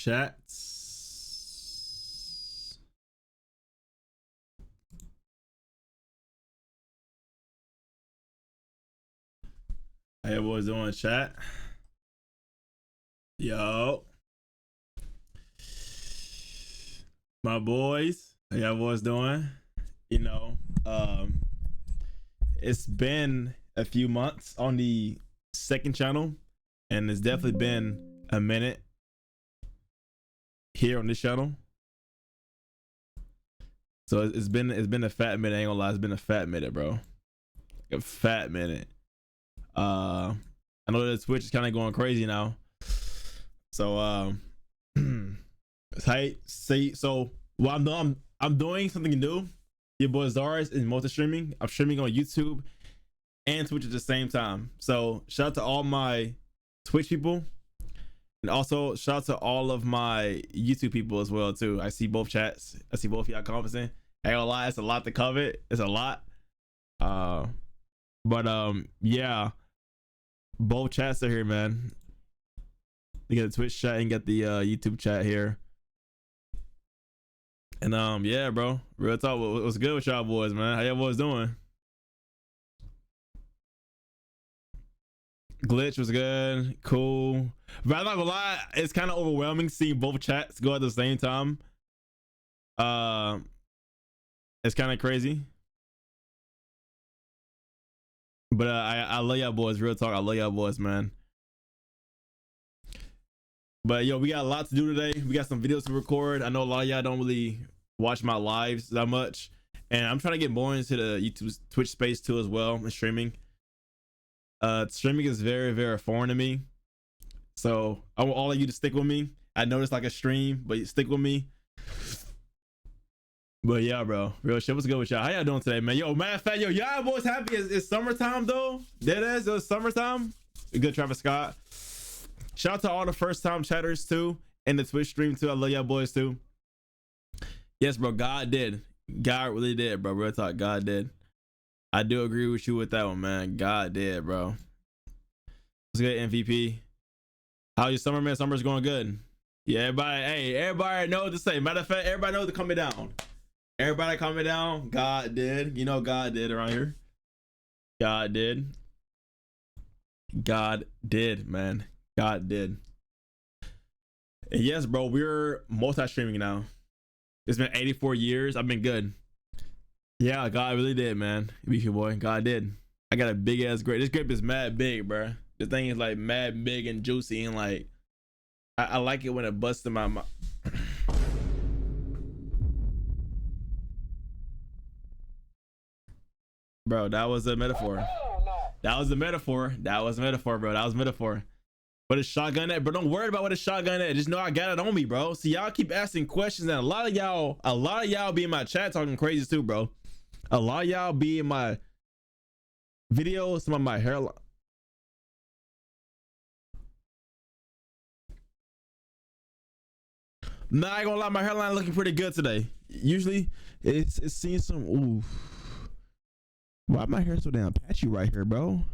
chats. Hey, boys, doing chat? Yo, my boys, how y'all boys doing? You know, it's been a few months on the second channel, and it's definitely been a minute here on this channel. So it's been a fat minute. I ain't gonna lie, it's been a fat minute, bro. A fat minute. I know that Twitch is kind of going crazy now. So tight. See, so well, I'm doing something new. Your boy Zars is multi-streaming. I'm streaming on YouTube and Twitch at the same time. So shout out to all my Twitch people, and also shout out to all of my YouTube people as well too. I see both chats. I see both y'all commenting. I ain't gonna lie, it's a lot to cover. It's a lot. But yeah, both chats are here, man. You get the Twitch chat and get the YouTube chat here. And yeah, bro, real talk. What's good with y'all boys, man? How y'all boys doing? Glitch was good, cool. But I'm not gonna lie, it's kind of overwhelming seeing both chats go at the same time. It's kind of crazy. But I love y'all boys, real talk. I love y'all boys, man. But yo, we got a lot to do today. We got some videos to record. I know a lot of y'all don't really watch my lives that much, and I'm trying to get more into the YouTube Twitch space too as well, and streaming. Streaming is very, very foreign to me, so I want all of you to stick with me. I know it's like a stream, but stick with me. But yeah, bro, real shit. What's good with y'all? How y'all doing today, man? Yo, matter of fact, yo, y'all boys happy? It's summertime though. That is, it's summertime. Good, Travis Scott. Shout out to all the first time chatters too, and the Twitch stream too. I love y'all boys too. Yes, bro, God did. God really did, bro. Real talk, God did. I do agree with you with that one, man. God did, bro. What's good, MVP? How your summer, man? Summer's going good. Yeah, everybody, hey, everybody know what to say. Matter of fact, everybody know to calm it down. Everybody calm it down. God did. You know God did around here. God did. God did, man. God did. And yes, bro, we're multi-streaming now. It's been 84 years. I've been good. Yeah, God really did, man. Beefy boy, God did. I got a big ass grape. This grape is mad big, bro. The thing is like mad big and juicy, and like I like it when it busts in my mouth. Bro, that was a metaphor. That was a metaphor. That was a metaphor, bro. That was a metaphor. But a shotgun at, but don't worry about what a shotgun at. Just know I got it on me, bro. See, y'all keep asking questions, and a lot of y'all be in my chat talking crazy too, bro. A lot of y'all be in my videos, some of my hairline. Nah, I ain't gonna lie, my hairline looking pretty good today. Usually, it's seen some. Ooh, why my hair so damn patchy right here, bro?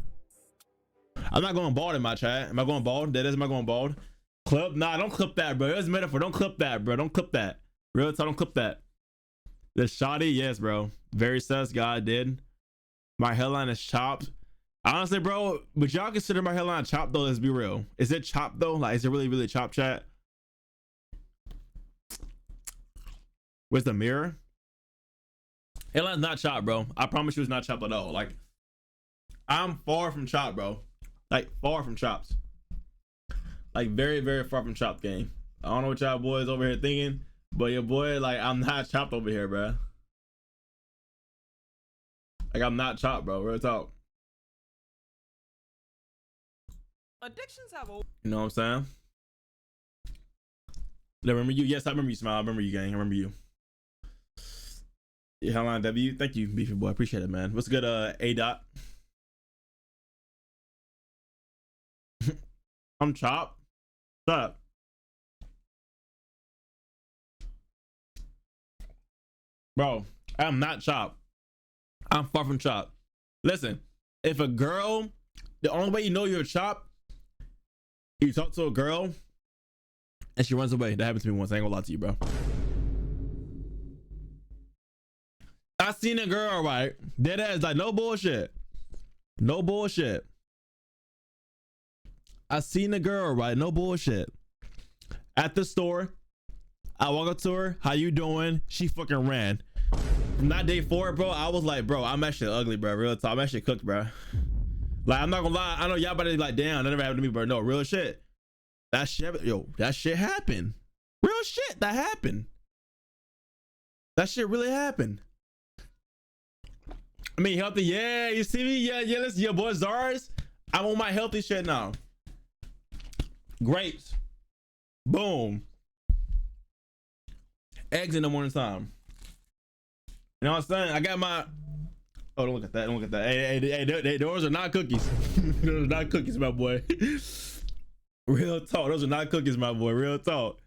I'm not going bald in my chat. Am I going bald? That is, am I going bald? Clip? Nah, don't clip that, bro. It was a metaphor. Don't clip that, bro. Don't clip that. Real talk, don't clip that. The shoddy, yes, bro. Very sus. God did. My hairline is chopped. Honestly, bro, would y'all consider my hairline chopped though? Let's be real. Is it chopped though? Like, is it really, really chopped, chat? Where's the mirror? Hairline's not chopped, bro. I promise you it's not chopped at all. Like, I'm far from chopped, bro. Like, far from chopped. Like, very, very far from chopped, gang. I don't know what y'all boys over here thinking, but your boy, like, I'm not chopped over here, bro. Like, I'm not chopped, bro. Real talk. Addictions have a... You know what I'm saying? I remember you. Yes, I remember you, Smile. I remember you, gang. I remember you. Yeah, Hellline W. Thank you, Beefy boy. I appreciate it, man. What's good, A Dot? I'm chopped. Shut up. Bro, I'm not chopped. I'm far from chopped. Listen, if a girl, the only way you know you're chopped, you talk to a girl and she runs away. That happened to me once. I ain't gonna lie to you, bro. I seen a girl, right? Dead ass, like no bullshit. No bullshit. I seen a girl, right? No bullshit. At the store. I walk up to her. How you doing? She fucking ran. From that day forward, bro, I was like, bro, I'm actually ugly, bro. Real talk. I'm actually cooked, bro. Like, I'm not gonna lie. I know y'all about to be like, damn, that never happened to me, bro. No, real shit. That shit, yo, that shit happened. Real shit, that happened. That shit really happened. I mean, healthy, yeah, you see me? Yeah, listen, your boy Zars. I'm on my healthy shit now. Grapes. Boom. Eggs in the morning time. You know what I'm saying? I got my... Oh, don't look at that. Don't look at that. Hey, those are not cookies. Those are not cookies, my boy. Real talk. Those are not cookies, my boy. Real talk.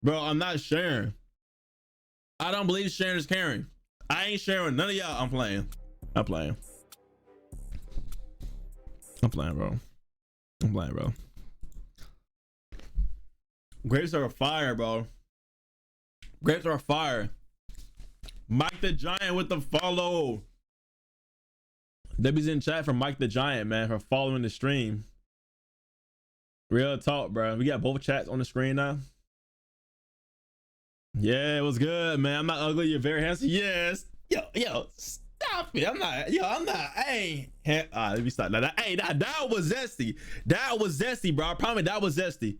Bro, I'm not sharing. I don't believe sharing is caring. I ain't sharing none of y'all. I'm playing. I'm playing. I'm playing, bro. I'm playing, bro. Grapes are fire, bro. Grapes are fire. Mike the Giant with the follow. Debbie's in chat for Mike the Giant, man, for following the stream. Real talk, bro. We got both chats on the screen now. Yeah, it was good, man. I'm not ugly. You're very handsome. Yes. Yo, stop it. I'm not. Hey, let me stop. Hey, that was zesty. That was zesty, bro. I promise that was zesty.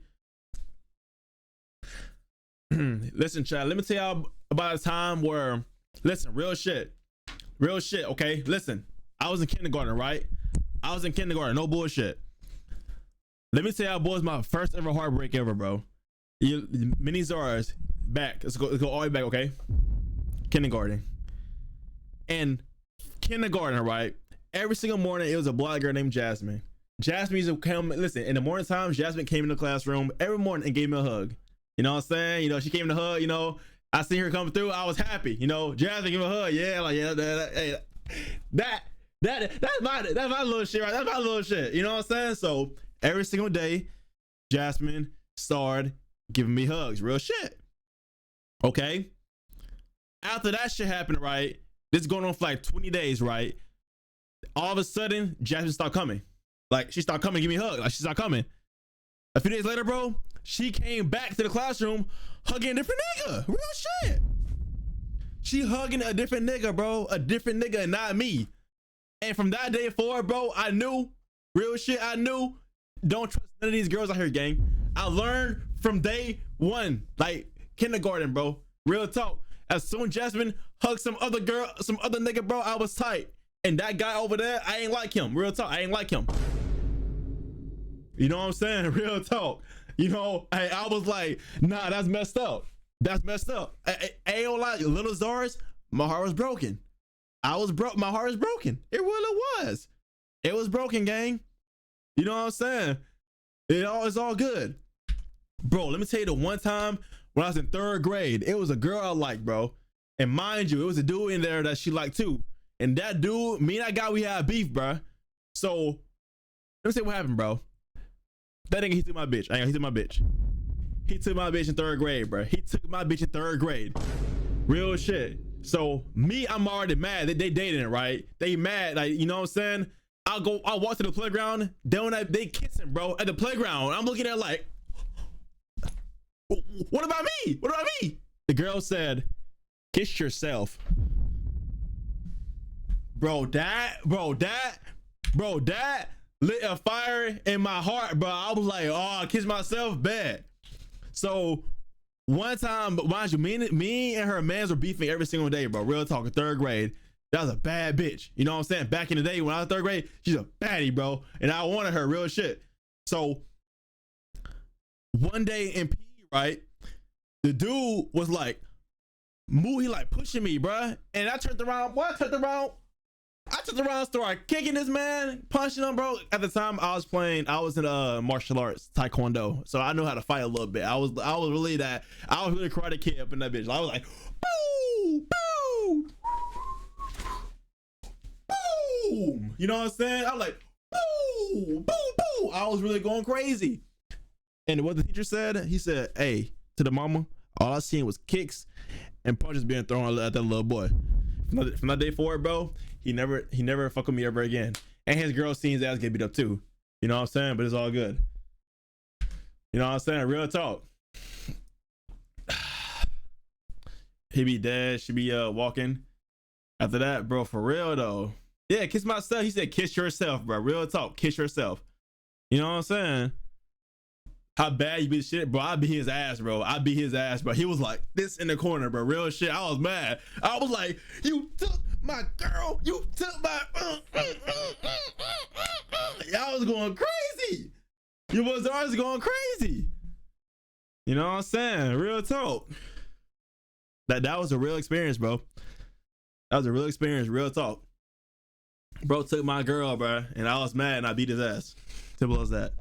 Listen, chat. Let me tell y'all about a time where, listen, real shit, okay? Listen, I was in kindergarten, right? I was in kindergarten, no bullshit. Let me tell y'all, boys, my first ever heartbreak ever, bro. Mini Zars, back. Let's go all the way back, okay? Kindergarten. And kindergarten, right? Every single morning, it was a black girl named Jasmine. Jasmine used to come, listen, in the morning times, Jasmine came in the classroom every morning and gave me a hug. You know what I'm saying? You know, she came to hug, you know, I seen her come through. I was happy, you know, Jasmine give me a hug. Yeah, like, yeah, that's my little shit, right? That's my little shit. You know what I'm saying? So every single day, Jasmine started giving me hugs. Real shit. Okay. After that shit happened, right? This is going on for like 20 days, right? All of a sudden, Jasmine started coming. Like, she started coming, give me a hug. Like, she started coming. A few days later, bro, she came back to the classroom hugging a different nigga. Real shit. She hugging a different nigga, bro. A different nigga and not me. And from that day forward, bro, I knew, real shit, I knew, don't trust none of these girls out here, gang. I learned from day one, like kindergarten, bro. Real talk. As soon as Jasmine hugged some other girl, some other nigga, bro, I was tight. And that guy over there, I ain't like him. Real talk, I ain't like him. You know what I'm saying? Real talk. You know, I was like, nah, that's messed up. That's messed up. I ain't gonna lie, little Zars, my heart was broken. I was broke. My heart was broken. It really was. It was broken, gang. You know what I'm saying? It's all good. Bro, let me tell you the one time when I was in 3rd grade, it was a girl I liked, bro. And mind you, it was a dude in there that she liked too. And that dude, me and that guy, we had beef, bro. So let me say what happened, bro. That nigga, he took my bitch. He took my bitch. He took my bitch in 3rd grade, bro. He took my bitch in 3rd grade. Real shit. So me, I'm already mad. They dating, right? They mad, like, you know what I'm saying? I walk to the playground. They kissing, bro, at the playground. I'm looking at like, what about me? What about me? The girl said, kiss yourself. Bro, that lit a fire in my heart, bro. I was like, oh, I kiss myself, bad. So one time, mind you, me and her mans were beefing every single day, bro. Real talk, in 3rd grade. That was a bad bitch. You know what I'm saying? Back in the day when I was 3rd grade, she's a baddie, bro. And I wanted her, real shit. So one day in PE, right? The dude was like, he like pushing me, bro. And I turned around, started kicking this man, punching him, bro. At the time I was in martial arts, taekwondo. So I knew how to fight a little bit. I was really karate kid up in that bitch. I was like, boo, boo, boom. You know what I'm saying? I was like, boo, boo, boo. I was really going crazy. And what the teacher said, he said, hey, to the mama, all I seen was kicks and punches being thrown at that little boy. From that day forward, bro, he never fuck with me ever again. And his girl seen his ass get beat up too. You know what I'm saying? But it's all good. You know what I'm saying? Real talk. He be dead. She be walking. After that, bro, for real though. Yeah, kiss myself. He said, kiss yourself, bro. Real talk. Kiss yourself. You know what I'm saying? How bad you beat shit, bro? I beat his ass, bro. I beat his ass, bro. He was like this in the corner, bro. Real shit. I was mad. I was like, you took my girl. You took my. Y'all was going crazy. You was always going crazy. You know what I'm saying? Real talk. That was a real experience, bro. That was a real experience. Real talk. Bro took my girl, bro, and I was mad and I beat his ass. Simple as that.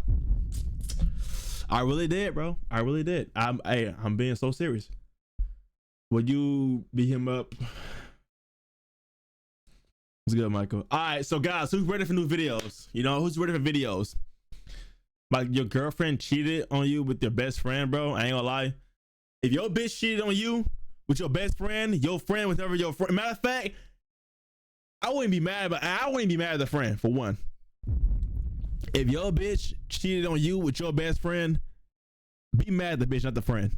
I really did, bro. I really did. I'm being so serious. Would you beat him up? It's good, Michael. All right, so guys, who's ready for new videos? You know, who's ready for videos? Like your girlfriend cheated on you with your best friend, bro. I ain't gonna lie. If your bitch cheated on you with your best friend, your friend was never your friend. Matter of fact, I wouldn't be mad, but I wouldn't be mad at the friend for one. If your bitch cheated on you with your best friend, be mad at the bitch, not the friend.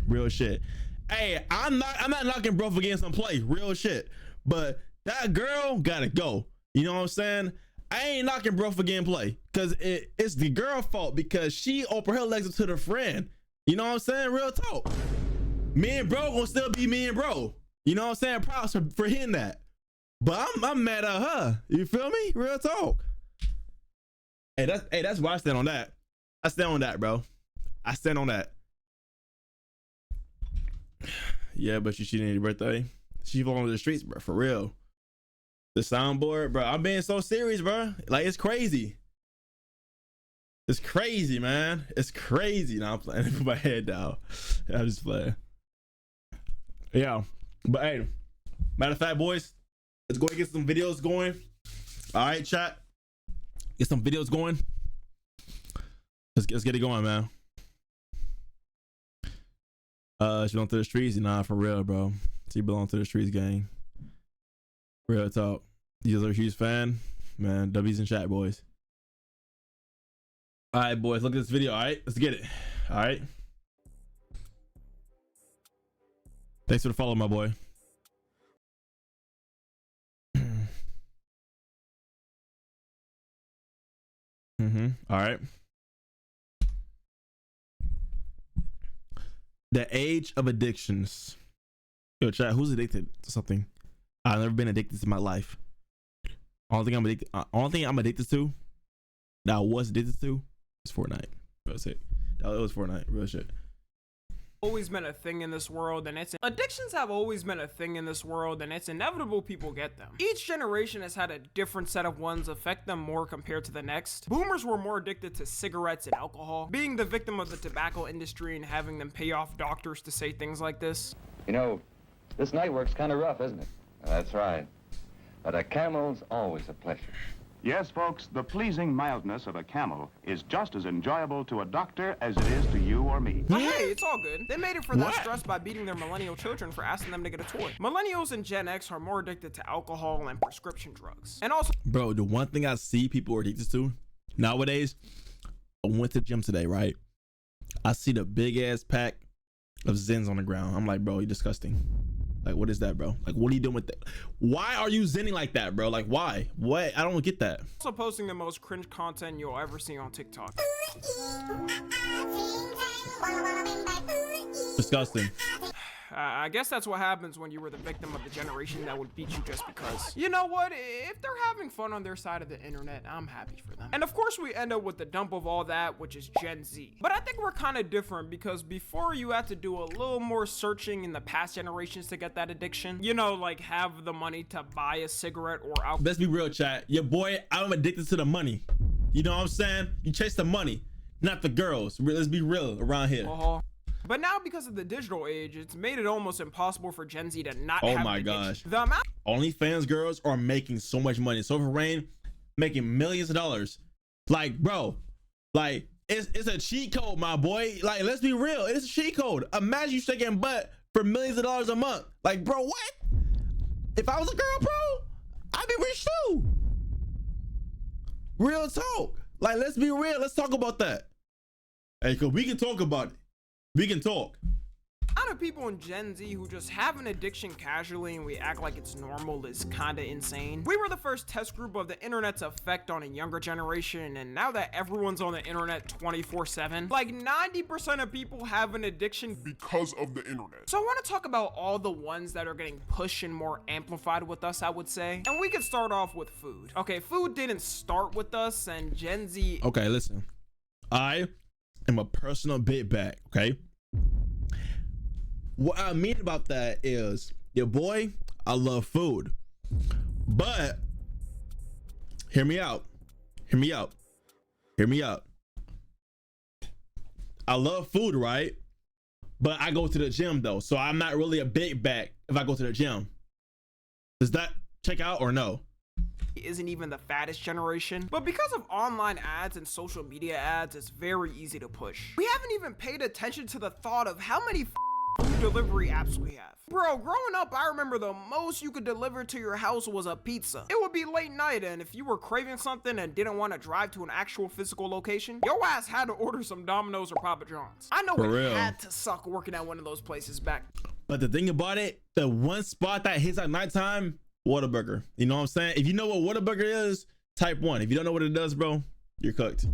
Real shit. Hey, I'm not knocking bro for getting some play. Real shit. But that girl gotta go. You know what I'm saying? I ain't knocking bro for getting play. Cause it's the girl fault because she opened her legs up to the friend. You know what I'm saying? Real talk. Me and bro gonna still be me and bro. You know what I'm saying? Props for hitting that. But I'm mad at her. You feel me? Real talk. Hey, that's why I stand on that. I stand on that, bro. I stand on that. Yeah, but you cheated on your birthday. She fell onto the streets, bro. For real. The soundboard, bro. I'm being so serious, bro. Like, it's crazy. It's crazy, man. It's crazy. Now I'm playing. Put my head down. I'm just playing. Yeah. But hey, matter of fact, boys, let's go and get some videos going. All right, chat. Get some videos going. Let's get it going, man. She belong to the streets? Nah, for real, bro. She belong to the streets, gang. Real talk. You guys are a huge fan, man. W's in chat, boys. All right, boys. Look at this video. All right, let's get it. All right. Thanks for the follow, my boy. All right. The age of addictions. Yo, chat, who's addicted to something? I've never been addicted to my life. Only thing I'm addicted to, that I was addicted to, is Fortnite. That's it. That was Fortnite. Real shit. Always been a thing in this world, and addictions have always been a thing in this world, and it's inevitable people get them. Each generation has had a different set of ones affect them more compared to the next. Boomers were more addicted to cigarettes and alcohol, being the victim of the tobacco industry and having them pay off doctors to say things like this. You know, this night work's kind of rough, isn't it? That's right. But a camel's always a pleasure. Yes, folks, the pleasing mildness of a camel is just as enjoyable to a doctor as it is to you or me. But hey, it's all good. They made it for that stress by beating their millennial children for asking them to get a toy. Millennials and Gen X are more addicted to alcohol and prescription drugs. And also, bro, the one thing I see people are addicted to nowadays, I went to the gym today, right? I see the big ass pack of Zins on the ground. I'm like, bro, you're disgusting. Like, what is that, bro? Like, what are you doing with that? Why are you zinning like that, bro? Like, why? What? I don't get that. Also posting the most cringe content you'll ever see on TikTok. Disgusting. I guess that's what happens when you were the victim of the generation that would beat you just because. You know what? If they're having fun on their side of the internet, I'm happy for them. And of course we end up with the dump of all that, which is Gen Z. But I think we're kind of different because before you had to do a little more searching in the past generations to get that addiction. You know, like have the money to buy a cigarette or alcohol. Let's be real, chat. Your boy, I'm addicted to the money. You know what I'm saying? You chase the money, not the girls. Let's be real around here. But now, because of the digital age, it's made it almost impossible for Gen Z to not have Oh an my addiction. gosh. The amount OnlyFans girls are making so much money. Silver Rain making millions of dollars. Like, bro, like It's a cheat code, my boy. Like, let's be real. It's a cheat code. Imagine you shaking butt for millions of dollars a month. Like, bro, what? If I was a girl, bro, I'd be rich too. Real talk. Like, let's be real. Let's talk about that. Hey, cause we can talk about it. We can talk. A lot of people in Gen Z who just have an addiction casually and we act like it's normal is kinda insane. We were the first test group of the internet's effect on a younger generation, and now that everyone's on the internet 24/7, like 90% of people have an addiction because of the internet. So I want to talk about all the ones that are getting pushed and more amplified with us, I would say. And we could start off with food. Okay, food didn't start with us, and Gen Z... Okay, listen. I am a personal big bag, okay? What I mean about that is, your boy, I love food, but hear me out. Hear me out. Hear me out. I love food, right? But I go to the gym though, so I'm not really a big bag if I go to the gym. Does that check out or no? Isn't even the fattest generation, but because of online ads and social media ads, it's very easy to push. We haven't even paid attention to the thought of how many food delivery apps we have. Bro, growing up, I remember the most you could deliver to your house was a pizza. It would be late night, and if you were craving something and didn't want to drive to an actual physical location, your ass had to order some Domino's or Papa John's. I know it had to suck working at one of those places back. But the thing about it, the one spot that hits at nighttime, Whataburger. You know what I'm saying? If you know what Whataburger is, type 1. If you don't know what it does, bro, you're cooked.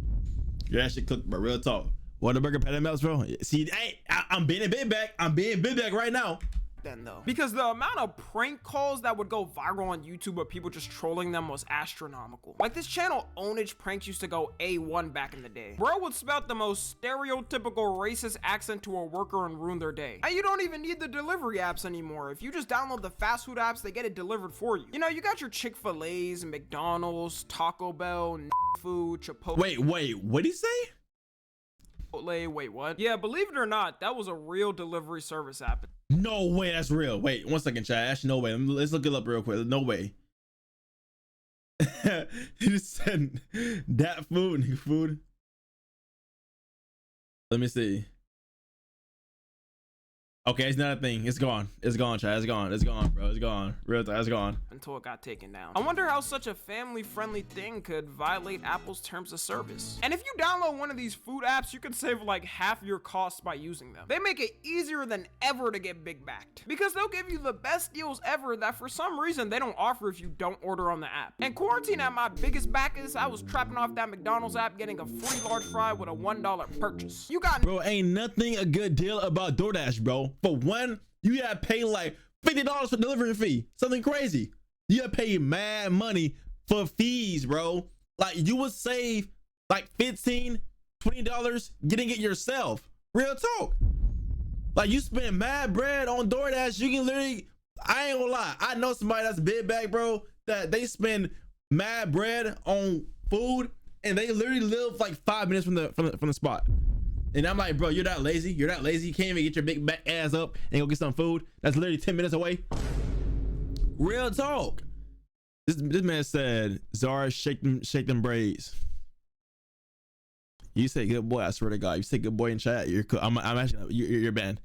You're actually cooked, bro. Real talk. Whataburger patty melts, bro. See, hey, I'm being a big bag. I'm being big bag right now. Then though, because the amount of prank calls that would go viral on YouTube of people just trolling them was astronomical. Like this channel Ownage Pranks used to go A1 back in the day. Bro would spout the most stereotypical racist accent to a worker and ruin their day. And you don't even need the delivery apps anymore. If you just download the fast food apps, they get it delivered for you. You know, you got your Chick-fil-A's, McDonald's, Taco Bell, food, Chipotle. Wait, what'd he say? Wait, what? Yeah, believe it or not, that was a real delivery service app. No way, that's real. Wait, 1 second, chat. Actually, no way. Let's look it up real quick. No way. He just said that food. Let me see. Okay, it's not a thing. It's gone. It's gone, chat. It's gone. It's gone, bro. It's gone. Real time. It's gone. Until it got taken down. I wonder how such a family-friendly thing could violate Apple's terms of service. And if you download one of these food apps, you can save like half your costs by using them. They make it easier than ever to get big backed because they'll give you the best deals ever that for some reason they don't offer if you don't order on the app. And quarantine at my biggest backers, I was trapping off that McDonald's app getting a free large fry with a $1 purchase. You got bro, ain't nothing a good deal about DoorDash, bro. For one, you gotta pay like $50 for delivery fee. Something crazy. You gotta pay mad money for fees, bro. Like you would save like $15, $20 getting it yourself. Real talk. Like you spend mad bread on DoorDash, you can literally, I ain't gonna lie, I know somebody that's a big bag, bro, that they spend mad bread on food and they literally live like 5 minutes from the spot. And I'm like, bro, you're not lazy. You're not lazy. You can't even get your big back ass up and go get some food. That's literally 10 minutes away. Real talk. This man said, Zars, shake them braids. You say good boy, I swear to God. You say good boy in chat, you're cool. I'm actually, you're banned.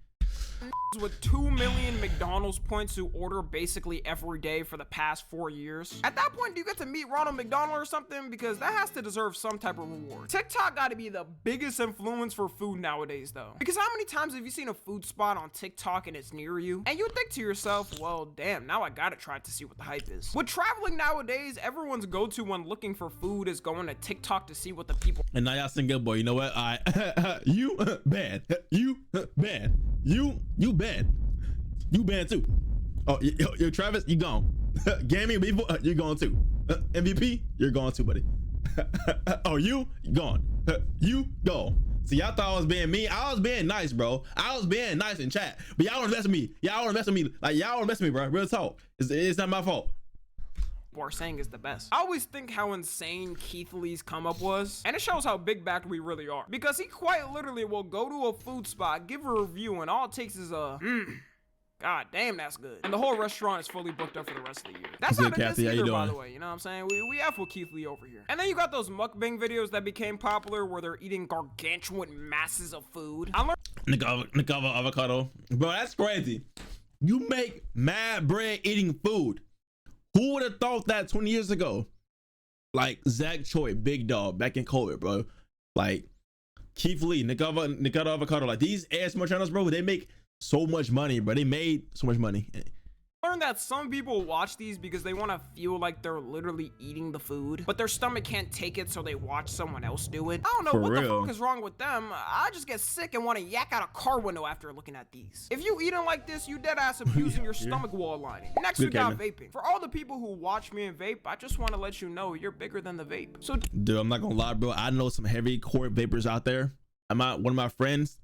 With 2 million McDonald's points who order basically every day for the past 4 years. At that point, do you get to meet Ronald McDonald or something? Because that has to deserve some type of reward. TikTok got to be the biggest influence for food nowadays though. Because how many times have you seen a food spot on TikTok and it's near you? And you think to yourself, well, damn, now I gotta try to see what the hype is. With traveling nowadays, everyone's go-to when looking for food is going to TikTok to see what the people. And now y'all sing good boy. You know what? You bad. You bad. You bad. You bad too. Oh, yo, Travis, you gone. Gaming people, you're gone too. MVP, you're gone too, buddy. Oh, you gone. You gone. See, y'all thought I was being mean. I was being nice, bro. I was being nice in chat. But y'all want to mess with me. Y'all want to mess with me. Like, y'all want to mess with me, bro. Real talk. It's not my fault. Are saying is the best. I always think how insane Keith Lee's come up was, and it shows how big backed we really are, because he quite literally will go to a food spot, give a review, and all it takes is a God damn, that's good. And the whole restaurant is fully booked up for the rest of the year. That's Good, not a diss Kathy. How you either, by doing? the way. You know what I'm saying? We F with Keith Lee over here. And then you got those mukbang videos that became popular where they're eating gargantuan masses of food. I learned Nikava avocado. Bro, that's crazy. You make mad bread eating food. Who would have thought that 20 years ago? Like Zach Choi, Big Dog, back in COVID, bro. Like Keith Lee, Nikava avocado. Like these ASMR channels, bro, they make so much money, bro. They made so much money. learned that some people watch these because they want to feel like they're literally eating the food, but their stomach can't take it, so they watch someone else do it. I don't know For what real. the fuck is wrong with them. I just get sick and want to yak out a car window after looking at these. If you eating like this, you dead ass abusing your stomach wall lining. Next, we got vaping. For all the people who watch me and vape, I just want to let you know you're bigger than the vape. So Dude, I'm not gonna lie, bro. I know some heavy core vapors out there. I'm not one of my friends.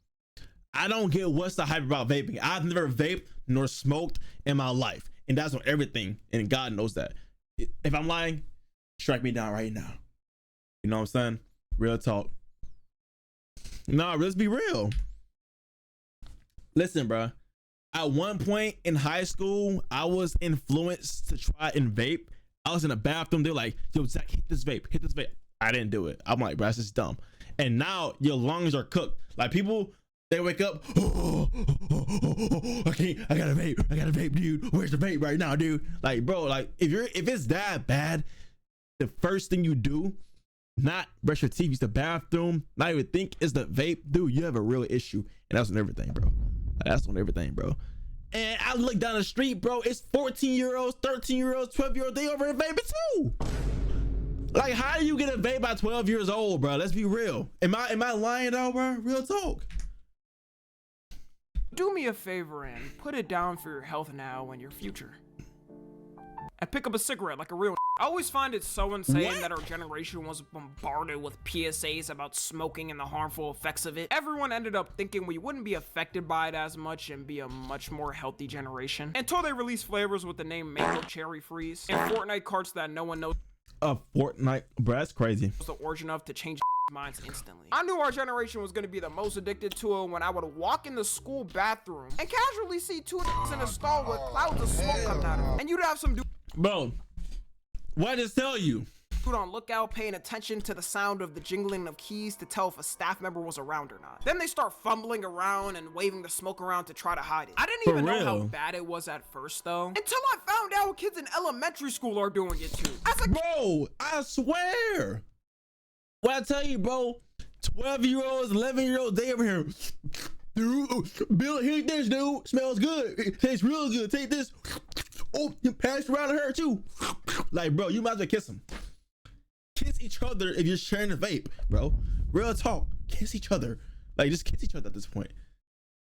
I don't get what's the hype about vaping. I've never vaped nor smoked in my life, and that's on everything, and God knows that. If I'm lying, strike me down right now. You know what I'm saying? Real talk. Nah, let's be real. Listen, bro. At one point in high school, I was influenced to try and vape. I was in the bathroom. They're like, yo, Zach, hit this vape, hit this vape. I didn't do it. I'm like, bro, that's just dumb. And now your lungs are cooked. Like people, they wake up, I gotta vape, dude. Where's the vape right now, dude? Like, bro, like if it's that bad, the first thing you do, not brush your teeth, use the bathroom, not even think is the vape, dude, you have a real issue. And that's on everything, bro. That's on everything, bro. And I look down the street, bro, it's 14-year-olds, 13-year-olds, 12-year-olds, they over here vaping too. Like, how do you get a vape by 12 years old, bro? Let's be real. Am I lying though, bro? Real talk. do me a favor and put it down for your health now and your future. And pick up a cigarette like a real. I always find it so insane that our generation was bombarded with PSAs about smoking and the harmful effects of it. Everyone ended up thinking we wouldn't be affected by it as much and be a much more healthy generation. Until they released flavors with the name Mango Cherry Freeze and Fortnite carts that no one knows Fortnite, bro, that's crazy. the origin of to change minds instantly. I knew our generation was going to be the most addicted to it when I would walk in the school bathroom and casually see two in a stall with clouds of smoke coming out of it. And you'd have some dude Bro, what I just tell you? on lookout paying attention to the sound of the jingling of keys to tell if a staff member was around or not. Then they start fumbling around and waving the smoke around to try to hide it. I didn't even know how bad it was at first though, until I found out kids in elementary school are doing it too. Bro, I swear. What I tell you, bro, 12-year-olds, 11-year-olds, they over here. Dude, Bill, here this, dude. Smells good. It tastes real good. Take this. Oh, you pass around to her too. Like, bro, you might as well kiss them. Kiss each other if you're sharing a vape, bro. Real talk. Kiss each other. Like, just kiss each other at this point.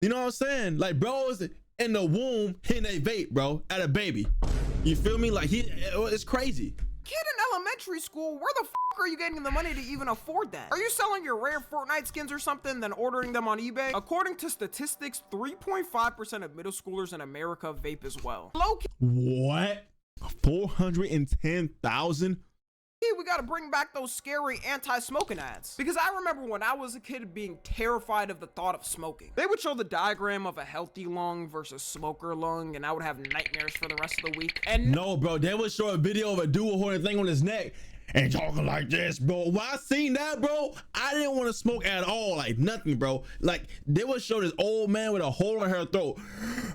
You know what I'm saying? Like, bros in the womb hitting a vape, bro, at a baby. You feel me? Like, it's crazy. Kid in elementary school, where the fuck are you getting the money to even afford that? Are you selling your rare Fortnite skins or something, then ordering them on eBay? According to statistics, 3.5% of middle schoolers in America vape as well. Low key, What? 410,000? we gotta bring back those scary anti-smoking ads. Because I remember when I was a kid being terrified of the thought of smoking. They would show the diagram of a healthy lung versus smoker lung, and I would have nightmares for the rest of the week. And No, bro, they would show a video of a dude holding a thing on his neck and talking like this, bro. When I seen that, bro, I didn't want to smoke at all, like nothing, bro. Like they would show this old man with a hole in her throat.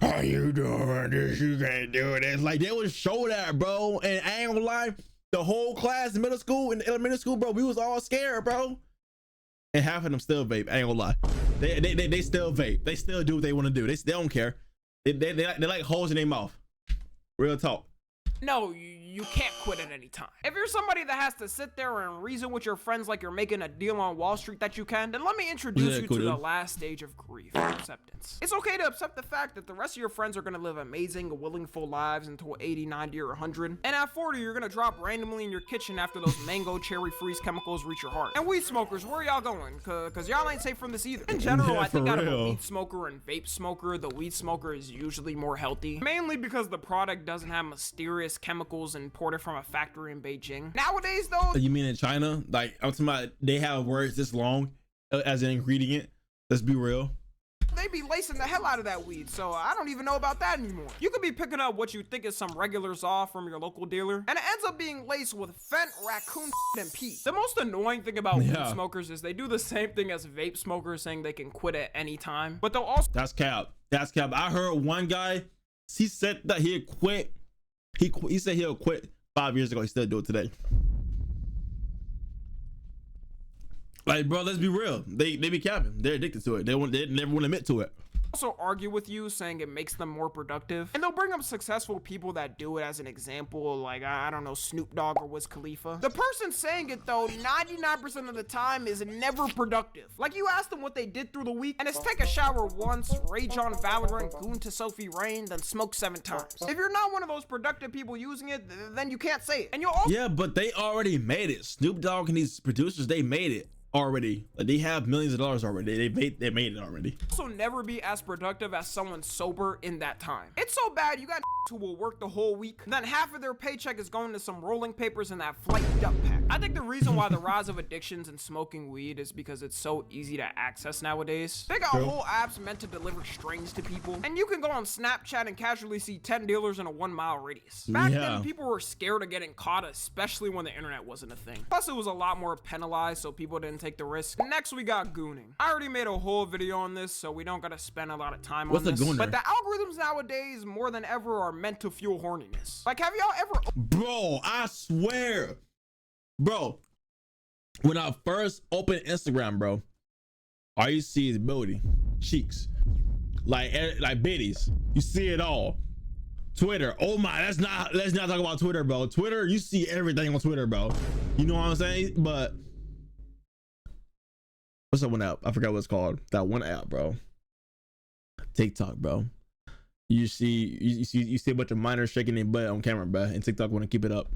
How you doing this? You can't do this. Like they would show that, bro. And I ain't gonna lie, the whole class in middle school and elementary school, bro, we was all scared, bro. And half of them still vape. I ain't gonna lie, they still vape. They still do what they want to do. They don't care. They like holes in their mouth. Real talk. no, you can't quit at any time. If you're somebody that has to sit there and reason with your friends like you're making a deal on Wall Street that you can, then let me introduce you to the last stage of grief, acceptance. It's okay to accept the fact that the rest of your friends are gonna live amazing, willingful lives until 80, 90, or 100. And at 40, you're gonna drop randomly in your kitchen after those mango cherry freeze chemicals reach your heart. And weed smokers, where y'all going? Cause y'all ain't safe from this either. In general, Yeah, I think for out of a real. weed smoker and vape smoker, the weed smoker is usually more healthy. Mainly because the product doesn't have mysterious chemicals imported from a factory in Beijing. Nowadays though, You mean in China? Like I'm talking about, they have words this long as an ingredient. Let's be real. they be lacing the hell out of that weed, so I don't even know about that anymore. You could be picking up what you think is some regular Zars from your local dealer, and it ends up being laced with fent, raccoon, and pee. The most annoying thing about weed smokers is they do the same thing as vape smokers, saying they can quit at any time, but they'll also— That's cap. That's cap. I heard one guy, he said that he'd quit. He said he'll quit 5 years ago. He still do it today. Like, bro, let's be real. They be capping. They're addicted to it. They never want to admit to it. also argue with you, saying it makes them more productive, and they'll bring up successful people that do it as an example, like I don't know, Snoop Dogg or Wiz Khalifa. The person saying it though 99% of the time is never productive. Like, you ask them what they did through the week, and it's take a shower once, rage on Valorant, goon to Sophie Rain, then smoke 7 times. If you're not one of those productive people using it, then you can't say it. And you'll also— yeah, but they already made it. Snoop Dogg and these producers, they made it already. Like, they have millions of dollars already. They made it already. also never be as productive as someone sober in that time. It's so bad, you got who will work the whole week, then half of their paycheck is going to some rolling papers in that flight duck pack. I think the reason why the rise of addictions and smoking weed is because it's so easy to access nowadays. They got whole apps meant to deliver strains to people, and you can go on Snapchat and casually see 10 dealers in a 1-mile radius. Back then, people were scared of getting caught, especially when the internet wasn't a thing. Plus, it was a lot more penalized, so people didn't take the risk. Next, we got gooning. I already made a whole video on this, so we don't gotta spend a lot of time on this. But the algorithms nowadays, more than ever, are meant to fuel horniness. Like, have y'all ever— Bro, I swear, bro, when I first opened Instagram, bro, all you see is booty, cheeks, like bitties. You see it all. Twitter, oh my, let's not talk about Twitter, bro. Twitter, you see everything on Twitter, bro. You know what I'm saying? But what's that one app? I forgot what it's called. That one app, bro. TikTok, bro. You see a bunch of minors shaking their butt on camera, bro, and TikTok want to keep it up.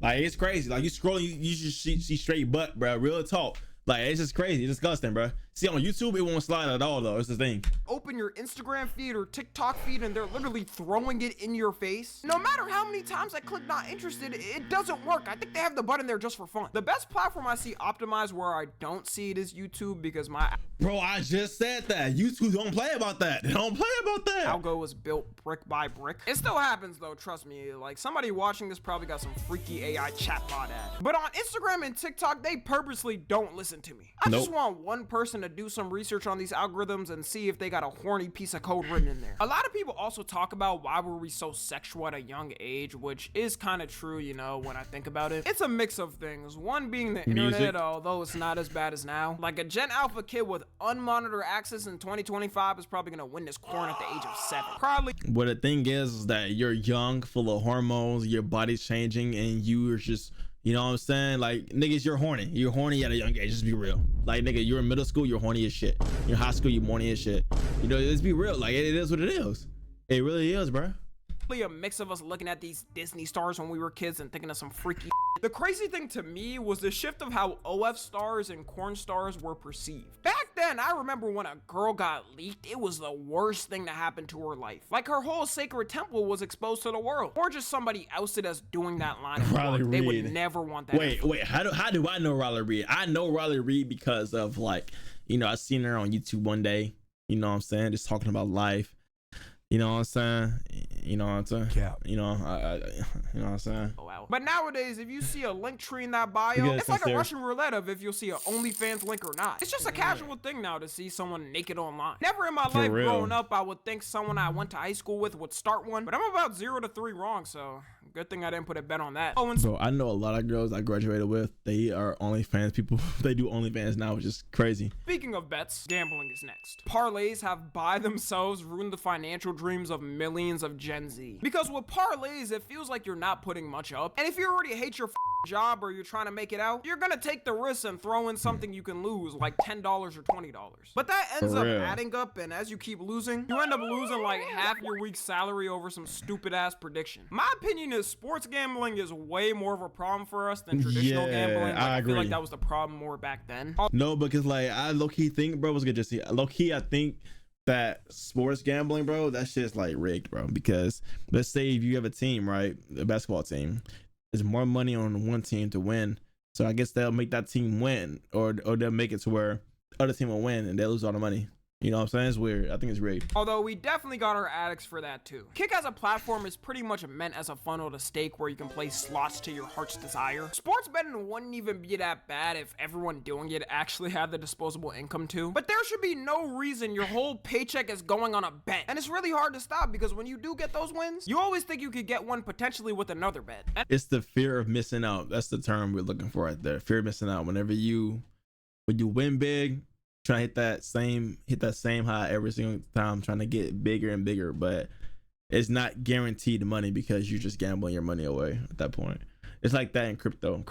Like, it's crazy. Like, you scrolling, you just see straight butt, bro. Real talk. Like, it's just crazy. It's disgusting, bro. See, on YouTube, it won't slide at all, though. It's the thing. Open your Instagram feed or TikTok feed, and they're literally throwing it in your face. No matter how many times I click not interested, it doesn't work. I think they have the button there just for fun. The best platform I see optimized where I don't see it is YouTube, because my— Bro, I just said that. YouTube don't play about that. They don't play about that. algo was built brick by brick. It still happens though, trust me. Like, somebody watching this probably got some freaky AI chatbot ad. But on Instagram and TikTok, they purposely don't listen to me. I just want one person to do some research on these algorithms and see if they got a horny piece of code written in there. A lot of people also talk about why were we so sexual at a young age, which is kind of true, you know, when I think about it. It's a mix of things. One being the internet, although it's not as bad as now. Like, a Gen Alpha kid with unmonitored access in 2025 is probably gonna win this corn at the age of 7. Probably. But the thing is that you're young, full of hormones, your body's changing, and you're just, you know what I'm saying? Like, niggas, you're horny. You're horny at a young age. Just be real. Like, nigga, you're in middle school, you're horny as shit. You're in high school, you're horny as shit. You know, let's be real. Like, it is what it is. It really is, bro. A mix of us looking at these Disney stars when we were kids and thinking of some freaky. The crazy thing to me was the shift of how OF stars and corn stars were perceived. Back then, I remember when a girl got leaked, it was the worst thing to happen to her life. Like, her whole sacred temple was exposed to the world, or just somebody ousted as doing that line of work. They would never want that. Wait, how do I know Riley Reid? I know Riley Reid because of, like, you know, I seen her on YouTube one day, you know what I'm saying, just talking about life. You know what I'm saying? You know what I'm saying? Yeah. You know, you know what I'm saying? Oh, wow. But nowadays, if you see a link tree in that bio, it's like a Russian roulette of if you'll see an OnlyFans link or not. It's just a casual thing now to see someone naked online. Never in my life growing up, I would think someone I went to high school with would start one, but I'm about 0 to 3 wrong, so good thing I didn't put a bet on that. Oh, and so I know a lot of girls I graduated with, they are OnlyFans people. They do OnlyFans now, which is crazy. Speaking of bets, gambling is next. Parlays have by themselves ruined the financial dreams of millions of Gen Z. Because with parlays, it feels like you're not putting much up. And if you already hate your job or you're trying to make it out, you're gonna take the risk and throw in something you can lose, like $10 or $20. But that ends up adding up, and as you keep losing, you end up losing like half your week's salary over some stupid ass prediction. My opinion is sports gambling is way more of a problem for us than traditional gambling. Like, I feel like that was the problem more back then. No, because like I low-key think, bro, was good to see. Low-key, I think that sports gambling, bro, that shit's like rigged, bro. Because let's say if you have a team, right, a basketball team, there's more money on one team to win, so I guess they'll make that team win, or they'll make it to where other team will win and they lose all the money. You know what I'm saying? It's weird. I think it's rigged. Although we definitely got our addicts for that too. Kick as a platform is pretty much meant as a funnel to stake where you can play slots to your heart's desire. Sports betting wouldn't even be that bad if everyone doing it actually had the disposable income to. But there should be no reason your whole paycheck is going on a bet. And it's really hard to stop because when you do get those wins, you always think you could get one potentially with another bet. And It's the fear of missing out. That's the term we're looking for right there. Fear of missing out. When you win big, trying to hit that same high every single time, trying to get bigger and bigger, but it's not guaranteed money because you're just gambling your money away at that point. It's like that in crypto.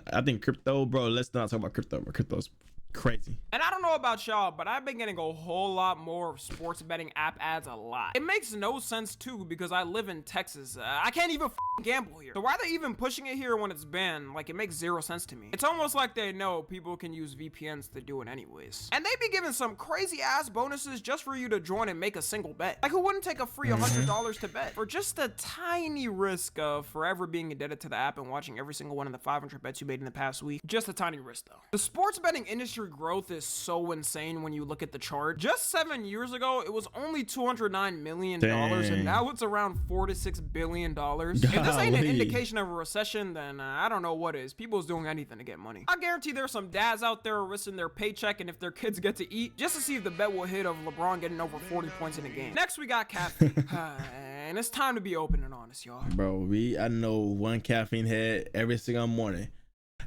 I think crypto, bro, let's not talk about crypto, but crypto's crazy. And I don't know about y'all, but I've been getting a whole lot more of sports betting app ads a lot. It makes no sense too because I live in Texas. I can't even gamble here. So why are they even pushing it here when it's banned? Like, it makes zero sense to me. It's almost like they know people can use VPNs to do it anyways. And they be giving some crazy ass bonuses just for you to join and make a single bet. Like, who wouldn't take a free $100 to bet for just a tiny risk of forever being indebted to the app and watching every single one of the 500 bets you made in the past week? Just a tiny risk though. The sports betting industry growth is so insane when you look at the chart. Just 7 years ago, it was only $209 million, and now it's around $4 to $6 billion. If this ain't an indication of a recession, then I don't know what is. People's doing anything to get money. I guarantee there's some dads out there risking their paycheck and if their kids get to eat, just to see if the bet will hit of LeBron getting over 40 points in a game. Next, we got caffeine. And it's time to be open and honest, y'all. Bro, I know one caffeine head every single morning.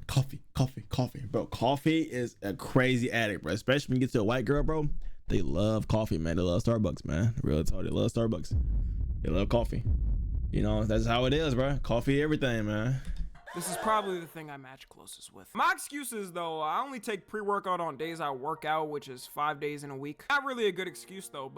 Coffee, bro. Coffee is a crazy addict, bro. Especially when you get to a white girl, bro. They love coffee, man. They love Starbucks, man. Real talk, they love Starbucks. They love coffee. You know, that's how it is, bro. Coffee, everything, man. This is probably the thing I match closest with. My excuse is, though, I only take pre-workout on days I work out, which is 5 days in a week. Not really a good excuse, though,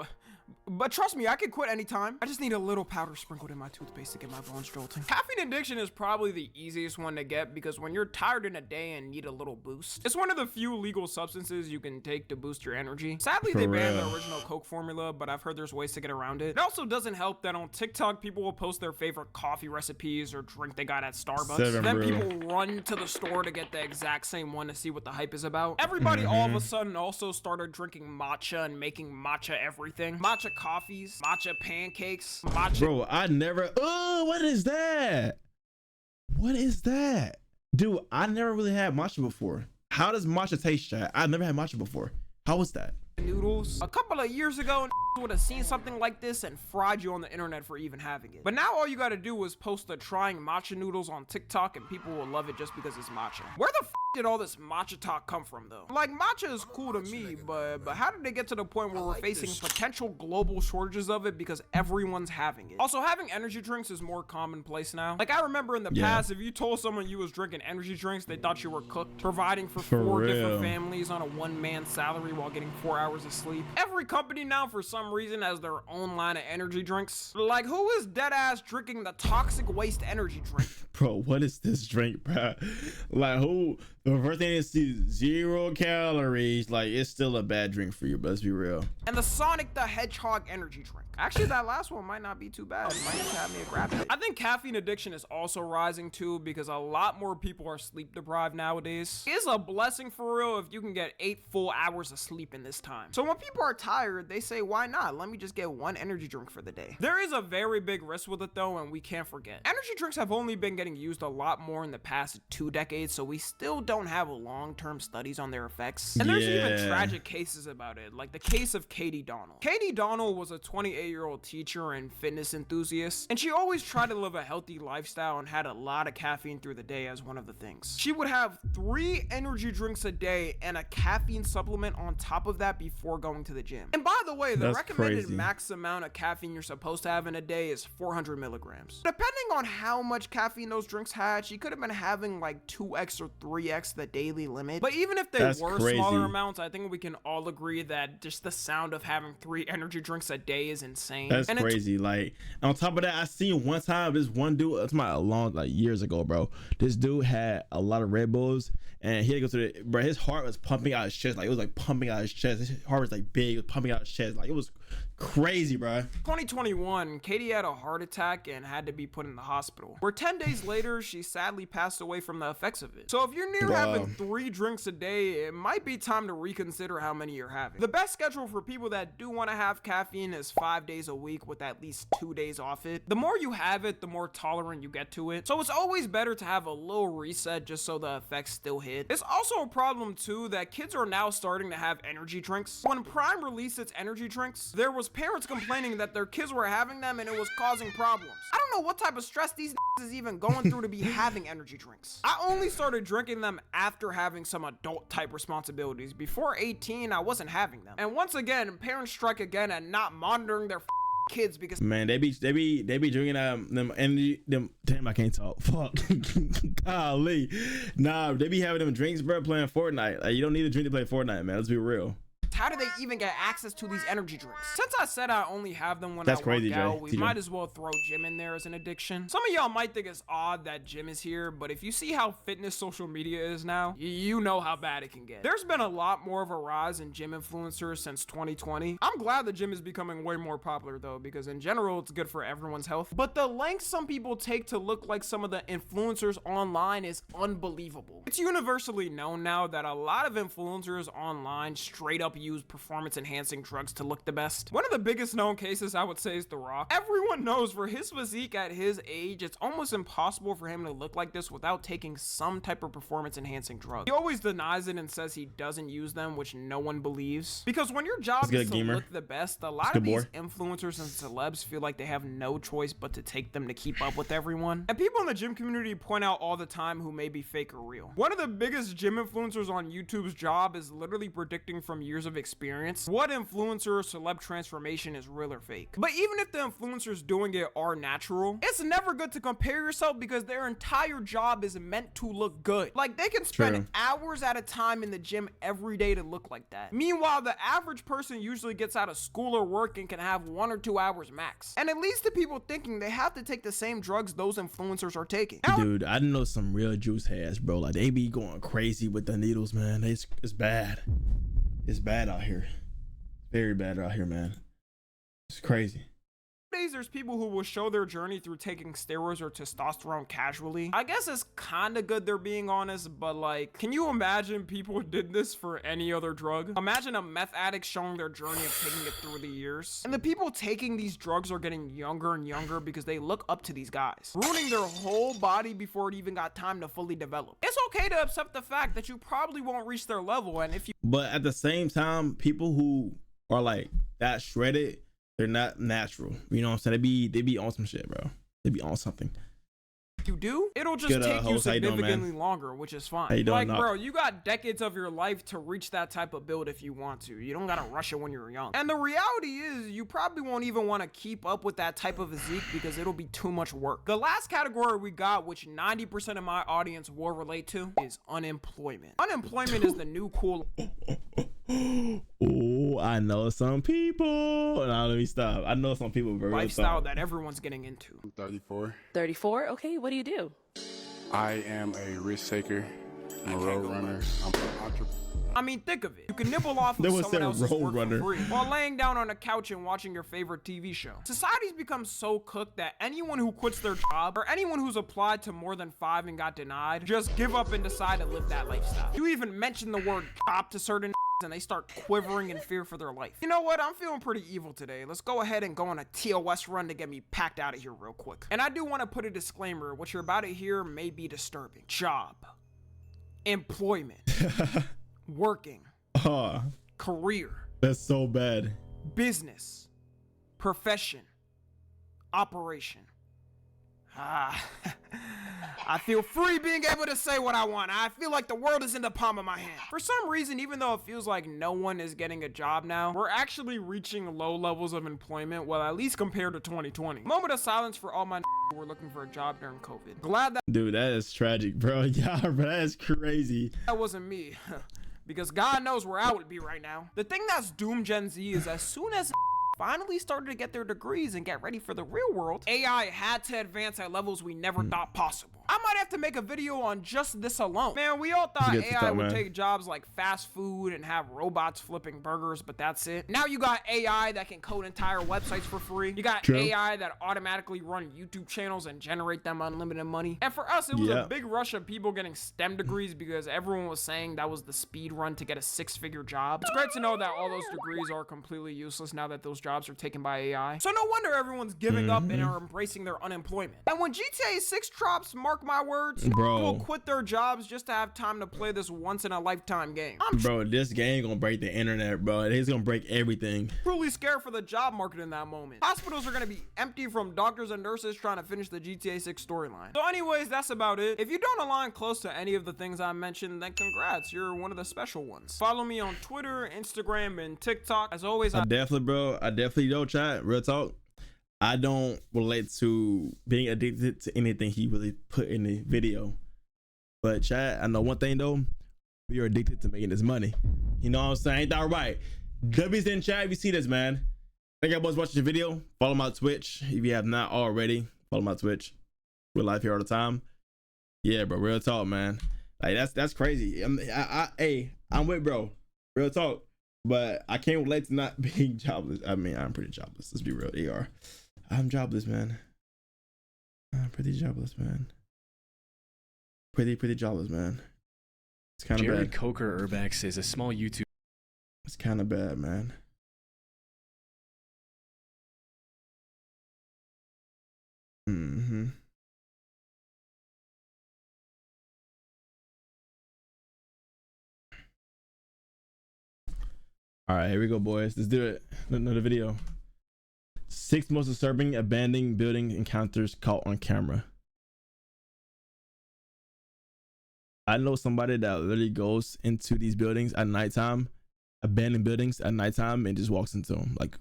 but trust me, I can quit anytime. I just need a little powder sprinkled in my toothpaste to get my bones jolting. Caffeine addiction is probably the easiest one to get because when you're tired in a day and need a little boost, it's one of the few legal substances you can take to boost your energy. Sadly, they banned the original Coke formula, but I've heard there's ways to get around it. It also doesn't help that on TikTok, people will post their favorite coffee recipes or drink they got at Starbucks. Then people run to the store to get the exact same one to see what the hype is about. Everybody all of a sudden also started drinking matcha and making matcha everything. Matcha coffees, matcha pancakes, matcha. Bro, I never. Oh, what is that? What is that? Dude, I never really had matcha before. How does matcha taste, chat? I've never had matcha before. How was that? Noodles. A couple of years ago, would have seen something like this and fried you on the internet for even having it. But now all you gotta do is post the trying matcha noodles on TikTok and people will love it just because it's matcha. Where the did all this matcha talk come from though? Like, matcha is cool to me, but how did they get to the point where we're facing potential global shortages of it because everyone's having it? Also, having energy drinks is more commonplace now. Like, I remember in the past, if you told someone you was drinking energy drinks, they thought you were cooked, providing for 4 different families on a one-man salary while getting 4 hours of sleep. Every company now, for some reason, has their own line of energy drinks. Like, who is dead ass drinking the toxic waste energy drink? Bro, what is this drink, bro? Like, who? The first thing is 0 calories. Like, it's still a bad drink for you, but let's be real. And the Sonic the Hedgehog energy drink. Actually, that last one might not be too bad. Might just have me a grab it. I think caffeine addiction is also rising too because a lot more people are sleep deprived nowadays. It's a blessing for real if you can get 8 full hours of sleep in this time. So when people are tired, they say, why not? Let me just get 1 energy drink for the day. There is a very big risk with it though, and we can't forget. Energy drinks have only been getting used a lot more in the past 2 decades, so we still don't have long-term studies on their effects. And there's even tragic cases about it, like the case of Katie Donnell. Katie Donnell was a 28-year-old teacher and fitness enthusiast, and she always tried to live a healthy lifestyle and had a lot of caffeine through the day as one of the things. She would have 3 energy drinks a day and a caffeine supplement on top of that before going to the gym. And by the way, the recommended max amount of caffeine you're supposed to have in a day is 400 milligrams. Depending on how much caffeine those drinks had, she could have been having like 2x or 3x the daily limit. But even if they were smaller amounts, I think we can all agree that just the sound of having 3 energy drinks a day is insane. That's crazy. Like, on top of that, I seen one time this one dude, it's my long, like years ago, bro. This dude had a lot of Red Bulls and he had to go to the, bro, his heart was pumping out his chest. Like, it was like pumping out his chest. His heart was like big, it was pumping out his chest. Like, it was crazy, bro. 2021, Katie had a heart attack and had to be put in the hospital, where 10 days later, she sadly passed away from the effects of it. So if you're near having 3 drinks a day, it might be time to reconsider how many you're having. The best schedule for people that do want to have caffeine is 5 days a week with at least 2 days off it. The more you have it, the more tolerant you get to it. So it's always better to have a little reset just so the effects still hit. It's also a problem too that kids are now starting to have energy drinks. When Prime released its energy drinks, there was parents complaining that their kids were having them and it was causing problems. I don't know what type of stress these is even going through to be having energy drinks. I only started drinking them after having some adult type responsibilities. Before 18, I wasn't having them. And once again, parents strike again at not monitoring their kids because man, they be drinking them energy, them, damn, I can't talk, fuck. Golly, nah, they be having them drinks, bro, playing Fortnite. Like, you don't need a drink to play Fortnite, man, let's be real. How do they even get access to these energy drinks? Since I said I only have them when That's I crazy, work out, Jay. we TJ. might as well throw gym in there as an addiction. Some of y'all might think it's odd that gym is here, but if you see how fitness social media is now, you know how bad it can get. There's been a lot more of a rise in gym influencers since 2020. I'm glad the gym is becoming way more popular though, because in general, it's good for everyone's health. But the lengths some people take to look like some of the influencers online is unbelievable. It's universally known now that a lot of influencers online straight up use performance enhancing drugs to look the best. One of the biggest known cases I would say is The Rock. Everyone knows for his physique at his age, it's almost impossible for him to look like this without taking some type of performance enhancing drug. He always denies it and says he doesn't use them, which no one believes. Because when your job is to look the best, a lot of these influencers and celebs feel like they have no choice but to take them to keep up with everyone. And people in the gym community point out all the time who may be fake or real. One of the biggest gym influencers on YouTube's job is literally predicting from years of experience what influencer or celeb transformation is real or fake. But even if the influencers doing it are natural, it's never good to compare yourself because their entire job is meant to look good. Like, they can spend hours at a time in the gym every day to look like that. Meanwhile, the average person usually gets out of school or work and can have 1 or 2 hours max. And it leads to people thinking they have to take the same drugs those influencers are taking. Now, dude, I know some real juice heads, bro. Like, they be going crazy with the needles, man. It's bad. It's bad out here. Very bad out here, man. It's crazy. Nowadays, there's people who will show their journey through taking steroids or testosterone casually. I guess it's kind of good they're being honest, but like, can you imagine people did this for any other drug? Imagine a meth addict showing their journey of taking it through the years. And the people taking these drugs are getting younger and younger because they look up to these guys, ruining their whole body before it even got time to fully develop. It's okay to accept the fact that you probably won't reach their level, and if you— but at the same time, people who are like that shredded, they're not natural. You know what I'm saying? They be on some shit, bro. They be on something. You do, it'll just take you significantly longer, which is fine. Like, bro, you got decades of your life to reach that type of build if you want to. You don't gotta rush it when you're young. And the reality is, you probably won't even want to keep up with that type of physique because it'll be too much work. The last category we got, which 90% of my audience will relate to, is unemployment. Unemployment is the new cool. Oh, I know some people. Now let me stop. I know some people. Lifestyle that everyone's getting into. I'm 34. 34? Okay, what do you do? I am a risk taker. I'm a road runner. I'm an entrepreneur. I mean, think of it. You can nibble off of someone else's work for free while laying down on a couch and watching your favorite TV show. Society's become so cooked that anyone who quits their job or anyone who's applied to more than 5 and got denied just give up and decide to live that lifestyle. You even mention the word job to certain and they start quivering in fear for their life. You know what? I'm feeling pretty evil today. Let's go ahead and go on a TOS run to get me packed out of here real quick. And I do want to put a disclaimer. What you're about to hear may be disturbing. Job. Employment. Working. Career. That's so bad. Business. Profession. Operation. I feel free being able to say what I want. I feel like the world is in the palm of my hand. For some reason, even though it feels like no one is getting a job now, we're actually reaching low levels of employment, well, at least compared to 2020. Moment of silence for all my who were looking for a job during COVID. Glad that— dude, that is tragic, bro. Yeah, bro, that is crazy. That wasn't me. Because God knows where I would be right now. The thing that's doomed Gen Z is as soon as finally started to get their degrees and get ready for the real world, AI had to advance at levels we never thought possible. I might have to make a video on just this alone. Man, we all thought Good AI TikTok, would man. take jobs like fast food and have robots flipping burgers, but that's it. Now you got AI that can code entire websites for free. You got True. AI that automatically run YouTube channels and generate them unlimited money. And for us, it was Yeah. a big rush of people getting STEM degrees because everyone was saying that was the speed run to get a 6-figure job. It's great to know that all those degrees are completely useless now that those jobs are taken by AI. So no wonder everyone's giving up and are embracing their unemployment. And when GTA 6 drops, mark my words, Bro. people will quit their jobs just to have time to play this once-in-a-lifetime game. I'm Bro, this game gonna break the internet, bro. It's gonna break everything. truly scared for the job market in that moment. Hospitals are going to be empty from doctors and nurses trying to finish the GTA 6 storyline. So anyways, that's about it. If you don't align close to any of the things I mentioned, then congrats, you're one of the special ones. Follow me on Twitter, Instagram, and TikTok. As always, I definitely don't chat. Real talk. I don't relate to being addicted to anything he really put in the video. But chat, I know one thing though. We are addicted to making this money. You know what I'm saying? Ain't that right? W's in chat if you see this, man. Thank you guys for watching the video. Follow my Twitch if you have not already. Follow my Twitch. We're live here all the time. Yeah, bro. Real talk, man. Like that's crazy. I'm with bro. Real talk. But I can't relate to not being jobless. I mean, I'm pretty jobless. Let's be real. They are. I'm jobless, man. I'm pretty jobless, man. Pretty jobless, man. It's kind of Jared bad. Coker Urbex is a small YouTube. It's kind of bad, man. All right, here we go, boys. Let's do it. Another video. 6 most disturbing abandoned building encounters caught on camera. I know somebody that literally goes into these buildings at nighttime, abandoned buildings at nighttime, and just walks into them. Like,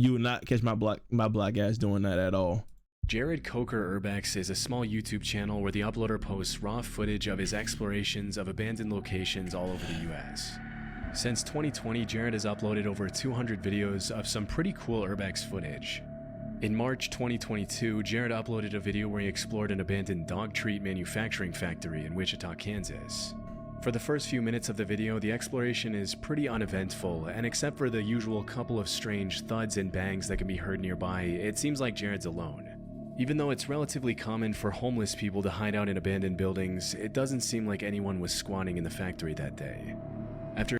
you would not catch my black ass doing that at all. Jared Coker Urbex is a small YouTube channel where the uploader posts raw footage of his explorations of abandoned locations all over the US. Since 2020, Jared has uploaded over 200 videos of some pretty cool Urbex footage. In March 2022, Jared uploaded a video where he explored an abandoned dog treat manufacturing factory in Wichita, Kansas. For the first few minutes of the video, the exploration is pretty uneventful, and except for the usual couple of strange thuds and bangs that can be heard nearby, it seems like Jared's alone. Even though it's relatively common for homeless people to hide out in abandoned buildings, it doesn't seem like anyone was squatting in the factory that day.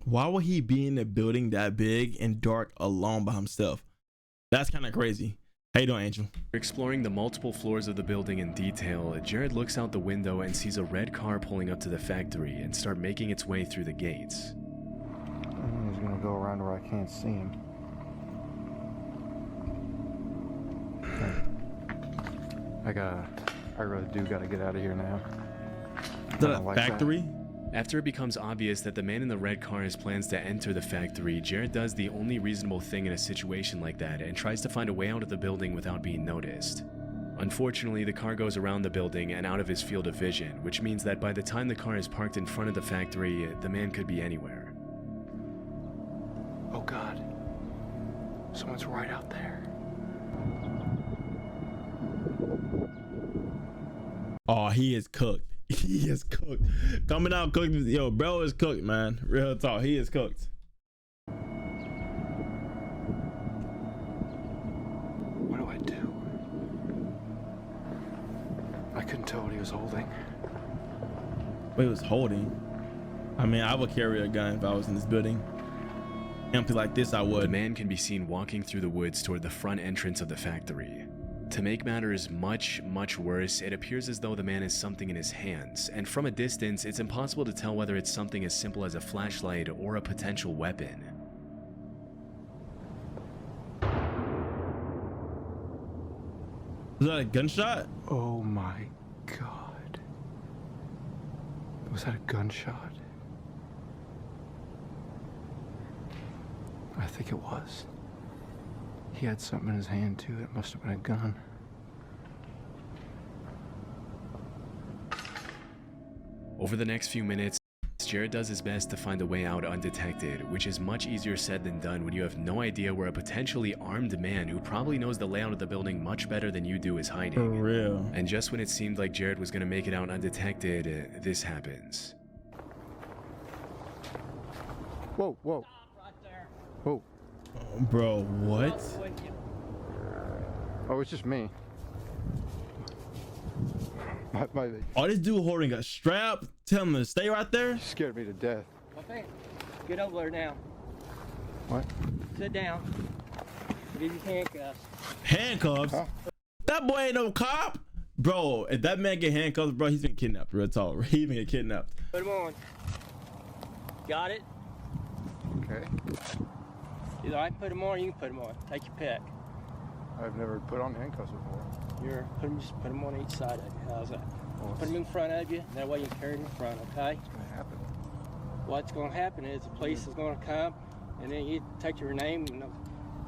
Why would he be in a building that big and dark alone by himself? That's kind of crazy. How you doing, Angel? Exploring the multiple floors of the building in detail, Jared looks out the window and sees a red car pulling up to the factory and start making its way through the gates. He's gonna go around where I can't see him. I really do gotta get out of here now. The factory? After it becomes obvious that the man in the red car has plans to enter the factory, Jared does the only reasonable thing in a situation like that and tries to find a way out of the building without being noticed. Unfortunately, the car goes around the building and out of his field of vision, which means that by the time the car is parked in front of the factory, the man could be anywhere. Oh God. Someone's right out there. Oh, he is cooked. He is cooked. Coming out cooked. Yo, bro is cooked, man. Real talk. He is cooked. What do I do? I couldn't tell what he was holding. What he was holding? I mean, I would carry a gun if I was in this building. Empty like this, I The would. man can be seen walking through the woods toward the front entrance of the factory. To make matters much worse, it appears as though the man has something in his hands, and from a distance, it's impossible to tell whether it's something as simple as a flashlight or a potential weapon. Was that a gunshot? Oh my God. Was that a gunshot? I think it was. He had something in his hand too. It must have been a gun. Over the next few minutes, Jared does his best to find a way out undetected, which is much easier said than done when you have no idea where a potentially armed man who probably knows the layout of the building much better than you do is hiding. For real. And just when it seemed like Jared was going to make it out undetected, this happens. Whoa, whoa. Whoa. Oh, bro, what? Oh, it's just me. My Oh, this dude holding a strap. Tell him to stay right there. scared me to death. Okay, get over there now. What? Sit down. Give you handcuffs. Handcuffs? Huh? That boy ain't no cop. Bro, if that man get handcuffs, bro, he's been kidnapped. Real talk. He's been kidnapped. Put them on. Got it? Okay. Either I put them on or you can put them on. Take your pick. I've never put on handcuffs before. Just put them on each side of you. How's that? Well, Put them in front of you. That way you can carry them in front, okay? what's gonna happen? What's going to happen is the police is going to come and then you take your name and they'll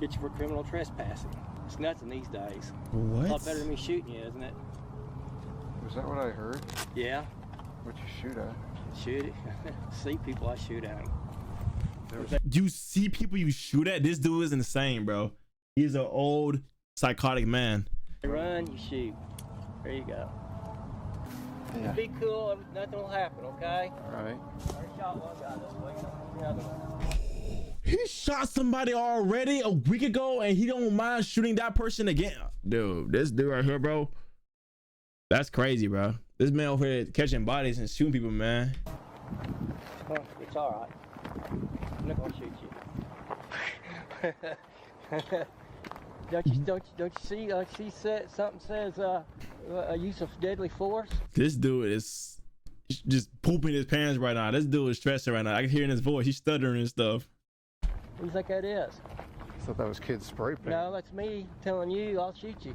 get you for criminal trespassing. It's nothing these days. What? A lot better than me shooting you, isn't it? Was that what I heard? Yeah. What'd you shoot at? Shoot it. See people, I shoot at them. Do you see people you shoot at? This dude is insane, bro. He's an old psychotic man. You run, you shoot. There you go. Yeah. Be cool, nothing will happen, okay? All right. I shot one guy this way, the other one. He shot somebody already a week ago and he don't mind shooting that person again. Dude, this dude right here, bro. That's crazy, bro. This man over here catching bodies and shooting people, man. Oh, it's all right. I'm not gonna shoot you. Don't you see? Something says a use of deadly force. This dude is just pooping his pants right now. This dude is stressing right now. I can hear in his voice. He's stuttering and stuff. What do you think that is? I thought that was kids spray paint. No, that's me telling you I'll shoot you.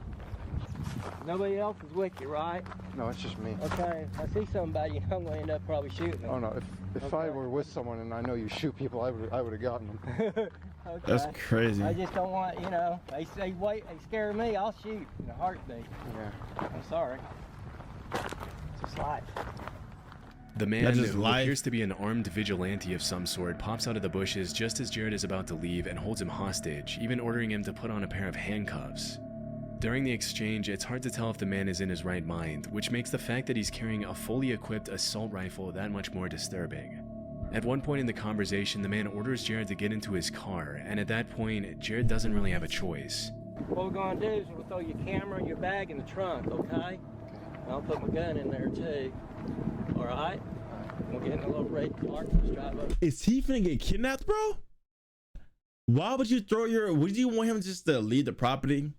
Nobody else is with you, right? No, it's just me. Okay, if I see somebody, I'm gonna end up probably shooting them. Oh no, if I were with someone and I know you shoot people, I would have gotten them. Okay. That's crazy. I just don't want, they say wait, they scare me, I'll shoot in a heartbeat. Yeah. I'm sorry. It's just life. The man, That's his who life. appears to be an armed vigilante of some sort, pops out of the bushes just as Jared is about to leave and holds him hostage, even ordering him to put on a pair of handcuffs. During the exchange, it's hard to tell if the man is in his right mind, which makes the fact that he's carrying a fully equipped assault rifle that much more disturbing. At one point in the conversation, the man orders Jared to get into his car, and at that point, Jared doesn't really have a choice. What we're gonna do is we'll throw your camera and your bag in the trunk, okay? And I'll put my gun in there too. All right? We'll get in a little red car and just drive up. Is he finna get kidnapped, bro? Why would you would you want him just to leave the property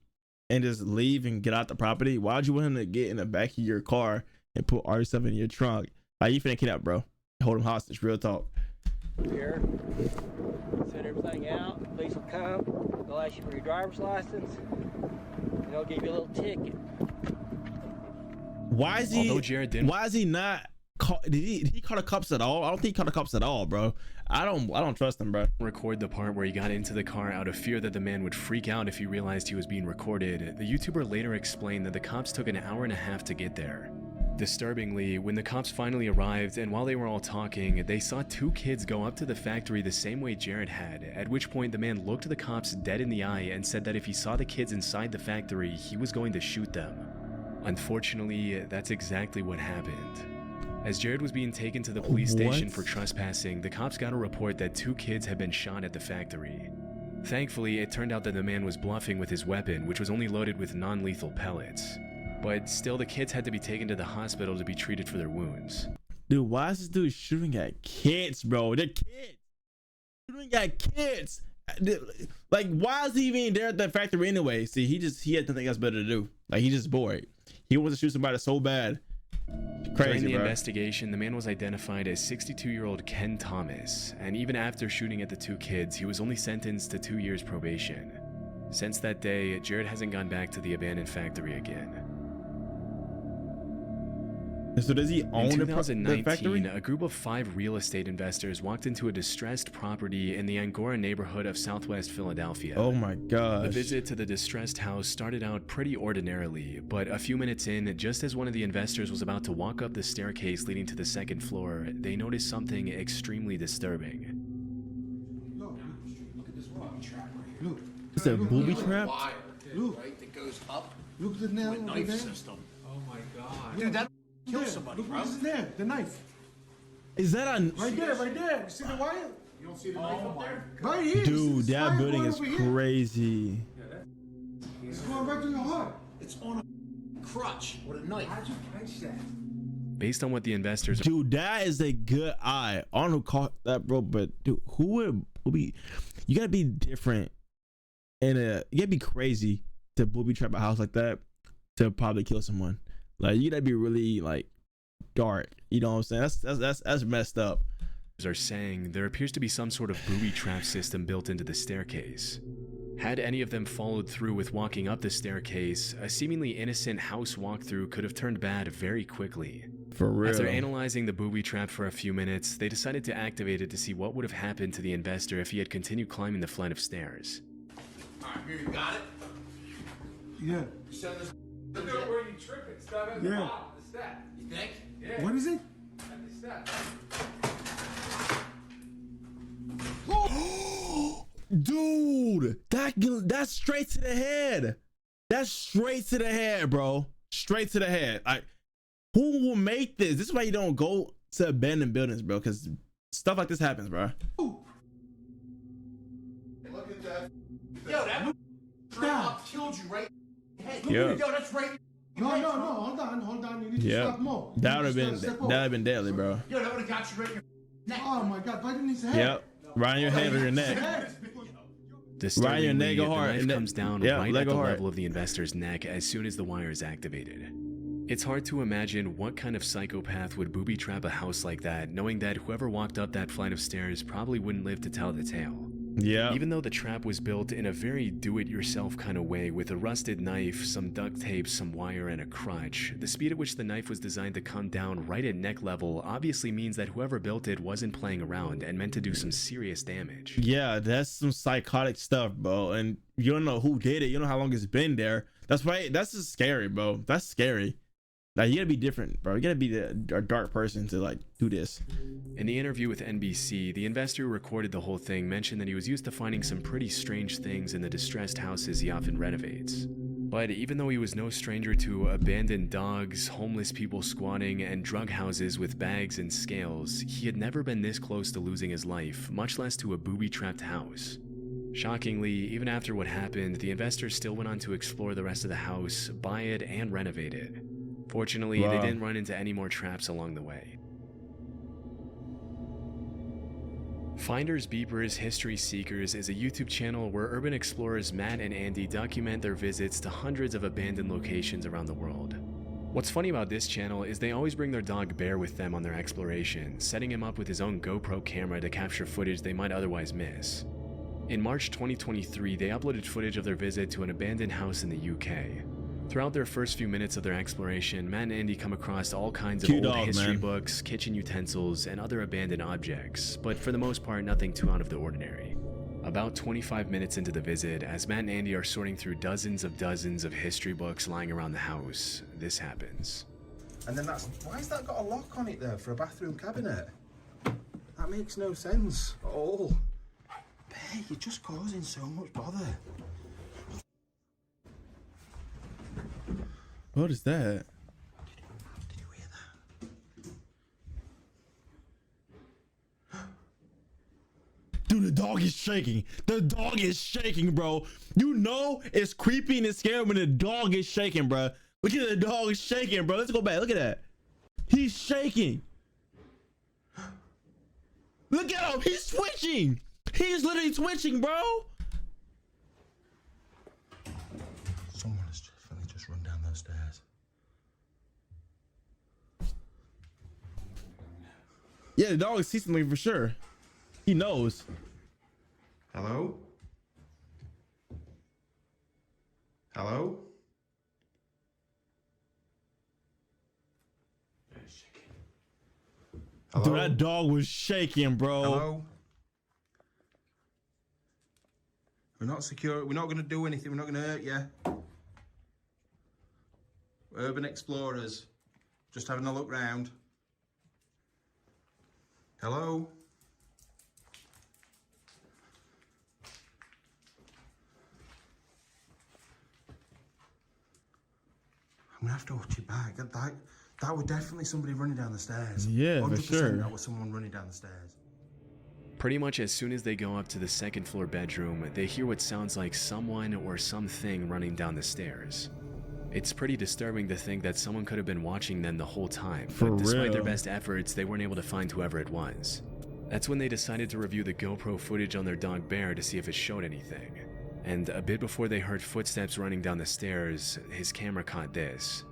and just leave and get out the property? Why would you want him to get in the back of your car and put all your stuff in your trunk? Like, you finna kidnap, bro. Hold him hostage, real talk. Here, set everything out. The police will come. They'll ask you for your driver's license, and they'll give you a little ticket. Why is he? Although Jared didn't- Why is he not? Did he call the cops at all? I don't think he called the cops at all, bro. I don't trust him, bro. Record the part where he got into the car out of fear that the man would freak out if he realized he was being recorded. The YouTuber later explained that the cops took an hour and a half to get there. Disturbingly, when the cops finally arrived and while they were all talking, they saw two kids go up to the factory the same way Jared had, at which point the man looked the cops dead in the eye and said that if he saw the kids inside the factory, he was going to shoot them. Unfortunately, that's exactly what happened. As Jared was being taken to the police station for trespassing, the cops got a report that two kids had been shot at the factory. Thankfully, it turned out that the man was bluffing with his weapon, which was only loaded with non-lethal pellets. But still, the kids had to be taken to the hospital to be treated for their wounds. Dude, why is this dude shooting at kids, bro? They're kids. Shooting at kids. Like, why is he even there at that factory anyway? See, he had nothing else better to do. Like, he just bored. He wants to shoot somebody so bad. Crazy, During the bro. investigation, the man was identified as 62-year-old Ken Thomas, and even after shooting at the two kids, he was only sentenced to 2 years probation. Since that day, Jared hasn't gone back to the abandoned factory again. So does he own In the factory? 2019, a group of 5 real estate investors walked into a distressed property in the Angora neighborhood of southwest Philadelphia. Oh my gosh. The visit to the distressed house started out pretty ordinarily, but a few minutes in, just as one of the investors was about to walk up the staircase leading to the second floor, they noticed something extremely disturbing. Look at this rock trap right here. Look. It's a booby trap? Wire, Look. right, that goes up Look at the nail to a over knife there. system. Oh my god. Dude, that kill somebody, Look bro. what is there, the knife. Is that a Right there, right there. You see the wire? You don't see the knife up there? Right here. dude? This That wire building going is over here. crazy. It's going right to your heart. It's on a crutch with a knife. How'd you catch that? Based on what the investors Dude, that is a good eye. I don't know who caught that, bro, but dude, who would be? You gotta be different, and you gotta be crazy to booby trap a house like that to probably kill someone. Like you gotta be really like dark. You know what I'm saying? That's messed up. are saying there appears to be some sort of booby trap system built into the staircase. Had any of them followed through with walking up the staircase, a seemingly innocent house walkthrough could have turned bad very quickly. For real. After analyzing the booby trap for a few minutes, they decided to activate it to see what would have happened to the investor if he had continued climbing the flight of stairs. Alright, here, you got it? Yeah. You send this. Look at where you tripping. Stop at the Yeah. bottom of the step. You think? Yeah. What is it? At the step. Dude, that's straight to the head. That's straight to the head, bro. Straight to the head. Like, who will make this? This is why you don't go to abandoned buildings, bro, because stuff like this happens, bro. Look at that. Yo, that straight up killed you right in the head. Yeah. Yo, that's right. No. Hold on. You need to Yeah, stop more. that would have been deadly, bro. Yo, that would have got you right in your neck. Oh my god, right in his head. Yep, right in your head or your neck. Disturbingly, neck or the heart, knife and comes down yeah, right leg at the or heart. level of the investor's neck as soon as the wire is activated. It's hard to imagine what kind of psychopath would booby trap a house like that, knowing that whoever walked up that flight of stairs probably wouldn't live to tell the tale. Yeah. Even though the trap was built in a very do-it-yourself kind of way with a rusted knife, some duct tape, some wire, and a crutch, the speed at which the knife was designed to come down right at neck level obviously means that whoever built it wasn't playing around and meant to do some serious damage. Yeah, that's some psychotic stuff, bro. And you don't know who did it. You don't know how long it's been there. That's why that's just scary, bro. That's scary. Like, you gotta be different, bro. You gotta be a dark person to like do this. In the interview with NBC, the investor who recorded the whole thing mentioned that he was used to finding some pretty strange things in the distressed houses he often renovates. But even though he was no stranger to abandoned dogs, homeless people squatting, and drug houses with bags and scales, he had never been this close to losing his life, much less to a booby-trapped house. Shockingly, even after what happened, the investor still went on to explore the rest of the house, buy it, and renovate it. Fortunately, Wow. they didn't run into any more traps along the way. Finders Beepers History Seekers is a YouTube channel where urban explorers Matt and Andy document their visits to hundreds of abandoned locations around the world. What's funny about this channel is they always bring their dog Bear with them on their exploration, setting him up with his own GoPro camera to capture footage they might otherwise miss. In March 2023, they uploaded footage of their visit to an abandoned house in the UK. Throughout their first few minutes of their exploration, Matt and Andy come across all kinds of Cute old dog, history man. books, kitchen utensils, and other abandoned objects, but for the most part, nothing too out of the ordinary. About 25 minutes into the visit, as Matt and Andy are sorting through dozens of history books lying around the house, this happens. And then why's that got a lock on it there for a bathroom cabinet? That makes no sense at all. Bear, you're just causing so much bother. What is that? Did you hear that? Dude, the dog is shaking. The dog is shaking, bro. You know it's creepy and it's scary when the dog is shaking, bro. Look at the dog shaking, bro. Let's go back. Look at that. He's shaking. Look at him. He's twitching. He's literally twitching, bro. Someone has definitely just run down those stairs. Yeah, the dog is seeing something for sure. He knows. Hello? Hello? Dude, that dog was shaking, bro. Hello? We're not secure. We're not going to do anything. We're not going to hurt you. Urban explorers. Just having a look round. Hello? I'm going to have to watch your back. That was definitely somebody running down the stairs. Yeah, for 100% sure. That was someone running down the stairs. Pretty much as soon as they go up to the second floor bedroom, they hear what sounds like someone or something running down the stairs. It's pretty disturbing to think that someone could have been watching them the whole time, For but despite real. their best efforts, they weren't able to find whoever it was. That's when they decided to review the GoPro footage on their dog Bear to see if it showed anything. And a bit before they heard footsteps running down the stairs, his camera caught this.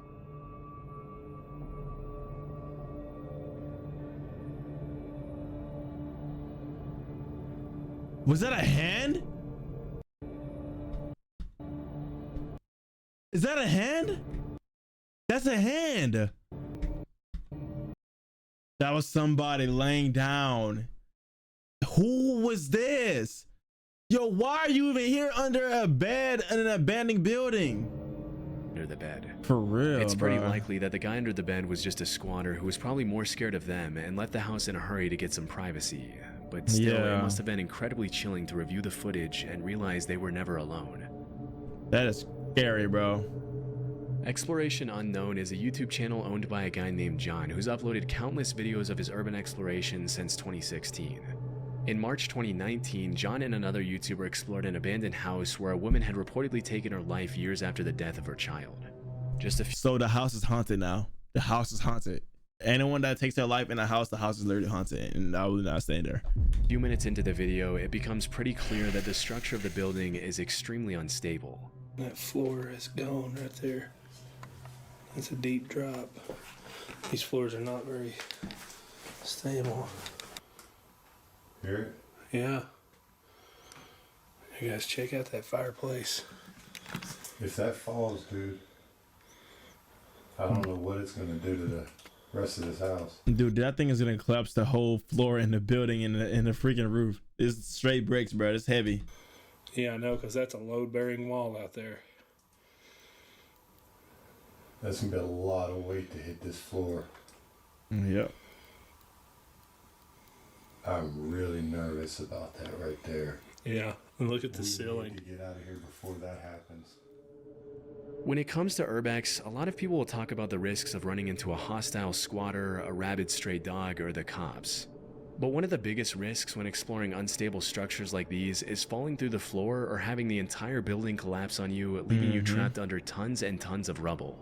Was that a hand? Is that a hand? That's a hand. That was somebody laying down. Who was this? Yo, why are you even here under a bed in an abandoned building? Under the bed. For real, It's pretty bro. likely that the guy under the bed was just a squatter who was probably more scared of them and left the house in a hurry to get some privacy. But still, Yeah. it must have been incredibly chilling to review the footage and realize they were never alone. That is scary, bro. Exploration Unknown is a YouTube channel owned by a guy named John who's uploaded countless videos of his urban exploration since 2016. In March 2019, John and another YouTuber explored an abandoned house where a woman had reportedly taken her life years after the death of her child. So the house is haunted now. The house is haunted. Anyone that takes their life in a house, the house is literally haunted, and I will not stay there. A few minutes into the video, it becomes pretty clear that the structure of the building is extremely unstable. That floor is gone right there. That's a deep drop. These floors are not very stable. Hear it? Yeah. You guys check out that fireplace. If that falls, dude, I don't know what it's gonna do to the rest of this house. Dude, that thing is gonna collapse the whole floor in the building and the freaking roof. It's straight bricks, bro. It's heavy. Yeah, I know, because that's a load-bearing wall out there. That's gonna be a lot of weight to hit this floor. Yep. I'm really nervous about that right there. Yeah, and look at the We ceiling. need to get out of here before that happens. When it comes to urbex, a lot of people will talk about the risks of running into a hostile squatter, a rabid stray dog, or the cops. But one of the biggest risks when exploring unstable structures like these is falling through the floor or having the entire building collapse on you, leaving you trapped under tons and tons of rubble.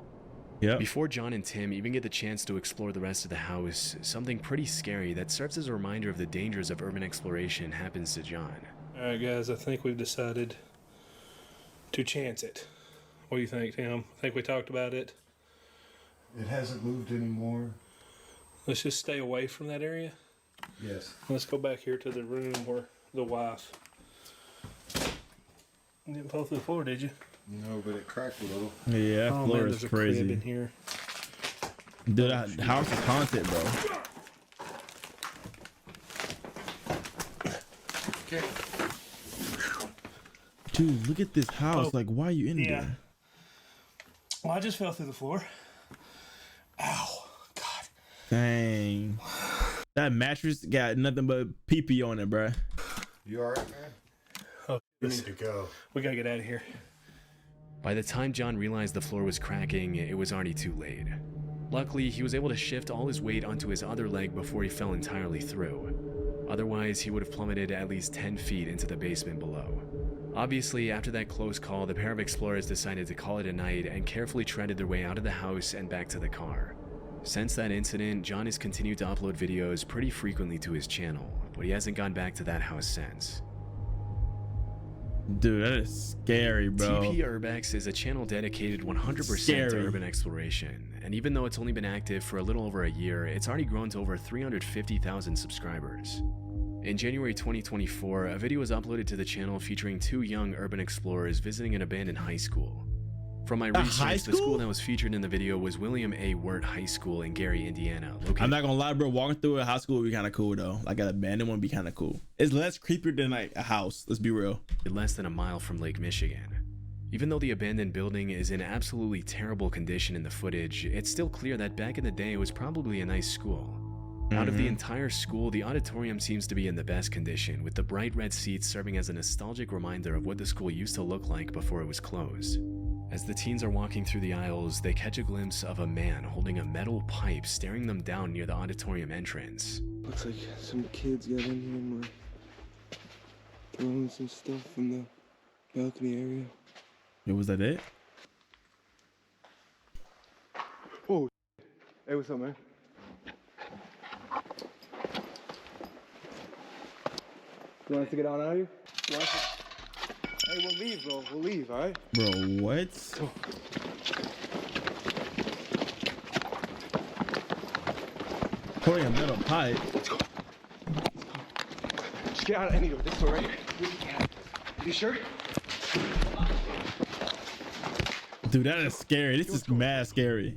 Yep. Before John and Tim even get the chance to explore the rest of the house, something pretty scary that serves as a reminder of the dangers of urban exploration happens to John. Alright guys, I think we've decided to chance it. What do you think, Tim? I think we talked about it. It hasn't moved anymore. Let's just stay away from that area. Yes. Let's go back here to the room where the wife. You didn't fall through the floor, did you? No, but it cracked a little. Yeah, that Oh, floor man, is there's a crib crazy. in here. Dude, that house is haunted, bro. Okay. Dude, look at this house. Like, why are you in Yeah. there? Well, I just fell through the floor. Dang. That mattress got nothing but pee-pee on it, bro. You alright, man? Oh, We need to go. We gotta get out of here. By the time John realized the floor was cracking, it was already too late. Luckily, he was able to shift all his weight onto his other leg before he fell entirely through. Otherwise, he would have plummeted at least 10 feet into the basement below. Obviously, after that close call, the pair of explorers decided to call it a night and carefully treaded their way out of the house and back to the car. Since that incident, John has continued to upload videos pretty frequently to his channel, but he hasn't gone back to that house since. Dude, that is scary, bro. TP Urbex is a channel dedicated 100% to Scary. urban exploration, and even though it's only been active for a little over a year, it's already grown to over 350,000 subscribers. In January 2024, a video was uploaded to the channel featuring two young urban explorers visiting an abandoned high school. From my research, the school that was featured in the video was William A. Wirt High School in Gary, Indiana. I'm not gonna lie, bro. Walking through a high school would be kind of cool though. Like an abandoned one would be kind of cool. It's less creepier than like a house. Let's be real. Less than a mile from Lake Michigan. Even though the abandoned building is in absolutely terrible condition in the footage, it's still clear that back in the day it was probably a nice school. Out of the entire school, the auditorium seems to be in the best condition, with the bright red seats serving as a nostalgic reminder of what the school used to look like before it was closed. As the teens are walking through the aisles, they catch a glimpse of a man holding a metal pipe staring them down near the auditorium entrance. Looks like some kids got in here and were throwing some stuff from the balcony area. Yeah, was that it? Oh, hey, what's up, man? You want us to get on out of here? Hey, we'll leave, bro. We'll leave, all right? Bro, what? Pouring a metal pipe. Let's go. Just get out of any door. This door right here. You sure? Dude, that is scary. This is mad scary.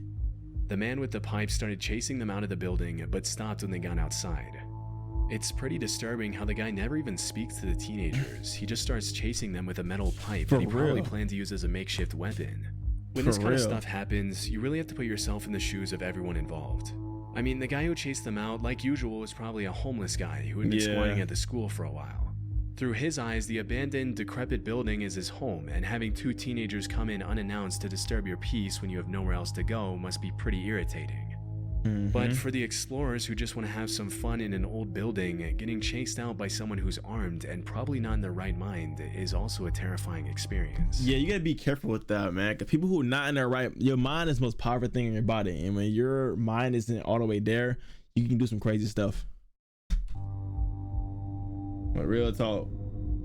The man with the pipe started chasing them out of the building, but stopped when they got outside. It's pretty disturbing how the guy never even speaks to the teenagers. He just starts chasing them with a metal pipe that he probably planned to use as a makeshift weapon. When this kind of stuff happens, you really have to put yourself in the shoes of everyone involved. I mean, the guy who chased them out, like usual, was probably a homeless guy who had been squatting at the school for a while. Through his eyes, the abandoned, decrepit building is his home, and having two teenagers come in unannounced to disturb your peace when you have nowhere else to go must be pretty irritating. But for the explorers who just want to have some fun in an old building, getting chased out by someone who's armed and probably not in their right mind is also a terrifying experience. Yeah, you gotta be careful with that, man. Because people who are not in their right, your mind is the most powerful thing in your body, and when your mind isn't all the way there, you can do some crazy stuff. But real talk,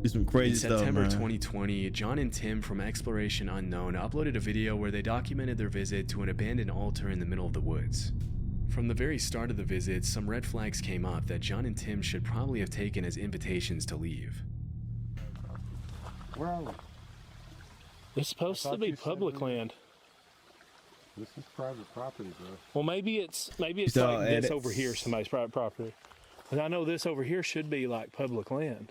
do some crazy stuff, man. In September 2020, John and Tim from Exploration Unknown uploaded a video where they documented their visit to an abandoned altar in the middle of the woods. From the very start of the visit, some red flags came up that John and Tim should probably have taken as invitations to leave. Where are we? It's supposed to be public land. This is private property, bro. Well, maybe it's like this over here, somebody's private property. And I know this over here should be like public land.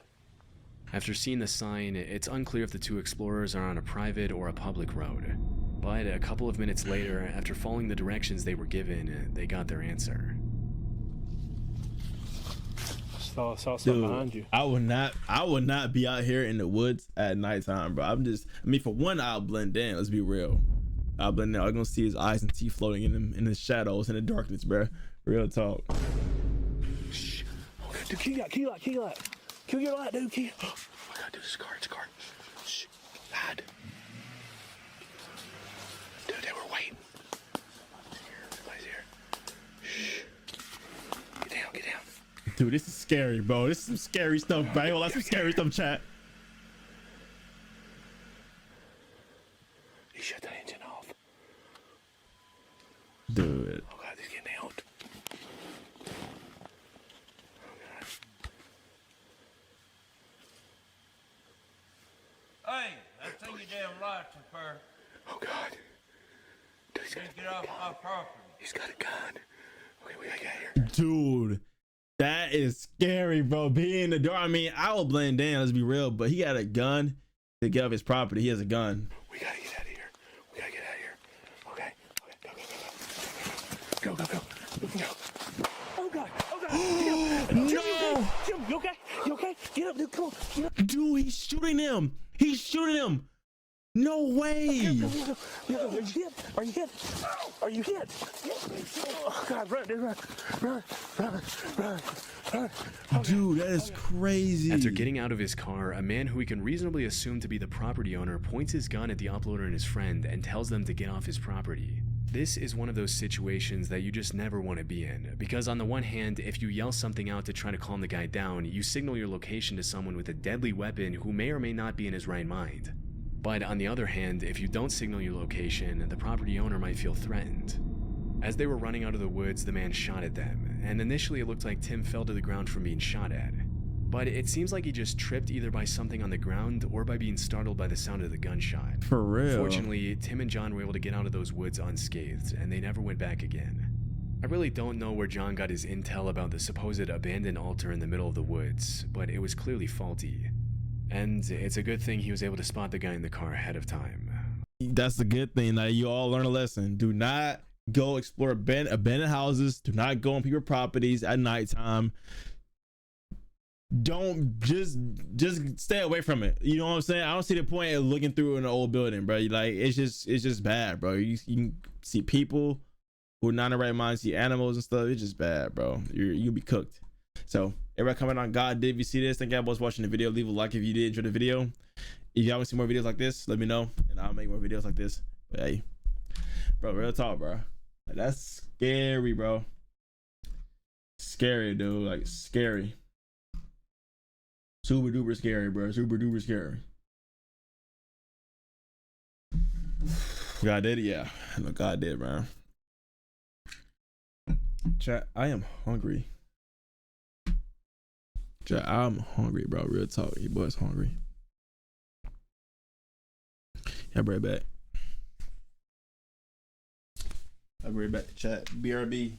After seeing the sign, it's unclear if the two explorers are on a private or a public road. But a couple of minutes later, after following the directions they were given, they got their answer. Saw something behind you. I would not be out here in the woods at nighttime, bro. For one, I'll blend in. Let's be real. I'll blend in. I'm gonna see his eyes and teeth floating in the shadows, in the darkness, bro. Real talk. Shh. Okay, dude, key light. Kill your light, dude. Oh my God, dude, it's a car. Shh. Hide. Dude, they were waiting. Somebody's here. Shh. Get down. Dude, this is scary, bro. This is some scary stuff, bro. Hold on, some scary stuff, chat. He shut the engine off. Dude. Oh God, he's getting out. Hey, that's in your damn lights, sir. Oh God. Dude, he's get off my property. He's got a gun. Okay, we gotta get here. Dude, that is scary, bro. Being in the door. I mean, I will blend in, let's be real, but he got a gun to get off his property. He has a gun. We gotta get out of here. Okay. Go. Oh God. No. Jim, you okay? Get up, dude. Come on. Get up. Dude, he's shooting him. No way. Are you hit? Oh God, run, dude, run. Dude, that is crazy. After getting out of his car, a man who we can reasonably assume to be the property owner points his gun at the uploader and his friend and tells them to get off his property. This is one of those situations that you just never want to be in, because on the one hand, if you yell something out to try to calm the guy down, you signal your location to someone with a deadly weapon who may or may not be in his right mind. But on the other hand, if you don't signal your location, the property owner might feel threatened. As they were running out of the woods, the man shot at them, and initially it looked like Tim fell to the ground from being shot at. but it seems like he just tripped either by something on the ground or by being startled by the sound of the gunshot. For real. Fortunately, Tim and John were able to get out of those woods unscathed, and they never went back again. I really don't know where John got his intel about the supposed abandoned altar in the middle of the woods, but it was clearly faulty. And it's a good thing he was able to spot the guy in the car ahead of time. That's the good thing. Like, you all learn a lesson. Do not go explore abandoned houses. Do not go on people's properties at nighttime. Don't just stay away from it. You know what I'm saying? I don't see the point of looking through an old building, bro. Like, it's just bad, bro. You can see people who are not in the right mind, see animals and stuff. It's just bad, bro. You'll be cooked. So everybody comment on God did. If you see this, thank you for watching the video. Leave a like if you did enjoy the video. If y'all want to see more videos like this, let me know and I'll make more videos like this. But hey, bro, real talk, bro. Like, that's scary, bro. Scary, dude. Like, scary. Super duper scary, bro. Super duper scary. God did it, yeah. I know God did, man. Chat, I am hungry. Chat, I'm hungry, bro. Real talk. Your boy's hungry. I'll be right back. I'll be right back. Chat. BRB.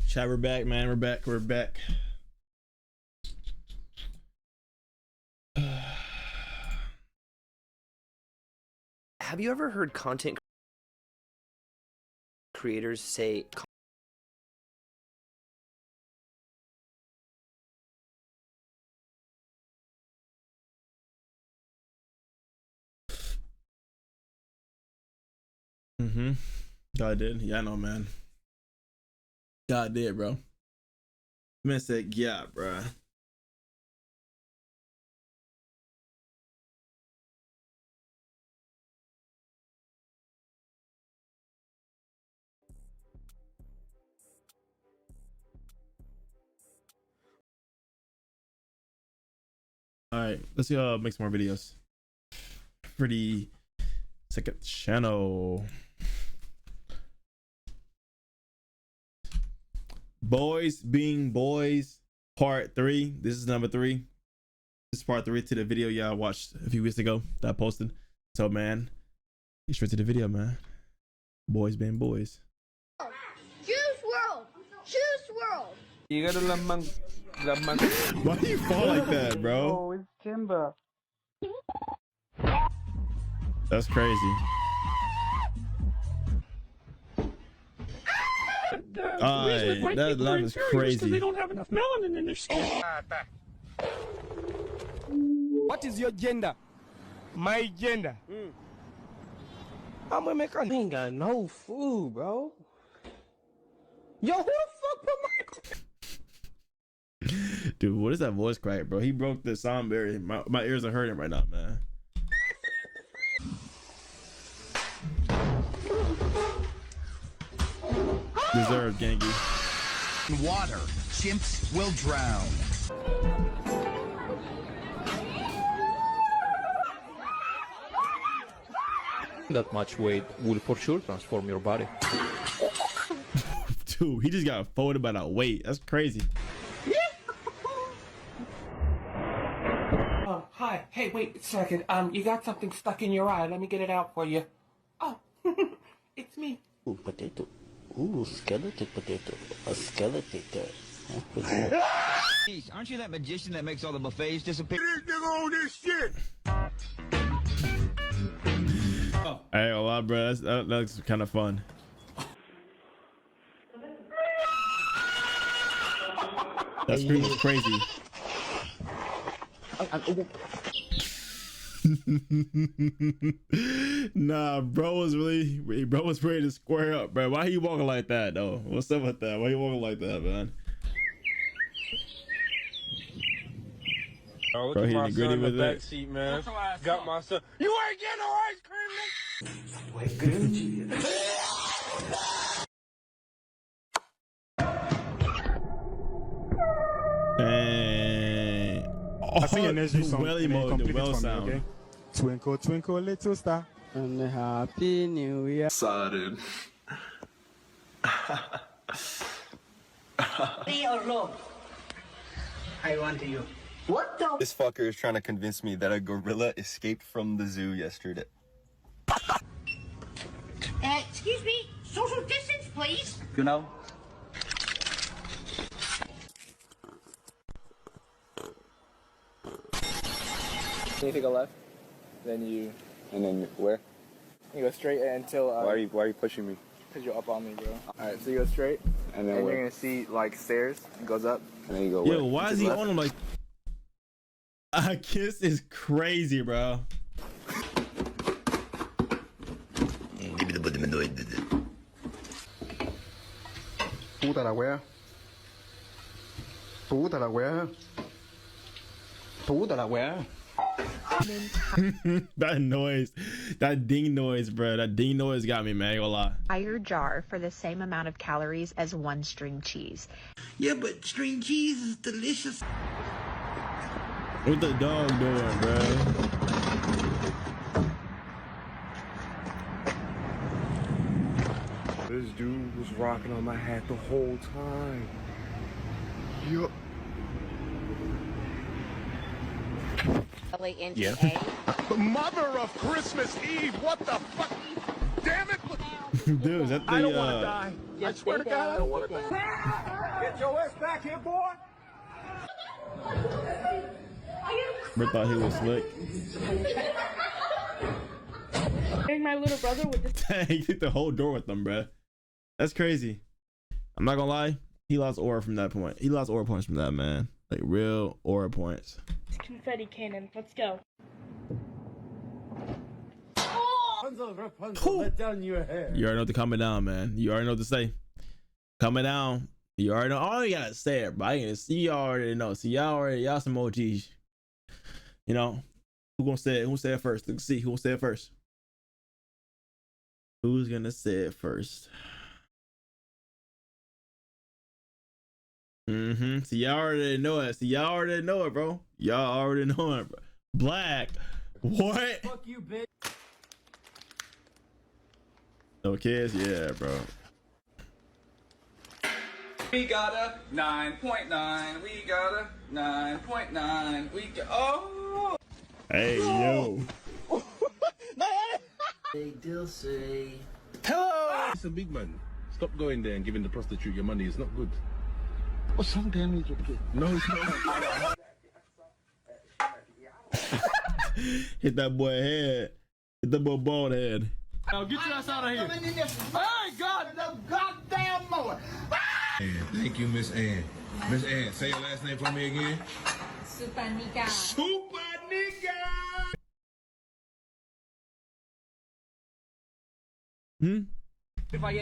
Chat, we're back, man. We're back. We're back. Have you ever heard content creators say God did. Yeah, I know, man. God did, bro. Man said, yeah, bro. All right, let's make some more videos for the second channel. Boys being boys, part 3. This is number 3. This is part 3 to the video y'all watched a few weeks ago that I posted. So man, get straight to the video, man. Boys being boys. Juice World! Juice World! You got a lemon. Why do you fall like that, bro? Oh, it's timber. That's crazy. That laugh is crazy. They don't have enough melanin in their skin. What is your gender? My gender. I'm American. We ain't got no food, bro. Yo, who the fuck put my... Dude, what is that voice crack, bro? He broke the sound barrier. My ears are hurting right now, man. Deserved, Genki. Water. Chimps will drown. That much weight will for sure transform your body. Dude, he just got folded by that weight. That's crazy. Oh, hi. Hey, wait a second. You got something stuck in your eye. Let me get it out for you. Oh, it's me. Ooh, potato. Ooh, skeleton potato. A skeleton. Jeez, aren't you that magician that makes all the buffets disappear? on this shit! Hey, a lot, bro. That looks kind of fun. That scream was crazy. Nah, bro was ready to square up, bro. Why he walking like that, though? What's up with that? Why you walking like that, man? Oh, Bro, he my gritty son in with the that. back seat, man. Got my son. You ain't getting no ice cream, nigga. Hey. I see an energy song. Well and then emoji, complete it well for me, sound. okay? Twinkle, twinkle, little star. And a happy new year. Sorry. Leave alone. I want you. What the? This fucker is trying to convince me that a gorilla escaped from the zoo yesterday. Excuse me. Social distance, please. You know? You take a left, then you. And then where? You go straight until. Why are you pushing me? Cause you're up on me, bro. All right, so you go straight, And then and where? you're gonna see like stairs. It goes up. And then you go. Yo, where? why To is the he left? on him like? A kiss is crazy, bro. Puta la wea. Puta la wea. Puta la wea. That noise, that ding noise, bro. That ding noise got me, man. I ain't gonna lie. Entire jar for the same amount of calories as one string cheese. Yeah, but string cheese is delicious. What the dog doing, bro? This dude was rocking on my hat the whole time. Yup. Yeah. Mother of Christmas Eve, what the fuck? Damn it! Dude, is that the I don't want to die. I swear to God, I don't want to die. Get your ass back here, boy. Bro thought he was slick. My little brother with this. Dang, he took the whole door with them, bro. That's crazy. I'm not gonna lie. He lost aura from that point. He lost aura points from that, man. Like real aura points. Confetti cannon. Let's go. Rapunzel, let down your hair. You already know to calm it down, man. You already know what to say. Calm it down. You already know. All you gotta say it, bro. I can see y'all already know. See y'all some OGs. You know, who gonna say it? Who gonna say it first? Let's see who gonna say it first. Who's gonna say it first? See, y'all already know it. Bro. Y'all already know it, bro. Black. What? Fuck you, bitch. No kids? Yeah, bro. We got a 9.9. We got a 9.9. We got. Oh! Hey, yo. Hey, Dilsey. Hello! It's a big man. Stop going there and giving the prostitute your money. It's not good. Oh, some damage, okay. No, it's not. Hit that boy head. Hit that boy bald head. Now get your ass out of here. Hey, God, the goddamn mower. Thank you, Miss Ann. Miss Ann, say your last name for me again. Supanika. Supanika!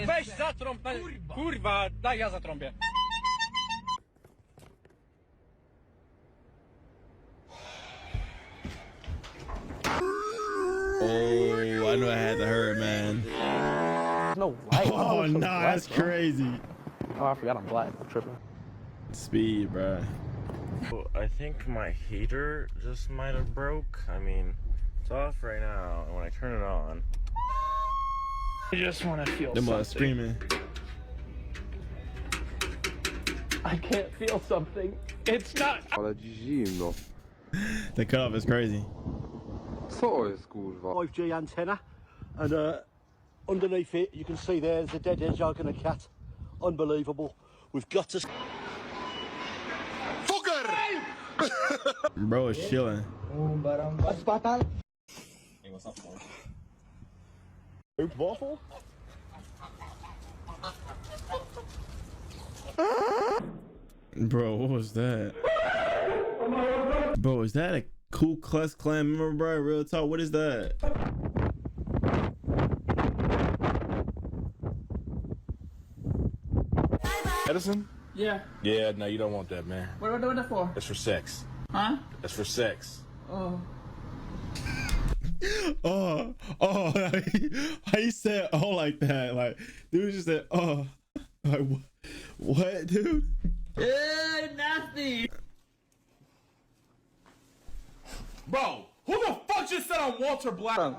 Weź zatrąb, kurwa, daj ja zatrąbię. Oh, I knew I had to hurt, man. No light. Oh, no, that's crazy. Oh, I forgot I'm black. I'm tripping. Speed, bro. I think my heater just might have broke. I mean, it's off right now, and when I turn it on, I just want to feel Them something. boys screaming. I can't feel something. It's not. The cutoff is crazy. 5G antenna, and underneath it you can see there's a dead hedgehog and a cat. Unbelievable. We've got to. Bro is chilling. Hey, what's up, boy? Waffle? Bro, what was that? Bro, is that a Ku Klux Klan member, bro? Real talk, what is that? Edison? Yeah. Yeah, no, you don't want that, man. What are we doing that for? That's for sex. Huh? That's for sex. Oh. Oh, how you said oh like that? Like, dude just said oh. Like, what, dude? Hey, nasty. Bro, who the fuck just said I'm Walter Black?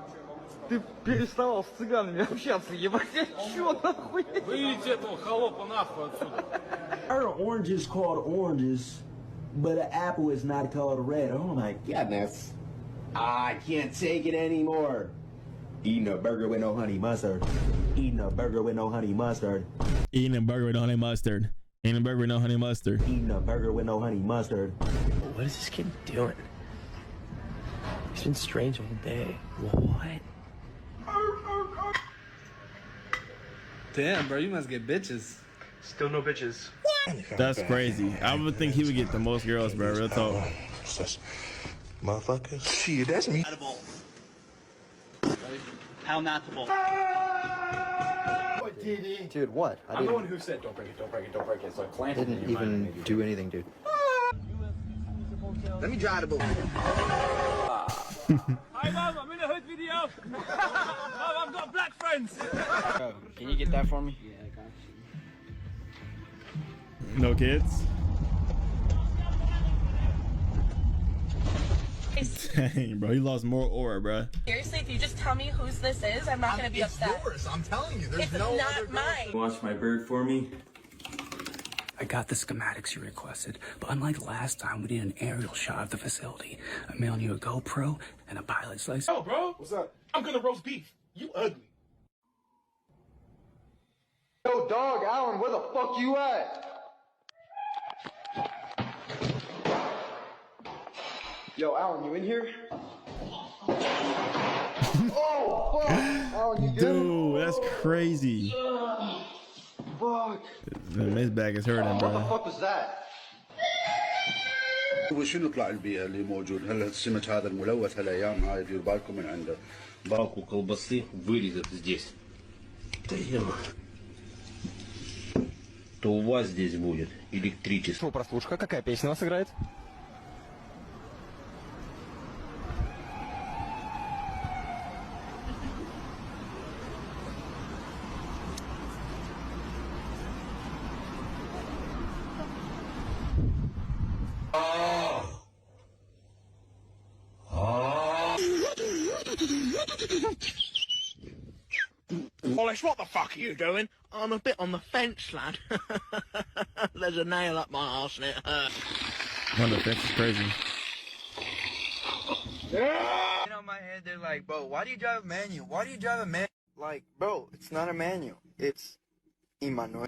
Ты переставал с цыганами общаться, ебать, чё нахуй? Выйдите этого холопа нахуй отсюда. Are oranges called oranges, but an apple is not called red? Oh my goodness. I can't take it anymore. Eating a burger with no honey mustard. Eating a burger with no honey mustard. Eating a burger with no honey mustard. Eating a burger with no honey mustard. Eating a burger with no honey mustard. What is this kid doing? He's been strange all day. What? Damn, bro, you must get bitches. Still no bitches. That's crazy. I would think he would get the most girls, bro. Real talk. Motherfucker. Shit, that's me. How natable. Dude, what? I'm the one who said don't break it, don't break it, don't break it. So I planted didn't even do anything, dude. Let me drive the boat. Hi, Mom, I'm in a hood video. Mom, I've got black friends. Bro, can you get that for me? Yeah, I got you. No kids? Dang, bro, he lost more aura, bro. Seriously, if you just tell me whose this is, I'm not gonna be upset. Yours, I'm telling you, there's It's no not other girl. mine. Watch my bird for me. I got the schematics you requested, but unlike last time, we need an aerial shot of the facility. I'm mailing you a GoPro and a pilot's license. Yo, bro, what's up? I'm gonna roast beef. You ugly. Yo, dog, Alan, where the fuck you at? Yo, Alan, you in here? Oh, fuck! Alan, you good? Dude, that's crazy. Fuck. His back is hurting, What the bro. fuck was that? وش نطلع البيئة اللي موجود هلا السمك هذا الملوث هالايام هاي دير بالكم من عنده Балку колбасы вырезать здесь. То у вас здесь будет электричество. Прослушка, какая песня у вас играет? Wallace, what the fuck are you doing? I'm a bit on the fence, lad. There's a nail up my arse and it hurts. On the fence is crazy. On my head, they're like, bro, why do you drive a manual? Why do you drive a manual? Like, bro, it's not a manual. It's Emmanuel.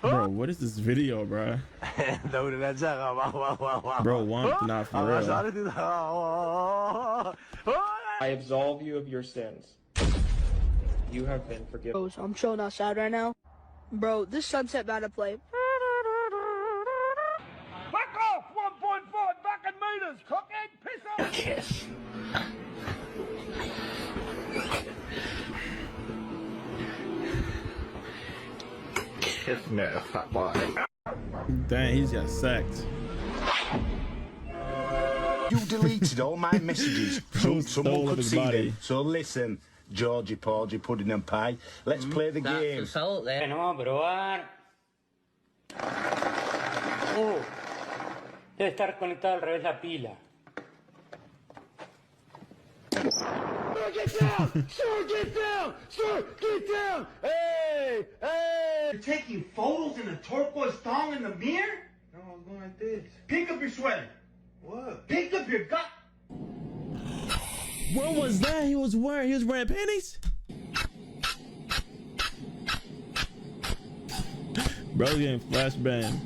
Bro, what is this video, bro? Bro, one not for real. I absolve you of your sins. You have been forgiven. Bro, I'm chilling outside right now. Bro, this sunset about to play. Back off! 1.5 back in meters! Cockhead, piss off! Kiss. Kiss me, fat boy. Dang, he's got sacked. You deleted all my messages. Someone could see them. So listen, Georgie, Porgy, Pudding and Pie. Let's play the game. Vamos a probar. Debe estar conectado al revés la pila. Sir, get down! Sir, get down! Sir, get down! Hey! Hey! You're taking photos in a turquoise thong in the mirror? No, I was going like this. Pick up your sweater. What? Pick up your gut. What was that he was wearing? He was wearing panties? Bro's getting flashbang.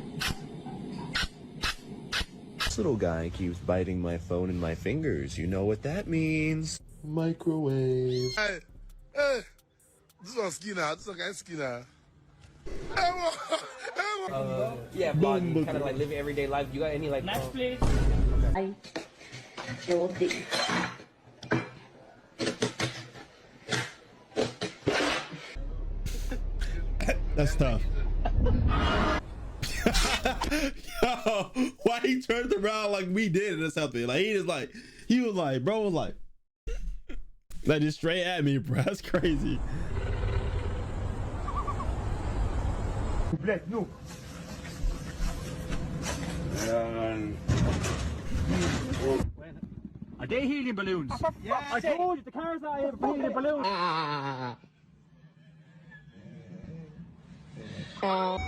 This little guy keeps biting my phone and my fingers. You know what that means. Microwave. Hey, this one's Skinner. This one guy's Skinner. Yeah, vlogging, kind of like living everyday life. You got any like? Next, please. I will be. That's tough. Yo, why he turned around like we did or something? Like he was like, bro was like just straight at me, bro. That's crazy. No. Are they helium balloons? Yeah, I told you the car's not here for helium balloons. Look,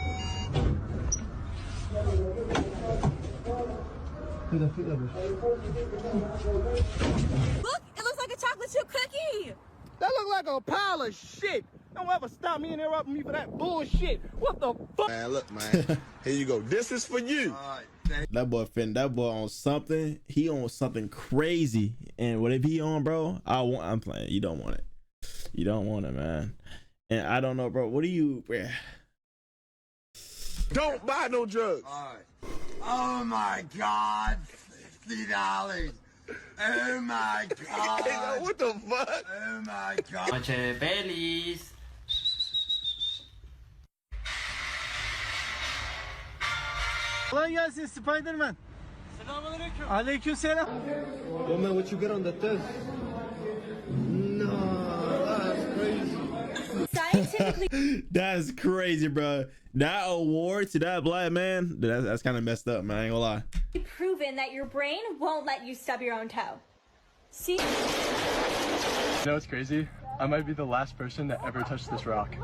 it looks like a chocolate chip cookie. That look like a pile of shit. Don't ever stop me interrupting me for that bullshit. What the fuck? Man, look, man. Here you go. This is for you. That boy on something. He on something crazy. And whatever he on, bro, I'm playing. You don't want it. You don't want it, man. And I don't know, bro. What do you... Don't buy no drugs. All right. Oh my God. $50. Oh my God. What the fuck? Oh my God. Noche feliz. Kolay gelsin Spider-Man. Selamünaleyküm. Aleykümselam. Yo man, what you get on the test? No, that's crazy. Scientifically. That's crazy, bro. That award to that black man, that's kind of messed up, man. I ain't gonna lie. Proven that your brain won't let you stub your own toe. See? You know what's crazy? I might be the last person that ever touched this rock.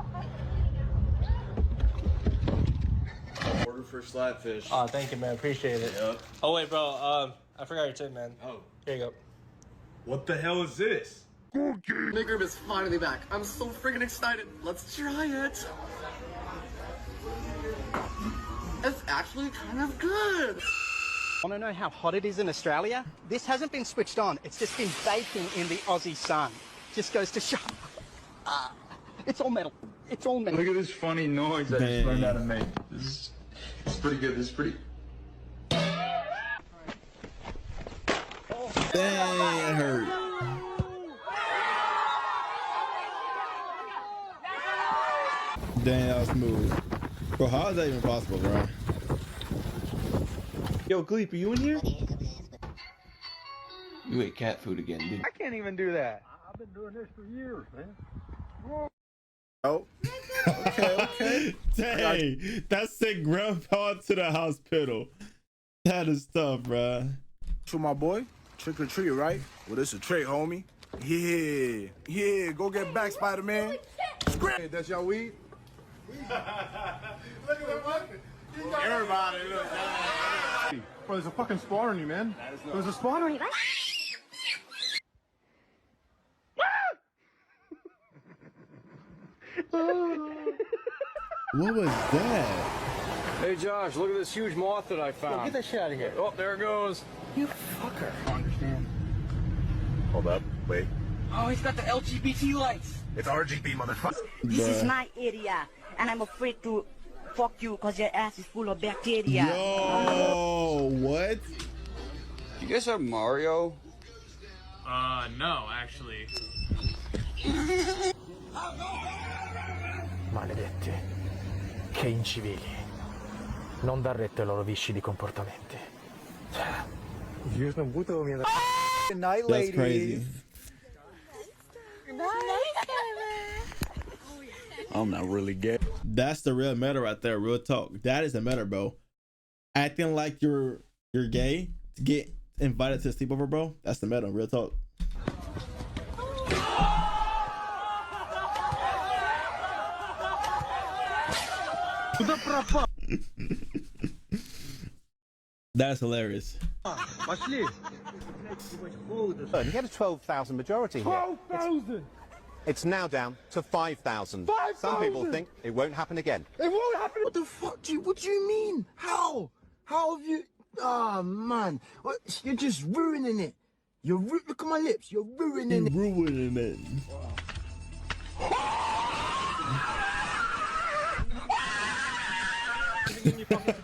Order for slapfish. Oh, thank you, man. Appreciate it. Yep. Oh wait, bro. I forgot your tip, man. Oh. Here you go. What the hell is this? Nick is finally back. I'm so freaking excited. Let's try it. It's actually kind of good. Want to know how hot it is in Australia? This hasn't been switched on. It's just been baking in the Aussie sun. Just goes to show. It's all metal. It's all metal. Look at this funny noise I just learned how to make. It's pretty good. This is pretty... Dang, it hurt. Dang, that was smooth. Bro, how is that even possible, bro? Yo, Gleep, are you in here? You ate cat food again, dude. I can't even do that. I've been doing this for years, man. Oh, okay. Dang, that's sick. Grandpa to the hospital. That is tough, bruh. To my boy, trick or treat, right? Well, this a trick, homie. Yeah. Go get back, Spider-Man. Hey, that's your weed? Look at that one. Everybody, look. Bro, there's a fucking spawn on you, man. There's a spawn on you. What was that? Hey Josh, look at this huge moth that I found. Yo, get that shit out of here. Oh, there it goes. You fucker. I don't understand. Hold up, wait. Oh, he's got the LGBT lights. It's RGB, motherfucker. This is my area, and I'm afraid to fuck you because your ass is full of bacteria. Yo, what? You guys have Mario? No, actually. Maledetti, che incivili. Non dar retta ai loro vizi di comportamenti. Good night, That's crazy. I'm not really gay. That's the real meta right there. Real talk. That is the meta, bro. Acting like you're gay to get invited to a sleepover, bro. That's the meta. Real talk. That's hilarious. He had a 12,000 majority here. 12,000! It's now down to 5,000. Some people think it won't happen again. It won't happen! What the fuck, what do you mean? How? How have you... Oh, man. You're just ruining it. Look at my lips. You're ruining it. Ruining it.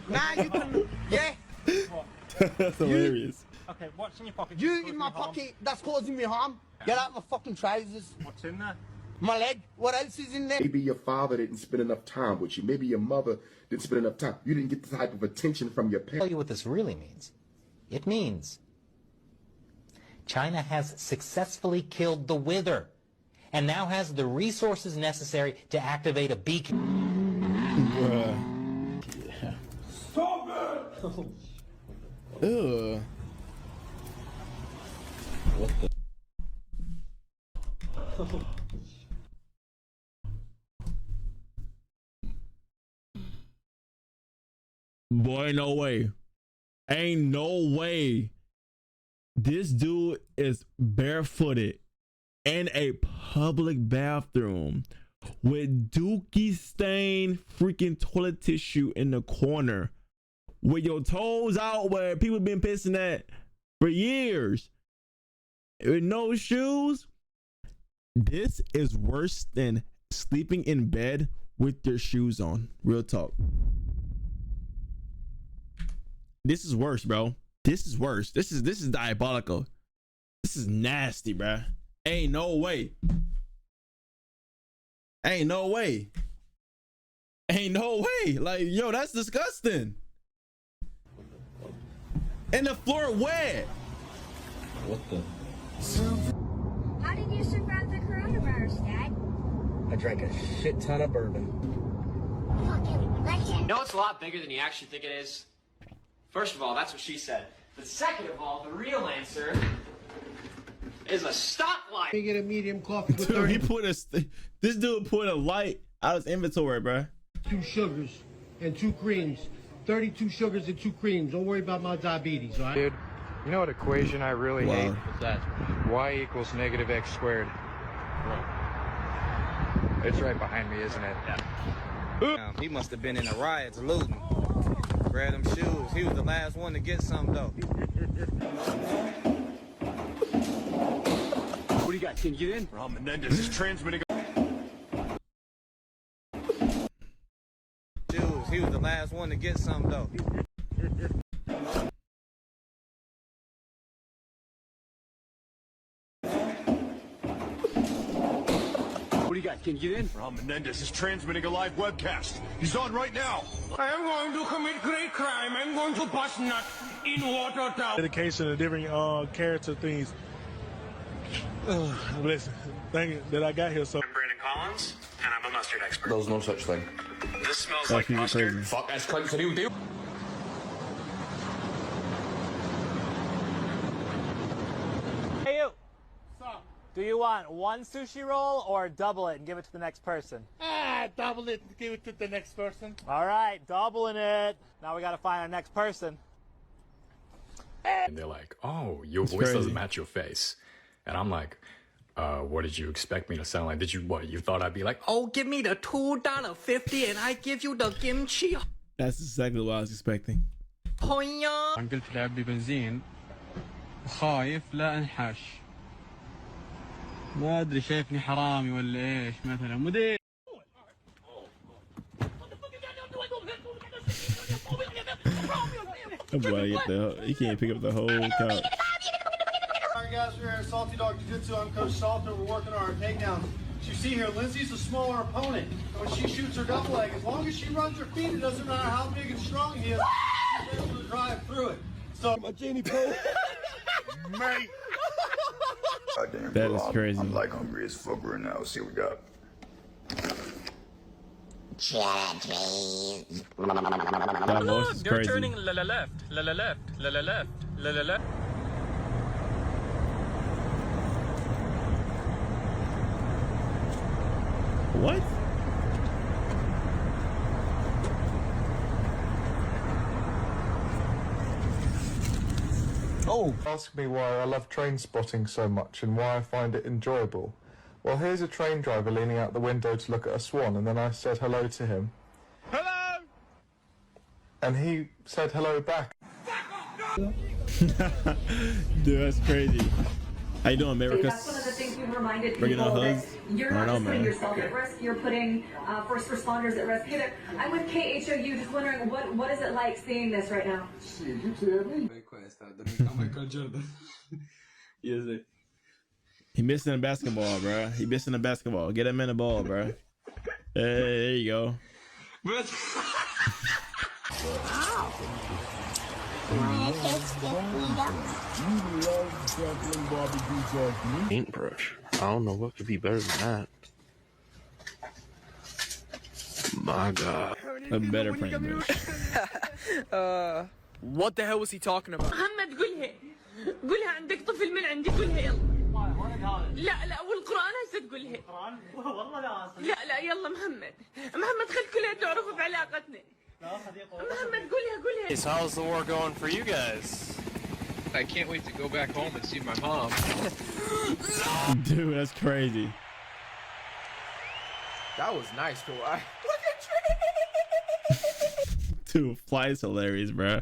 Now you can... Yeah? That's hilarious. Okay, what's in your pocket? You in my pocket, that's causing me harm. Get out my fucking trousers. What's in there? My leg. What else is in there? Maybe your father didn't spend enough time with you. Maybe your mother didn't spend enough time. You didn't get the type of attention from your I'll parents. tell you what this really means. It means China has successfully killed the Wither and now has the resources necessary to activate a beacon. Bruh. Yeah. Stop it! Ugh. What the? Boy, no way. Ain't no way. This dude is barefooted in a public bathroom with dookie stained freaking toilet tissue in the corner with your toes out where people been pissing at for years with no shoes. This is worse than sleeping in bed with your shoes on. Real talk. This is worse, bro. This is worse. This is diabolical. This is nasty, bruh. Ain't no way. Ain't no way. Ain't no way. Like, yo, that's disgusting. And the floor wet. What the? How did you survive the coronavirus, Dad? I drank a shit ton of bourbon. You know it's a lot bigger than you actually think it is? First of all, that's what she said. But second of all, the real answer is a stoplight. Can you get a medium coffee with Dude, he put this dude put a light out of his inventory, bro. 2 sugars and 2 creams. 32 sugars and 2 creams. Don't worry about my diabetes, all right? Dude, you know what equation I really hate? What's that? Y equals negative x squared. It's right behind me, isn't it? Yeah. He must have been in the riots looting. Grab them shoes. He was the last one to get some though. What do you got? Can you get in? Ron Menendez is transmitting. Shoes. He was the last one to get some though. What do you got? Can you get in? Ron Menendez is transmitting a live webcast. He's on right now. I am going to commit great crime. I'm going to bust nut in Watertown. Dedication of different character things. Listen, thank you that I got here. So. Brandon Collins, and I'm a mustard expert. There's no such thing. This smells That's like really mustard. crazy. Fuck, that's Clint's a real deal. Hey you! Do you want one sushi roll or double it and give it to the next person? Double it and give it to the next person. All right, doubling it. Now we gotta find our next person. And they're like, oh, your That's voice crazy. doesn't match your face. And I'm like, what did you expect me to sound like? You thought I'd be like, oh, give me the $2.50 and I give you the kimchi. That's exactly what I was expecting. قلت لعبي بنزين وخايف لا انحش ما ادري شايفني حرامي ولا ايش مثلا مدير Oh boy, he can't pick up the whole couch. Alright guys, we're here at Salty Dog Jiu-Jitsu. I'm Coach Salter. We're working on our takedowns. As you see here, Lindsay's a smaller opponent. When she shoots her double leg, as long as she runs her feet, it doesn't matter how big and strong he is, she's able to drive through it. So my Jenny Poe. Mate. Goddamn, That bro, is crazy. I'm like hungry as fuck right now. See what we got. That voice is They're crazy. turning la la left, la la left, la la left, la la left. What? Oh! Ask me why I love train spotting so much and why I find it enjoyable. Well, here's a train driver leaning out the window to look at a swan, and then I said hello to him. Hello! And he said hello back. Dude, that's crazy. How you doing, America? That's one of the things we've reminded Bringing people on that hugs? you're I not know, just putting man. yourself at risk, you're putting first responders at risk. Hey there, I'm with KHOU, just wondering what is it like seeing this right now? Shit, you tell me. He missing the basketball, bro. He missing the basketball. Get him in the ball, bro. Hey, there you go. Paintbrush. I don't know what could be better than that. My God. A better paintbrush. What the hell was he talking about? محمد قولها قولها عندك طفل من عندي قولها يلا لا لا والقرآن هسه تقولها والله لا يلا محمد خل كلها تعرف بعلاقتنا محمد قولها So how's the war going for you guys? I can't wait to go back home and see my mom. Dude, that's crazy. That was nice to watch. Dude, fly is hilarious, bro.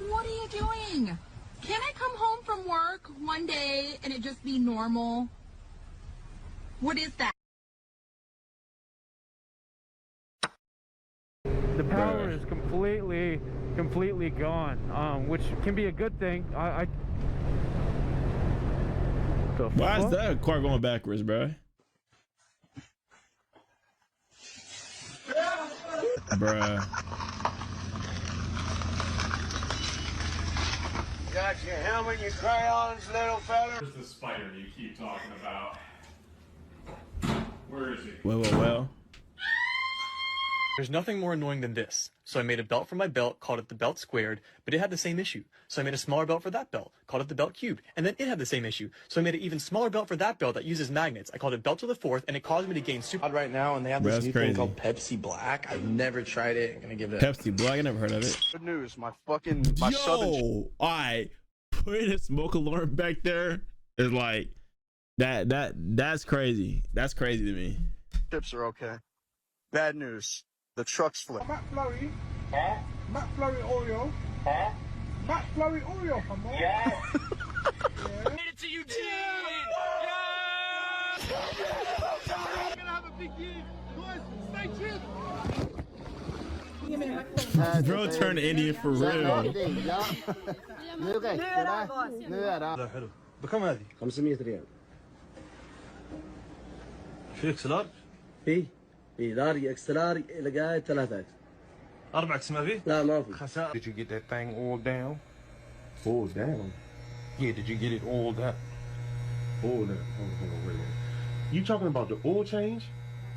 What are you doing? Can I come home from work one day and it just be normal? What is that? The power is completely gone, which can be a good thing. Why is that car going backwards, bro? Bruh. Got your helmet, your crayons, little fella. Where's the spider you keep talking about? Where is he? Well. There's nothing more annoying than this. So I made a belt for my belt, called it the belt squared, but it had the same issue. So I made a smaller belt for that belt, called it the belt cubed, and then it had the same issue. So I made an even smaller belt for that belt that uses magnets. I called it belt to the fourth, and it caused me to gain super Right now, and they have Bro, this that's new thing crazy. called Pepsi Black. I've never tried it. I'm gonna give it. Pepsi Black, I never heard of it. Good news, my Yo, alright. Putting a smoke alarm back there is like that's crazy. That's crazy to me. chips are okay. Bad news. The truck's flipped. McFlurry. McFlurry Oreo. McFlurry Oreo, come on. Yeah. Made it to Eugene! Yeah! We're gonna have a big game. Boys, stay tuned. Bro turned Indian for real. حلو بكم هذه؟ 500 ريال. في اكس لارج؟ في لارج اكس لارج لقاية 3 اكس. 4 اكس ما في؟ لا ما في. خسارة. Did you get that thing oiled down? Oiled down? Yeah, did you get it oiled up? Hold on, wait a minute. You talking about the oil change?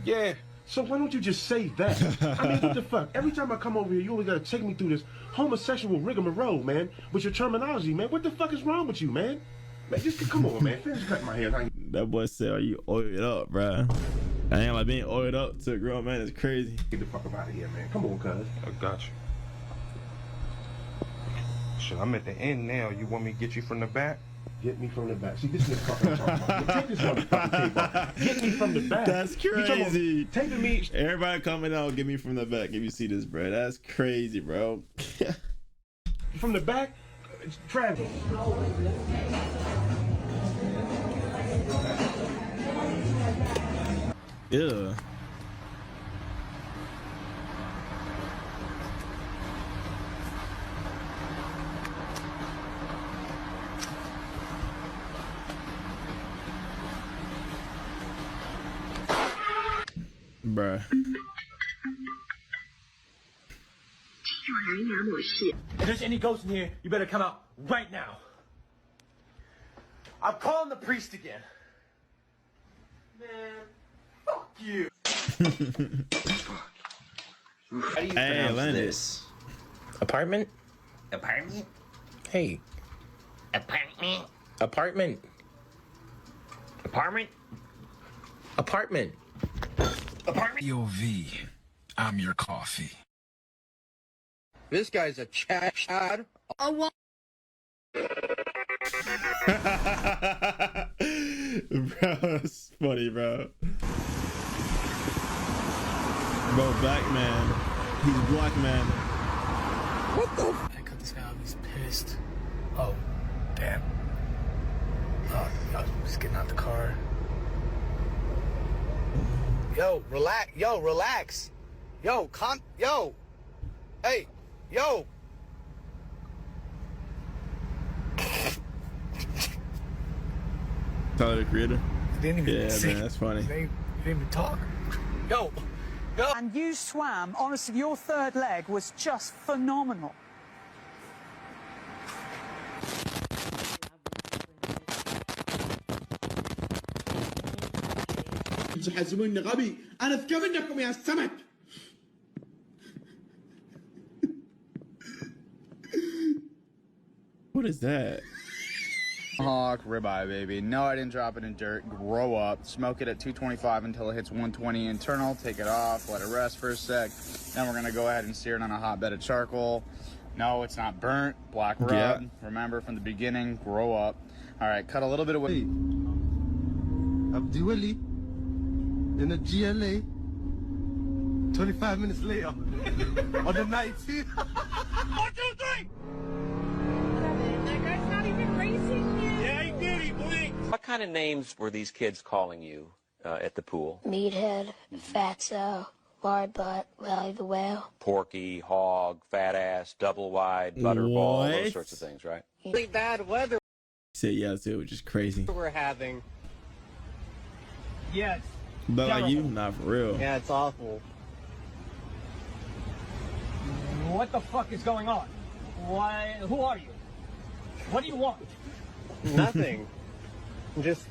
Yeah. So why don't you just say that? I mean, what the fuck? Every time I come over here, you always gotta take me through this homosexual rigmarole, man, with your terminology, man. What the fuck is wrong with you, man? Man, just come on, man. Finish cutting my hair. That boy said, "Are you oiled up, bruh?" I ain't like being oiled up to a grown man is crazy. Get the fuck out of here, man. Come on, cuz. I got you. Shit, I'm at the end now. You want me to get you from the back? Get me from the back. See, this is the fucking talking about. Take this motherfucking tape off. Get me from the back. That's crazy. Taping me. Everybody coming out, get me from the back if you see this, bro. That's crazy, bro. From the back, travel. Yeah. Bruh. If there's any ghosts in here, you better come out right now. I'm calling the priest again. Man, fuck you. How do you pronounce this? Apartment? Apartment? Hey. Apartment? Apartment. Apartment? Apartment. Apartment? POV. I'm your coffee. This guy's a Chad. Bro, that's funny, bro. Bro, black man. He's black man. What the? I cut this guy off. He's pissed. Oh, damn. Oh, y'all just getting out the car. Yo, relax. Yo, relax. Yo, yo. Hey, yo. Tyler, the Creator. Didn't even yeah, man, that's funny. They didn't even talk. Yo. And you swam. Honestly, your third leg was just phenomenal. تحسبوني غبي انا اذكى منكم يا السمك. What is that? Hawk ribeye, baby. No, I didn't drop it in dirt. Grow up. Smoke it at 225 until it hits 120 internal. Take it off. Let it rest for a sec. Then we're gonna go ahead and sear it on a hot bed of charcoal. No, it's not burnt. Black rub. Yeah. Remember from the beginning. Grow up. All right, cut a little bit of. Abdiwali in a GLA. 25 minutes later on the 19th. 1, 2, 3. That guy's not even racing yet. Yeah, he did. He blinked. What kind of names were these kids calling you at the pool? Meathead, Fatso, Lard Butt, Rally the Whale. Porky, Hog, Fat Ass, Double Wide, Butterball, those sorts of things, right? Really bad weather He said yeah too, which is crazy. we're having. Yes. But like you, not for real. Yeah, it's awful. What the fuck is going on? Why? Who are you? What do you want? Nothing. Just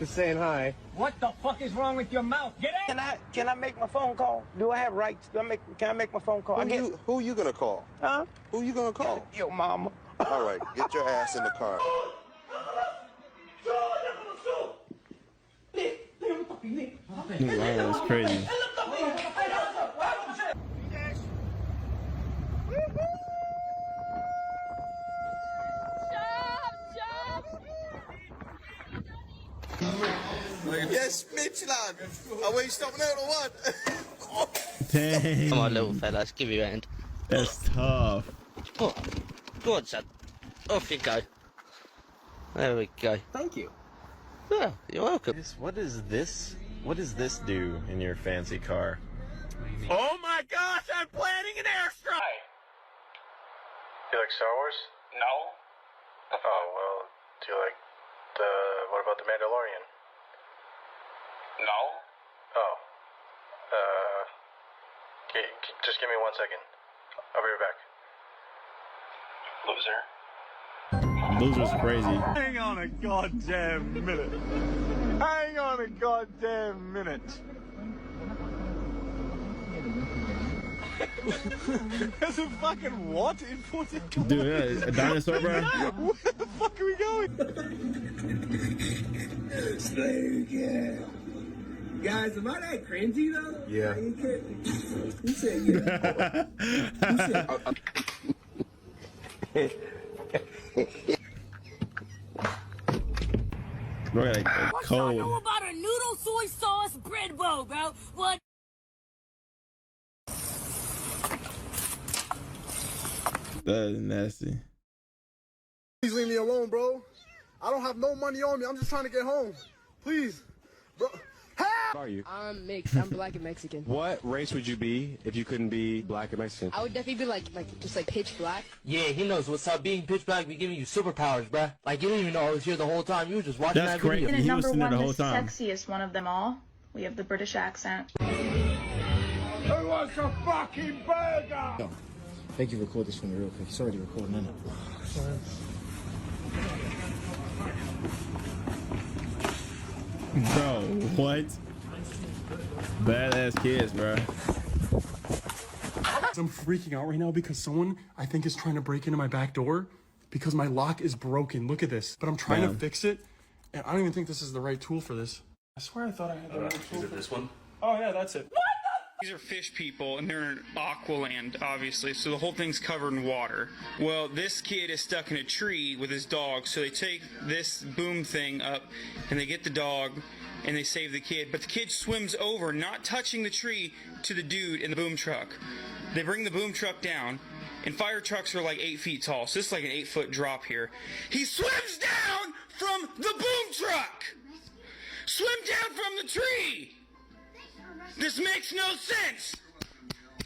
saying hi. What the fuck is wrong with your mouth? Get in! Can I make my phone call? Do I have rights? Can I make my phone call? Who you gonna call? Huh? Who you gonna call? Your mama. All right, get your ass in the car. Wow, that's crazy. Yes, Mitch, lad. Are we stopping out or what? Dang. Come on, little fellas, give me a hand. That's tough. Oh, go on, son. Off you go. There we go. Thank you. Yeah, you're welcome. What does this do in your fancy car? Oh my gosh, I'm planning an airstrike! Do you like Star Wars? No. Oh, well, do you like what about The Mandalorian? No. Oh. Just give me 1 second. I'll be right back. Loser. Losers are crazy. Hang on a goddamn minute. Hang on a goddamn minute. There's a fucking what in Puerto Rico? Dude, yeah, a dinosaur, bro. Where the fuck are we going? Slay again. Guys, am I that cringy though? Yeah. You said yeah. Bro, like cold. What y'all know about a noodle soy sauce bread bowl, bro? What? That is nasty. Please leave me alone, bro. I don't have no money on me. I'm just trying to get home. Please, bro. Are you? I'm mixed. I'm black and Mexican. What race would you be if you couldn't be black and Mexican? I would definitely be just like pitch black. Yeah, he knows what's up. Being pitch black, we giving you superpowers, bruh. Like, you didn't even know I was here the whole time. You were just watching that video. That's crazy. He was sitting there the whole time. Sexiest one of them all. We have the British accent. Who wants a fucking burger? Yo, thank you for recording this for me real quick. Sorry to record a minute. Bro, what? Badass kids, bro. I'm freaking out right now because someone, I think, is trying to break into my back door because my lock is broken. Look at this. But I'm trying to fix it, and I don't even think this is the right tool for this. I swear I thought I had the right tool. Is it this one? Oh, yeah, that's it. These are fish people, and they're in Aqualand, obviously, so the whole thing's covered in water. Well, this kid is stuck in a tree with his dog, so they take this boom thing up, and they get the dog, and they save the kid. But the kid swims over, not touching the tree, to the dude in the boom truck. They bring the boom truck down, and fire trucks are like 8 feet tall, so this is like an 8-foot drop here. He swims down from the boom truck! Swim down from the tree! This makes no sense!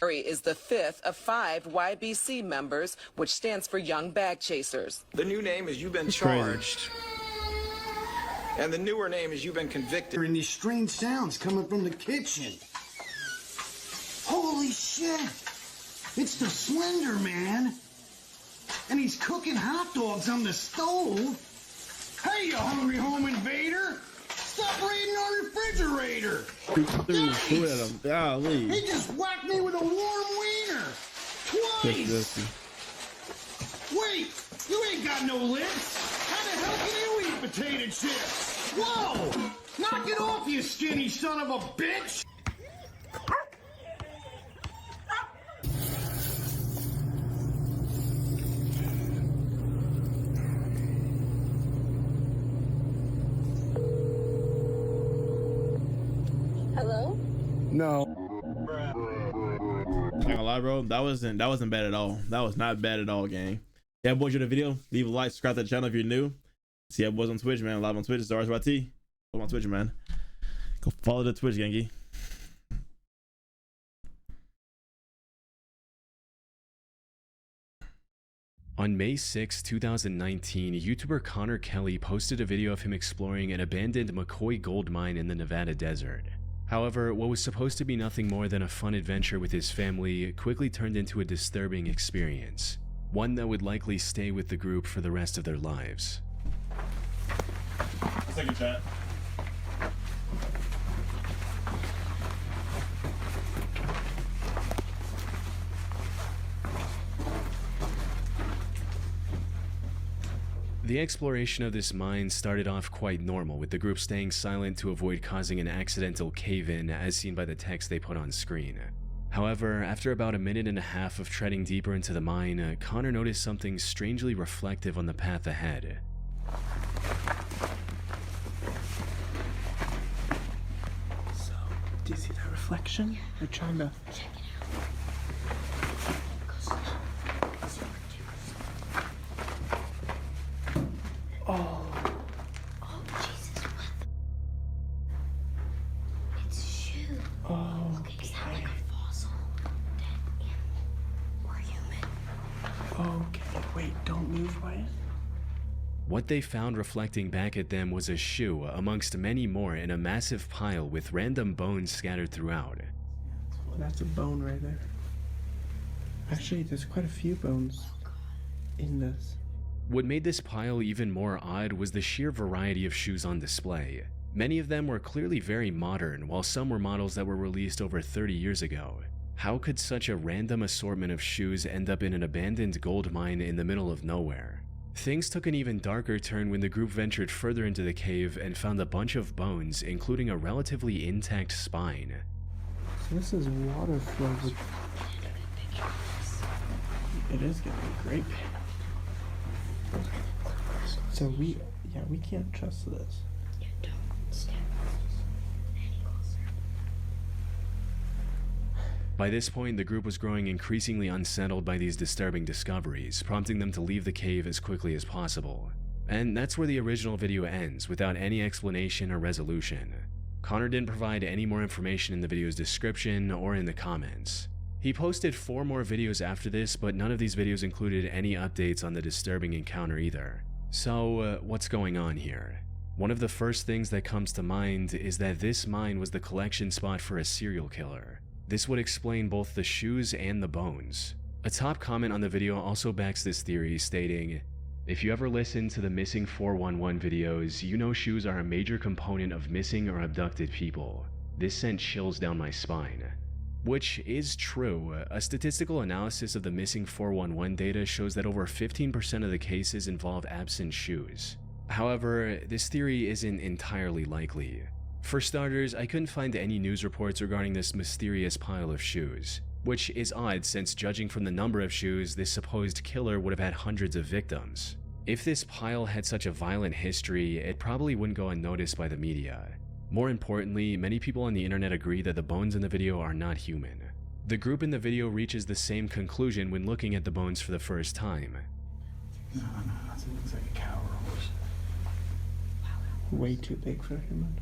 Is the 5th of 5 YBC members, which stands for Young Bag Chasers. The new name is You've Been Charged. And the newer name is You've Been Convicted. And these strange sounds coming from the kitchen. Holy shit! It's the Slender Man! And he's cooking hot dogs on the stove! Hey, you hungry home invader! Stop raiding our refrigerator! Food at him. Golly. He just whacked me with a warm wiener! Twice! Wait! You ain't got no lips! How the hell can you eat potato chips? Whoa! Knock it off, you skinny son of a bitch! Hello? No. Not gonna lie, bro. That wasn't bad at all. That was not bad at all, gang. Yeah, boys, you the video. Leave a like, subscribe to the channel if you're new. See, boys on Twitch, man. Live on Twitch. Zars YT. Go on Twitch, man. Go follow the Twitch, gangy. On May 6, 2019, YouTuber Connor Kelly posted a video of him exploring an abandoned McCoy gold mine in the Nevada desert. However, what was supposed to be nothing more than a fun adventure with his family quickly turned into a disturbing experience, one that would likely stay with the group for the rest of their lives. Second chat. The exploration of this mine started off quite normal, with the group staying silent to avoid causing an accidental cave-in, as seen by the text they put on screen. However, after about a minute and a half of treading deeper into the mine, Connor noticed something strangely reflective on the path ahead. So, do you see that reflection? I'm trying to... Oh. Oh, Jesus, what the... It's a shoe. Oh, okay. Is that like a fossil? Dead animal? Or human? Okay, wait, don't move, Wyatt. What they found reflecting back at them was a shoe, amongst many more in a massive pile with random bones scattered throughout. Well, that's a bone right there. Actually, there's quite a few bones in this. What made this pile even more odd was the sheer variety of shoes on display. Many of them were clearly very modern, while some were models that were released over 30 years ago. How could such a random assortment of shoes end up in an abandoned gold mine in the middle of nowhere? Things took an even darker turn when the group ventured further into the cave and found a bunch of bones, including a relatively intact spine. So this is water flow. It is gonna be great. So we can't trust this. By this point, the group was growing increasingly unsettled by these disturbing discoveries, prompting them to leave the cave as quickly as possible. And that's where the original video ends, without any explanation or resolution. Connor didn't provide any more information in the video's description or in the comments. He posted 4 more videos after this, but none of these videos included any updates on the disturbing encounter either. So, what's going on here? One of the first things that comes to mind is that this mine was the collection spot for a serial killer. This would explain both the shoes and the bones. A top comment on the video also backs this theory, stating, "If you ever listen to the Missing 411 videos, you know shoes are a major component of missing or abducted people. This sent chills down my spine." Which is true. A statistical analysis of the Missing 411 data shows that over 15% of the cases involve absent shoes. However, this theory isn't entirely likely. For starters, I couldn't find any news reports regarding this mysterious pile of shoes, which is odd since judging from the number of shoes, this supposed killer would have had hundreds of victims. If this pile had such a violent history, it probably wouldn't go unnoticed by the media. More importantly, many people on the internet agree that the bones in the video are not human. The group in the video reaches the same conclusion when looking at the bones for the first time. No, it looks like a cow or a horse. Way too big for a human.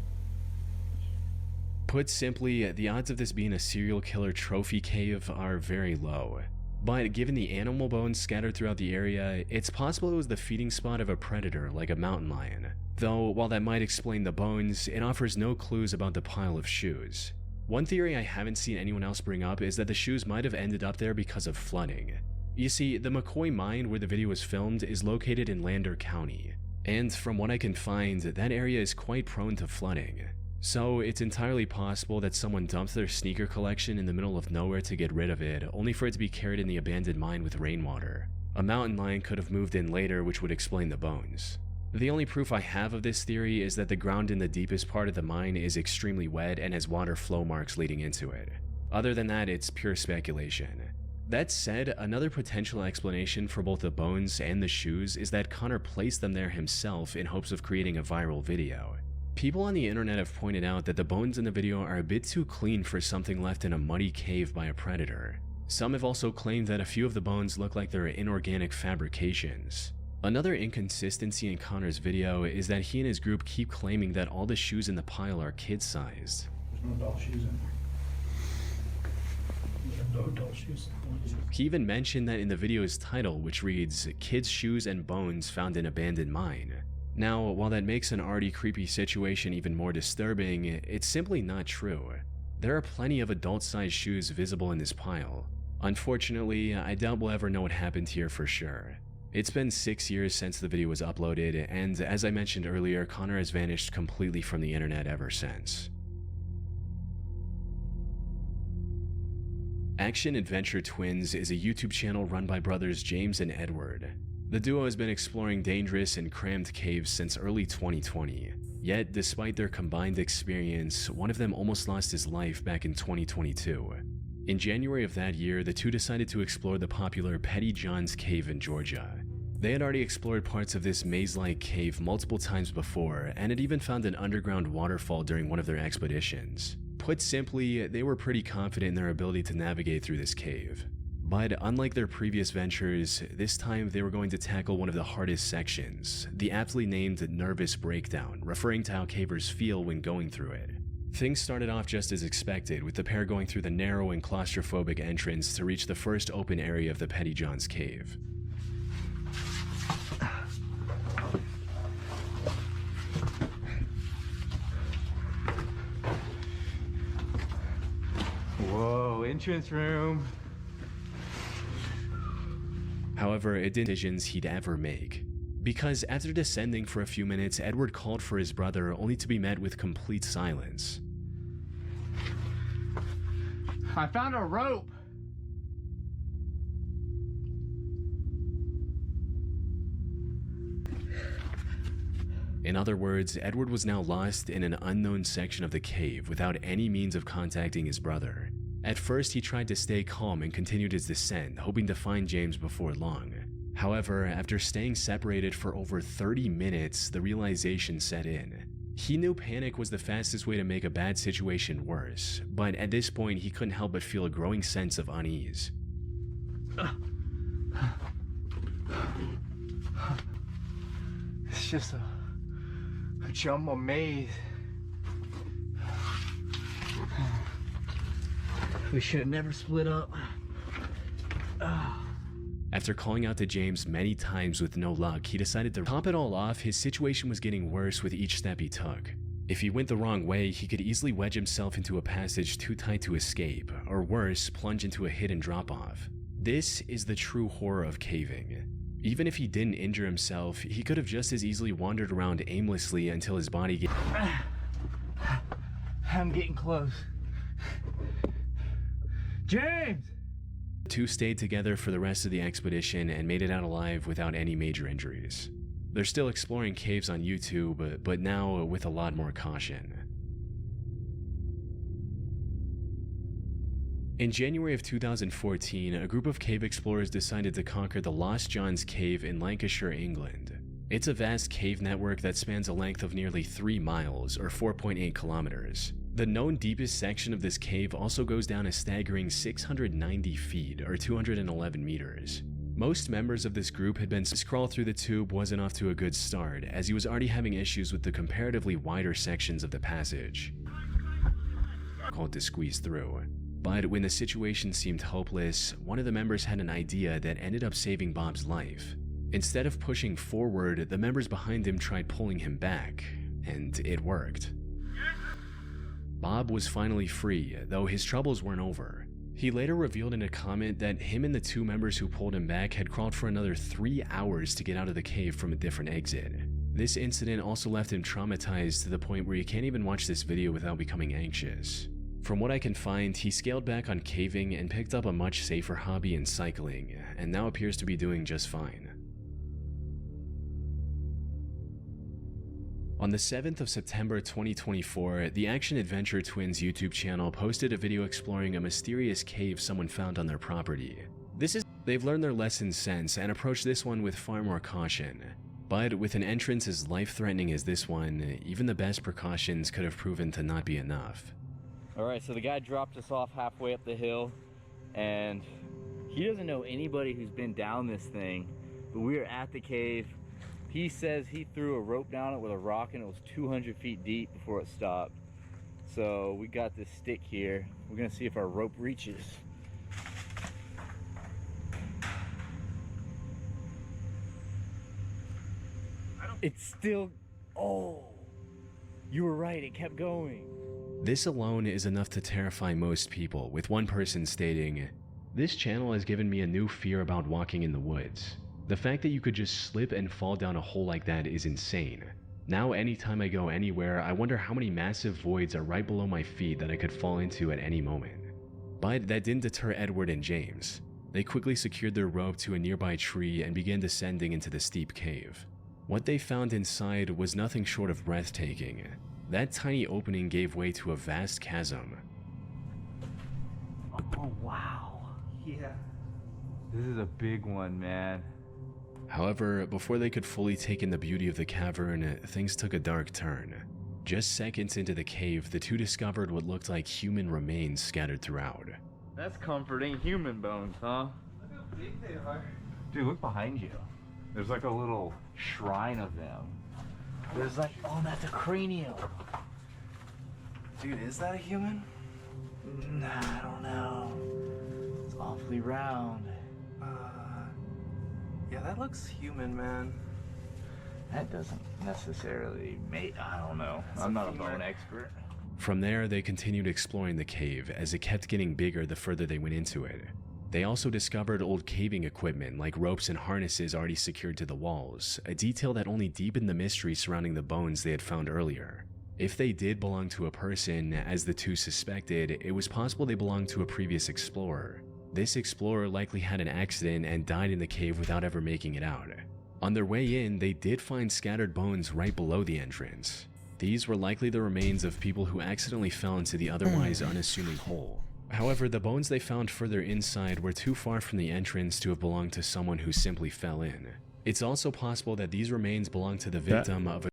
Put simply, the odds of this being a serial killer trophy cave are very low. But given the animal bones scattered throughout the area, it's possible it was the feeding spot of a predator like a mountain lion. Though, while that might explain the bones, it offers no clues about the pile of shoes. One theory I haven't seen anyone else bring up is that the shoes might have ended up there because of flooding. You see, the McCoy mine where the video was filmed is located in Lander County, and from what I can find, that area is quite prone to flooding. So it's entirely possible that someone dumped their sneaker collection in the middle of nowhere to get rid of it, only for it to be carried in the abandoned mine with rainwater. A mountain lion could have moved in later, which would explain the bones. The only proof I have of this theory is that the ground in the deepest part of the mine is extremely wet and has water flow marks leading into it. Other than that, it's pure speculation. That said, another potential explanation for both the bones and the shoes is that Connor placed them there himself in hopes of creating a viral video. People on the internet have pointed out that the bones in the video are a bit too clean for something left in a muddy cave by a predator. Some have also claimed that a few of the bones look like they're inorganic fabrications. Another inconsistency in Connor's video is that he and his group keep claiming that all the shoes in the pile are kid-sized. There's no adult shoes in there. There's no adult shoes. He even mentioned that in the video's title, which reads, "Kids' Shoes and Bones Found in Abandoned Mine." Now, while that makes an already creepy situation even more disturbing, it's simply not true. There are plenty of adult-sized shoes visible in this pile. Unfortunately, I doubt we'll ever know what happened here for sure. It's been 6 years since the video was uploaded, and as I mentioned earlier, Connor has vanished completely from the internet ever since. Action Adventure Twins is a YouTube channel run by brothers James and Edward. The duo has been exploring dangerous and crammed caves since early 2020. Yet, despite their combined experience, one of them almost lost his life back in 2022. In January of that year, the two decided to explore the popular Petty John's Cave in Georgia. They had already explored parts of this maze-like cave multiple times before, and had even found an underground waterfall during one of their expeditions. Put simply, they were pretty confident in their ability to navigate through this cave. But unlike their previous ventures, this time they were going to tackle one of the hardest sections, the aptly named Nervous Breakdown, referring to how cavers feel when going through it. Things started off just as expected, with the pair going through the narrow and claustrophobic entrance to reach the first open area of the Petty John's Cave. Whoa, entrance room. However, it didn't decisions he'd ever make. Because after descending for a few minutes, Edward called for his brother only to be met with complete silence. I found a rope. In other words, Edward was now lost in an unknown section of the cave without any means of contacting his brother. At first, he tried to stay calm and continued his descent, hoping to find James before long. However, after staying separated for over 30 minutes, the realization set in. He knew panic was the fastest way to make a bad situation worse, but at this point, he couldn't help but feel a growing sense of unease. It's just a jumbo maze. We should have never split up. After calling out to James many times with no luck, he decided to top it all off. His situation was getting worse with each step he took. If he went the wrong way, he could easily wedge himself into a passage too tight to escape, or worse, plunge into a hidden drop-off. This is the true horror of caving. Even if he didn't injure himself, he could have just as easily wandered around aimlessly until his body I'm getting close. James! The two stayed together for the rest of the expedition and made it out alive without any major injuries. They're still exploring caves on YouTube, but now with a lot more caution. In January of 2014, a group of cave explorers decided to conquer the Lost John's Cave in Lancashire, England. It's a vast cave network that spans a length of nearly 3 miles, or 4.8 kilometers. The known deepest section of this cave also goes down a staggering 690 feet, or 211 meters. Most members of this group had been crawl through the tube wasn't off to a good start, as he was already having issues with the comparatively wider sections of the passage called to squeeze through. But when the situation seemed hopeless, one of the members had an idea that ended up saving Bob's life. Instead of pushing forward, the members behind him tried pulling him back, and it worked. Bob was finally free, though his troubles weren't over. He later revealed in a comment that him and the 2 members who pulled him back had crawled for another 3 hours to get out of the cave from a different exit. This incident also left him traumatized to the point where you can't even watch this video without becoming anxious. From what I can find, he scaled back on caving and picked up a much safer hobby in cycling, and now appears to be doing just fine. On the 7th of September 2024, the Action Adventure Twins YouTube channel posted a video exploring a mysterious cave someone found on their property. They've learned their lesson since and approached this one with far more caution. But with an entrance as life-threatening as this one, even the best precautions could have proven to not be enough. Alright, so the guy dropped us off halfway up the hill, and he doesn't know anybody who's been down this thing, but we are at the cave. He says he threw a rope down it with a rock and it was 200 feet deep before it stopped. So we got this stick here. We're gonna see if our rope reaches. It's still, oh, you were right, it kept going. This alone is enough to terrify most people, with one person stating, "This channel has given me a new fear about walking in the woods. The fact that you could just slip and fall down a hole like that is insane. Now anytime I go anywhere, I wonder how many massive voids are right below my feet that I could fall into at any moment." But that didn't deter Edward and James. They quickly secured their rope to a nearby tree and began descending into the steep cave. What they found inside was nothing short of breathtaking. That tiny opening gave way to a vast chasm. Oh wow. Yeah. This is a big one, man. However, before they could fully take in the beauty of the cavern, things took a dark turn. Just seconds into the cave, the two discovered what looked like human remains scattered throughout. That's comforting. Human bones, huh? Look how big they are. Dude, look behind you. There's like a little shrine of them. There's like, oh, that's a cranium. Dude, is that a human? Nah, I don't know. It's awfully round. Yeah, that looks human, man. That doesn't necessarily make, I don't know. I'm not a bone expert. From there, they continued exploring the cave as it kept getting bigger the further they went into it. They also discovered old caving equipment like ropes and harnesses already secured to the walls, a detail that only deepened the mystery surrounding the bones they had found earlier. If they did belong to a person, as the two suspected, it was possible they belonged to a previous explorer. This explorer likely had an accident and died in the cave without ever making it out. On their way in, they did find scattered bones right below the entrance. These were likely the remains of people who accidentally fell into the otherwise unassuming hole. However, the bones they found further inside were too far from the entrance to have belonged to someone who simply fell in. It's also possible that these remains belonged to the victim of a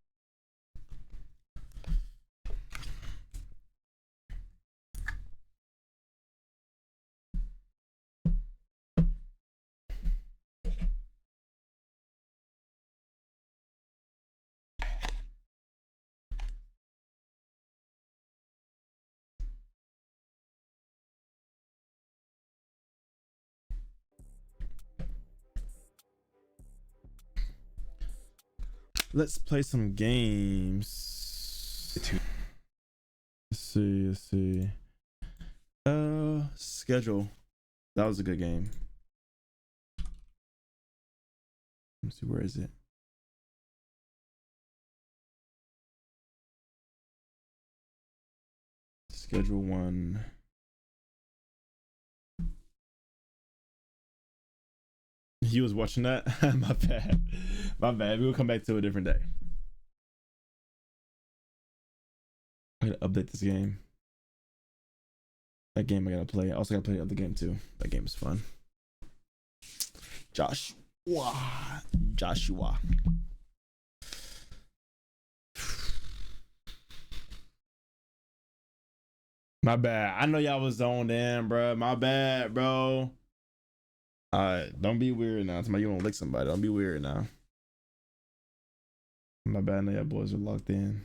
Let's play some games. Let's see. Schedule. That was a good game. Let me see, where is it? Schedule 1. He was watching that. My bad. My bad. We'll come back to a different day. I gotta update this game. That game I gotta play. I also gotta play the other game too. That game is fun. Joshua. My bad. I know y'all was zoned in, bro. My bad, bro. Don't be weird now. Somebody, you want to lick somebody. Don't be weird now. My bad. I know y'all boys are locked in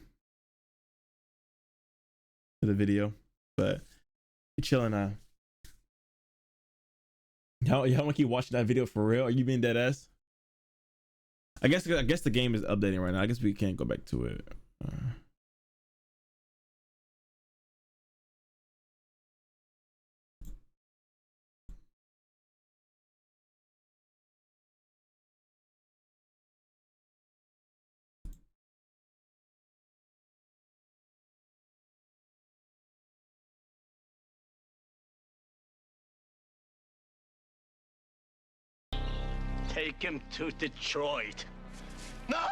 to the video, but you chilling now. Y'all want to keep watching that video for real? Are you being dead ass? I guess the game is updating right now. I guess we can't go back to it. Take him to Detroit. No!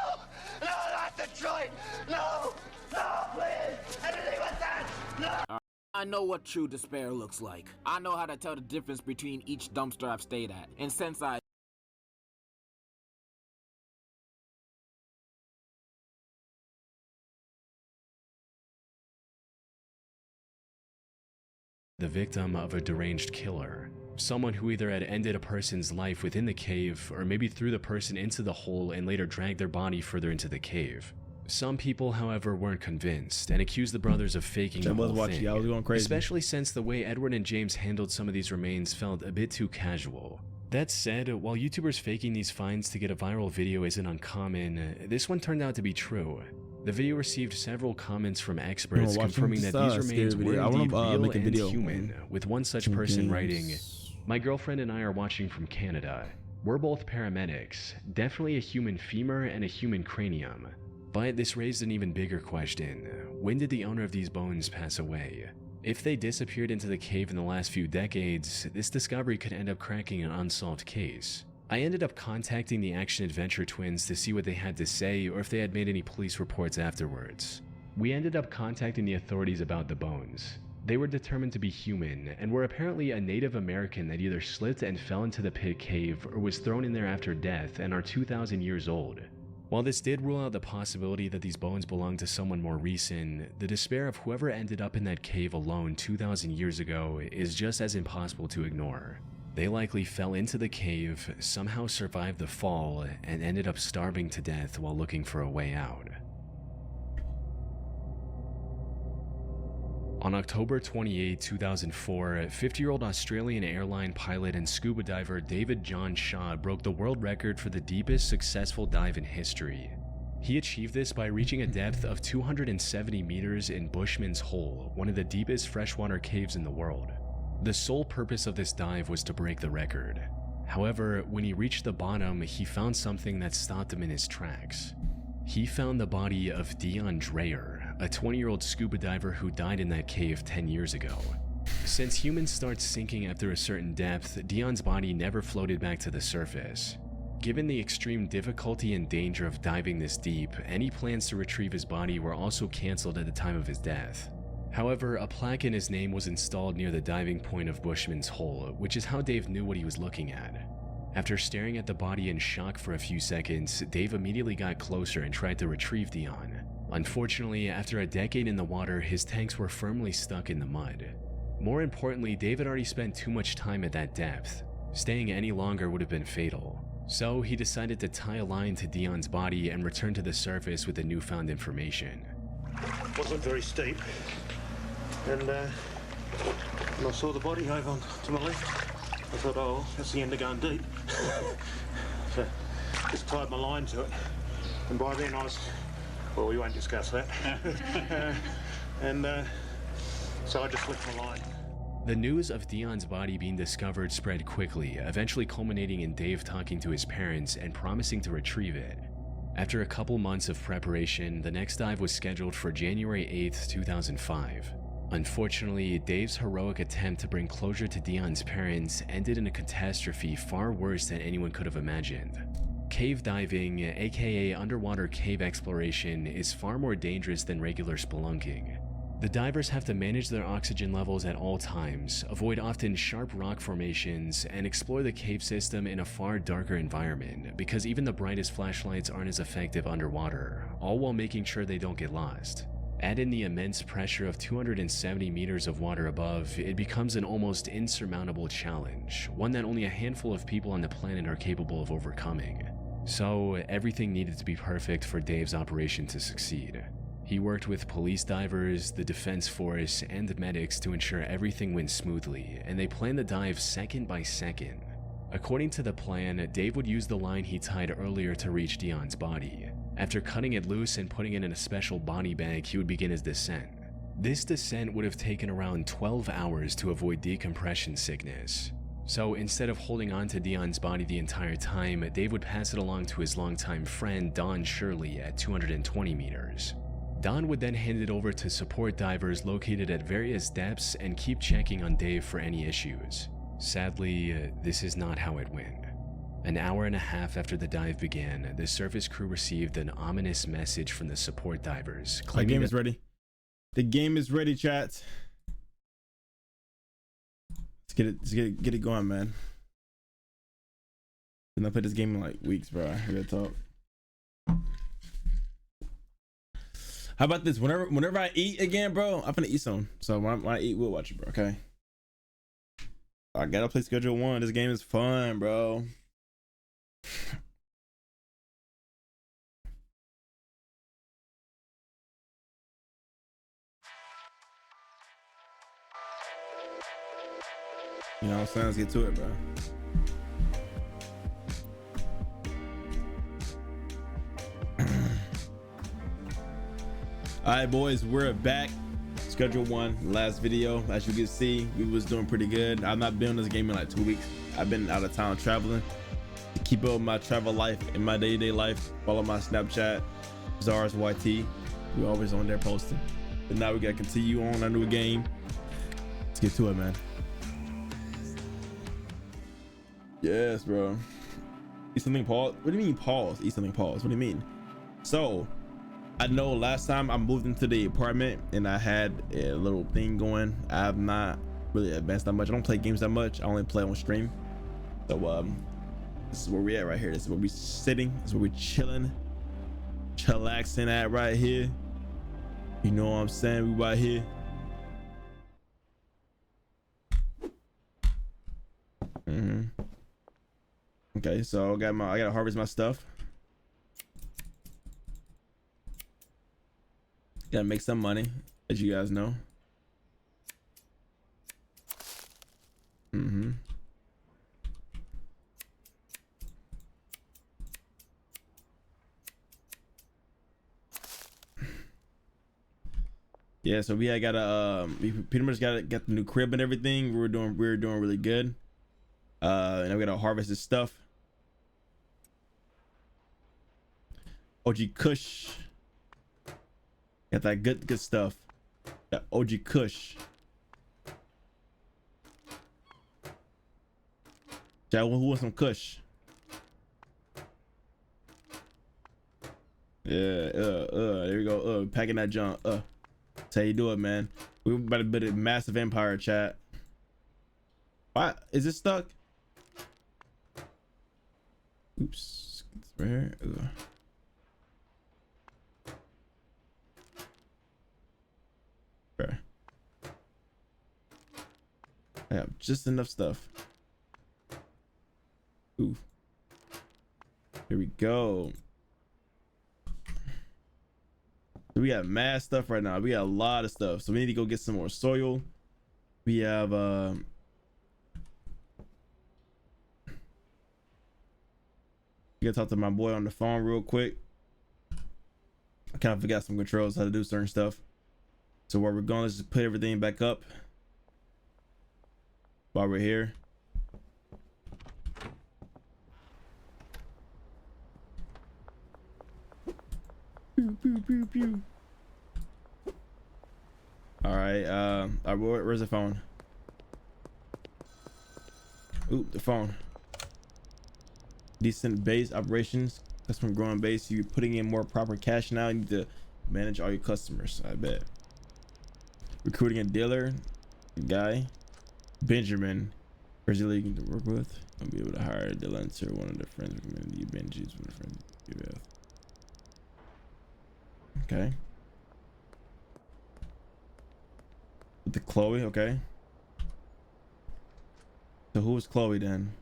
No, not Detroit! No! No, please! Anything but that! No! I know what true despair looks like. I know how to tell the difference between each dumpster I've stayed at. And since the victim of a deranged killer. Someone who either had ended a person's life within the cave or maybe threw the person into the hole and later dragged their body further into the cave. Some people, however, weren't convinced and accused the brothers of faking the whole thing, I was going crazy. especially since the way Edward and James handled some of these remains felt a bit too casual. That said, while YouTubers faking these finds to get a viral video isn't uncommon, this one turned out to be true. The video received several comments from experts confirming that these remains were indeed real and human, with one such person writing, "My girlfriend and I are watching from Canada. We're both paramedics, definitely a human femur and a human cranium. But this raised an even bigger question. When did the owner of these bones pass away? If they disappeared into the cave in the last few decades, this discovery could end up cracking an unsolved case." I ended up contacting the action-adventure twins to see what they had to say or if they had made any police reports afterwards. We ended up contacting the authorities about the bones. They were determined to be human and were apparently a Native American that either slipped and fell into the pit cave or was thrown in there after death and are 2,000 years old. While this did rule out the possibility that these bones belonged to someone more recent, the despair of whoever ended up in that cave alone 2,000 years ago is just as impossible to ignore. They likely fell into the cave, somehow survived the fall, and ended up starving to death while looking for a way out. On October 28, 2004, 50-year-old Australian airline pilot and scuba diver David John Shaw broke the world record for the deepest successful dive in history. He achieved this by reaching a depth of 270 meters in Bushman's Hole, one of the deepest freshwater caves in the world. The sole purpose of this dive was to break the record. However, when he reached the bottom, he found something that stopped him in his tracks. He found the body of Dion Dreyer, a 20-year-old scuba diver who died in that cave 10 years ago. Since humans start sinking after a certain depth, Dion's body never floated back to the surface. Given the extreme difficulty and danger of diving this deep, any plans to retrieve his body were also cancelled at the time of his death. However, a plaque in his name was installed near the diving point of Bushman's Hole, which is how Dave knew what he was looking at. After staring at the body in shock for a few seconds, Dave immediately got closer and tried to retrieve Dion. Unfortunately, after a decade in the water, his tanks were firmly stuck in the mud. More importantly, Dave had already spent too much time at that depth. Staying any longer would have been fatal. So he decided to tie a line to Dion's body and return to the surface with the newfound information. Wasn't very steep. And when I saw the body over to my left, I thought, oh, that's the end of going deep. So just tied my line to it. And by then I was, well, we won't discuss that. So I just flicked my line. The news of Dion's body being discovered spread quickly, eventually culminating in Dave talking to his parents and promising to retrieve it. After a couple months of preparation, the next dive was scheduled for January 8th, 2005. Unfortunately, Dave's heroic attempt to bring closure to Dion's parents ended in a catastrophe far worse than anyone could have imagined. Cave diving, aka underwater cave exploration, is far more dangerous than regular spelunking. The divers have to manage their oxygen levels at all times, avoid often sharp rock formations, and explore the cave system in a far darker environment because even the brightest flashlights aren't as effective underwater, all while making sure they don't get lost. Add in the immense pressure of 270 meters of water above, it becomes an almost insurmountable challenge, one that only a handful of people on the planet are capable of overcoming. So, everything needed to be perfect for Dave's operation to succeed. He worked with police divers, the defense force, and medics to ensure everything went smoothly, and they planned the dive second by second. According to the plan, Dave would use the line he tied earlier to reach Dion's body. After cutting it loose and putting it in a special body bag, he would begin his descent. This descent would have taken around 12 hours to avoid decompression sickness. So instead of holding on to Dion's body the entire time, Dave would pass it along to his longtime friend Don Shirley at 220 meters. Don would then hand it over to support divers located at various depths and keep checking on Dave for any issues. Sadly, this is not how it went. An hour and a half after the dive began, the surface crew received an ominous message from the support divers. The game is ready. The game is ready, chat. Let's get it going, man. I've not played this game in like weeks, bro. I gotta talk. How about this? Whenever I eat again, bro, I'm gonna eat some. So when I eat, we'll watch it, bro. Okay. I gotta play Schedule 1. This game is fun, bro. You know what I'm saying? Let's get to it, bro. All right, boys, we're back. Schedule 1, last video. As you can see, we was doing pretty good. I've not been on this game in like 2 weeks. I've been out of town traveling. To keep up with my travel life and my day-to-day life, follow my Snapchat, Zars YT. We're always on there posting. But now we gotta continue on our new game. Let's get to it, man. Yes, bro. Eat something, pause. What do you mean pause? Eat something, pause. What do you mean? So, I know last time I moved into the apartment and I had a little thing going. I have not really advanced that much. I don't play games that much. I only play on stream. So this is where we at right here. This is where we sitting. This is where we chilling, chillaxing at right here. You know what I'm saying? We right here. Okay, so I gotta harvest my stuff. Gotta make some money, as you guys know. Yeah, so we had got a we pretty much got the new crib and everything. We were doing really good. And now we gotta harvest this stuff. OG Kush. Got that good stuff. That OG Kush. Chat, who wants some Kush? Yeah, there we go. Packing that junk. That's how you do it, man. We're about to build a massive empire, chat. Why is it stuck? Oops, it's right here. Okay. I have just enough stuff. Ooh. Here we go. We got mad stuff right now. We got a lot of stuff, so we need to go get some more soil. We have you gotta talk to my boy on the phone real quick. I kind of forgot some controls, how to do certain stuff. So while we're going, let's just put everything back up while we're here. Pew, pew, pew, pew. All right, where's the phone? Ooh, the phone. Decent base operations, customer growing base. You're putting in more proper cash now. You need to manage all your customers. I bet. Recruiting a dealer, guy, Benjamin, Brazilian you can work with. I'll be able to hire a dealer. One of the friends recommended you. Benji's one of the friends you have. Okay. With the Chloe, okay. So who is Chloe then?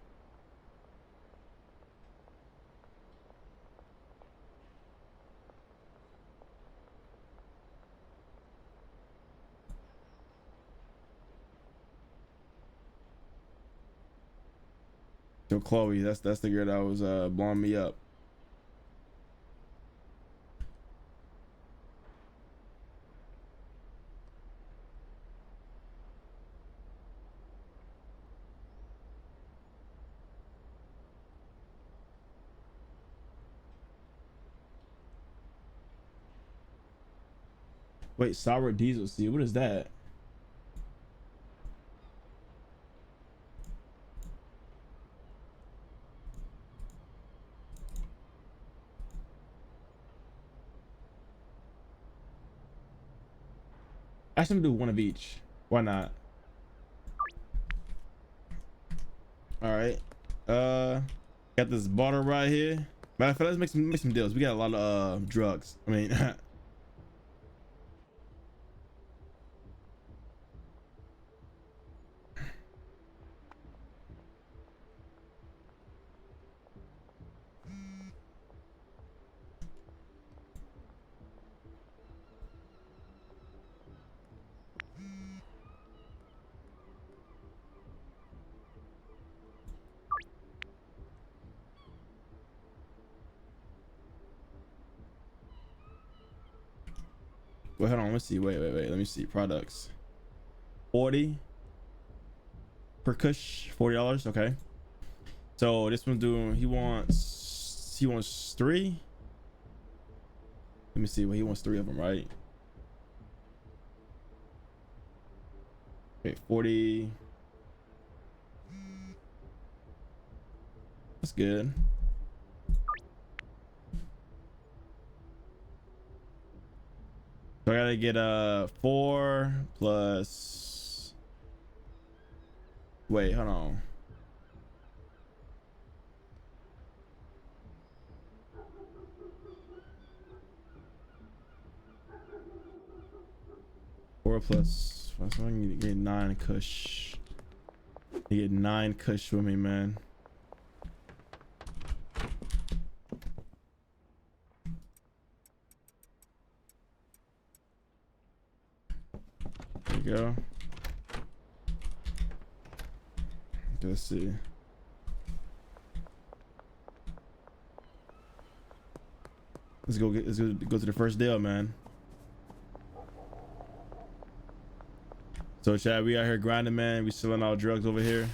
So Chloe, that's the girl that was blowing me up. Wait, sour diesel seed. What is that? I should do one of each. Why not? All right. Got this bottle right here. Matter of fact, let's make some deals. We got a lot of drugs. I mean, wait, hold on. Let's see. Wait. Let me see. Products. 40 per kush. $40. Okay. So this one's doing. He wants 3. Let me see. Well, he wants 3 of them, right? Okay, 40. That's good. So I gotta get 4 plus. Wait, hold on. Four plus. So I need to get 9 kush. You get 9 kush with me, man. There you go. Let's see. Let's go to the first deal, man. So Chad, we out here grinding, man. We selling all drugs over here.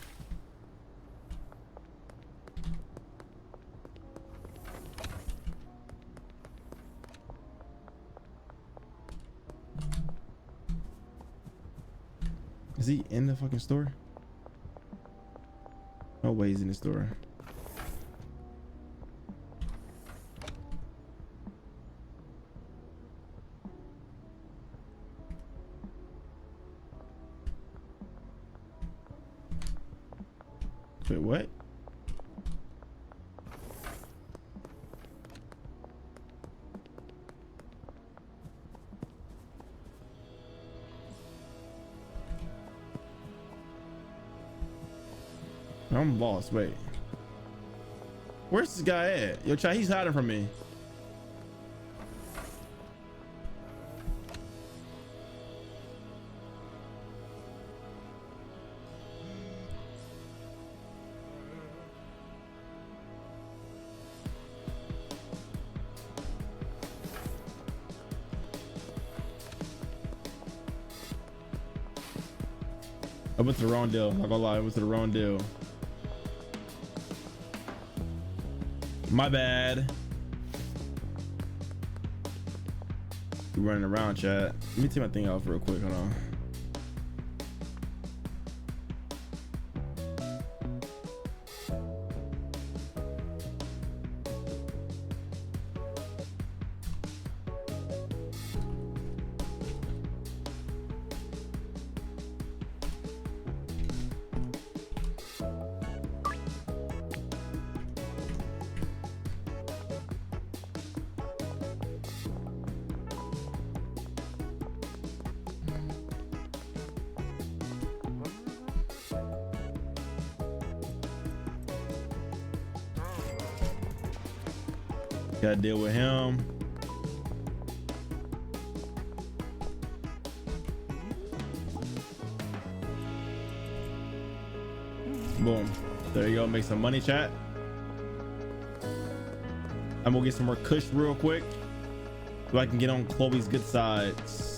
Is he in the fucking store? No way he's in the store. Wait, what? I'm lost. Wait. Where's this guy at? Yo, Chad, he's hiding from me. I went to the wrong deal. Not gonna lie, I went to the wrong deal. My bad. We running around, chat. Let me take my thing off real quick. Hold on. Gotta deal with him. Boom. There you go. Make some money, chat. I'm gonna get some more kush real quick so I can get on Chloe's good sides.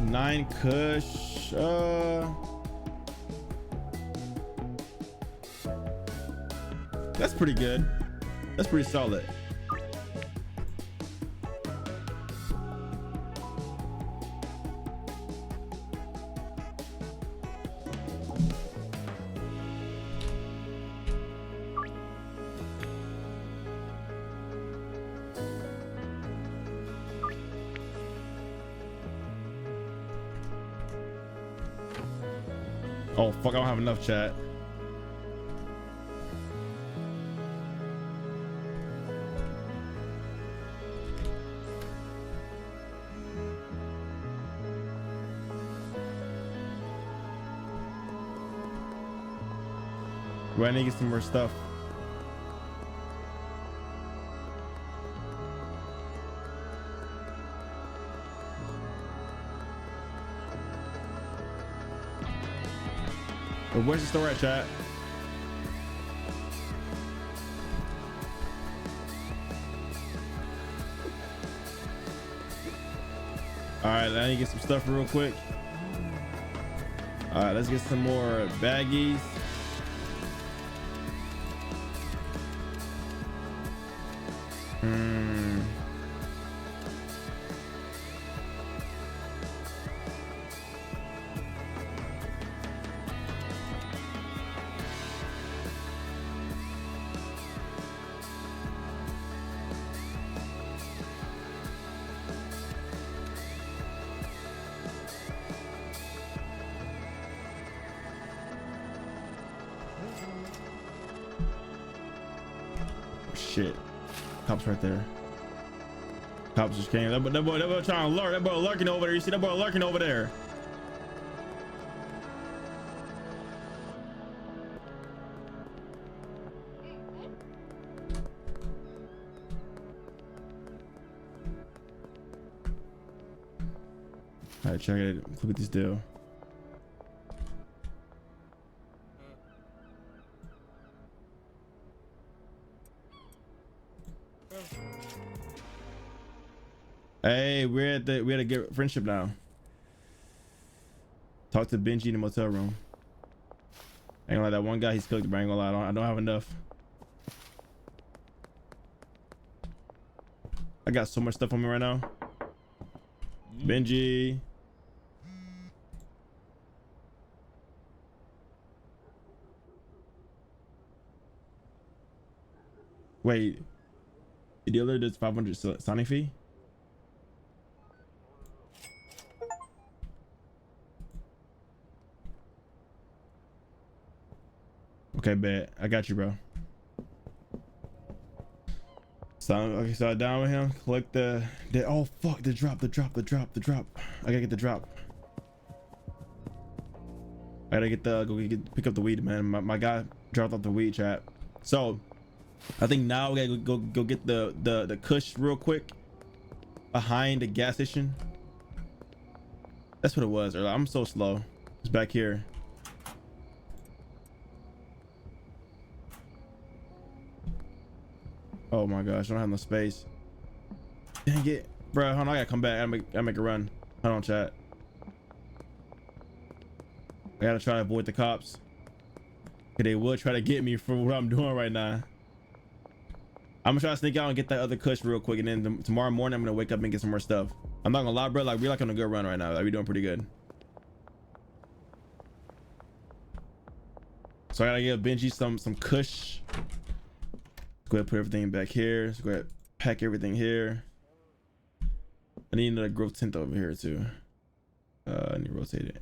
Nine kush. That's pretty good. That's pretty solid. Oh fuck, I don't have enough, chat. Well, I need to get some more stuff. But where's the store at, chat? All right, I need to get some stuff real quick. All right, let's get some more baggies. Shit. Cops right there. Cops just came. That boy trying to lurk. That boy lurking over there. You see that boy lurking over there. All right, check it. Look at this deal. Hey, we had to get friendship now. Talk to Benji in the motel room. Ain't gonna lie, that one guy he's cooked, but I ain't gonna lie, I don't have enough. I got so much stuff on me right now. Benji. Wait, the dealer does 500 signing fee? Okay, bet. I got you, bro. So okay, so I down with him. Collect the oh fuck, the drop. I gotta get the drop. I gotta get pick up the weed, man. My guy dropped off the weed, chat. So I think now we gotta go get the kush real quick behind the gas station. That's what it was. I'm so slow. It's back here. Oh my gosh, I don't have no space. Dang it, bro. Hold on, I gotta come back. I make a run. Hold on, chat. I gotta try to avoid the cops. They will try to get me for what I'm doing right now. I'm gonna try to sneak out and get that other kush real quick, and then tomorrow morning I'm gonna wake up and get some more stuff. I'm not gonna lie, bro. Like we're like on a good run right now. Like we're doing pretty good. So I gotta give Benji some kush. Go ahead, put everything back here. Let's go ahead, pack everything here. I need another growth tent over here too. I need to rotate it.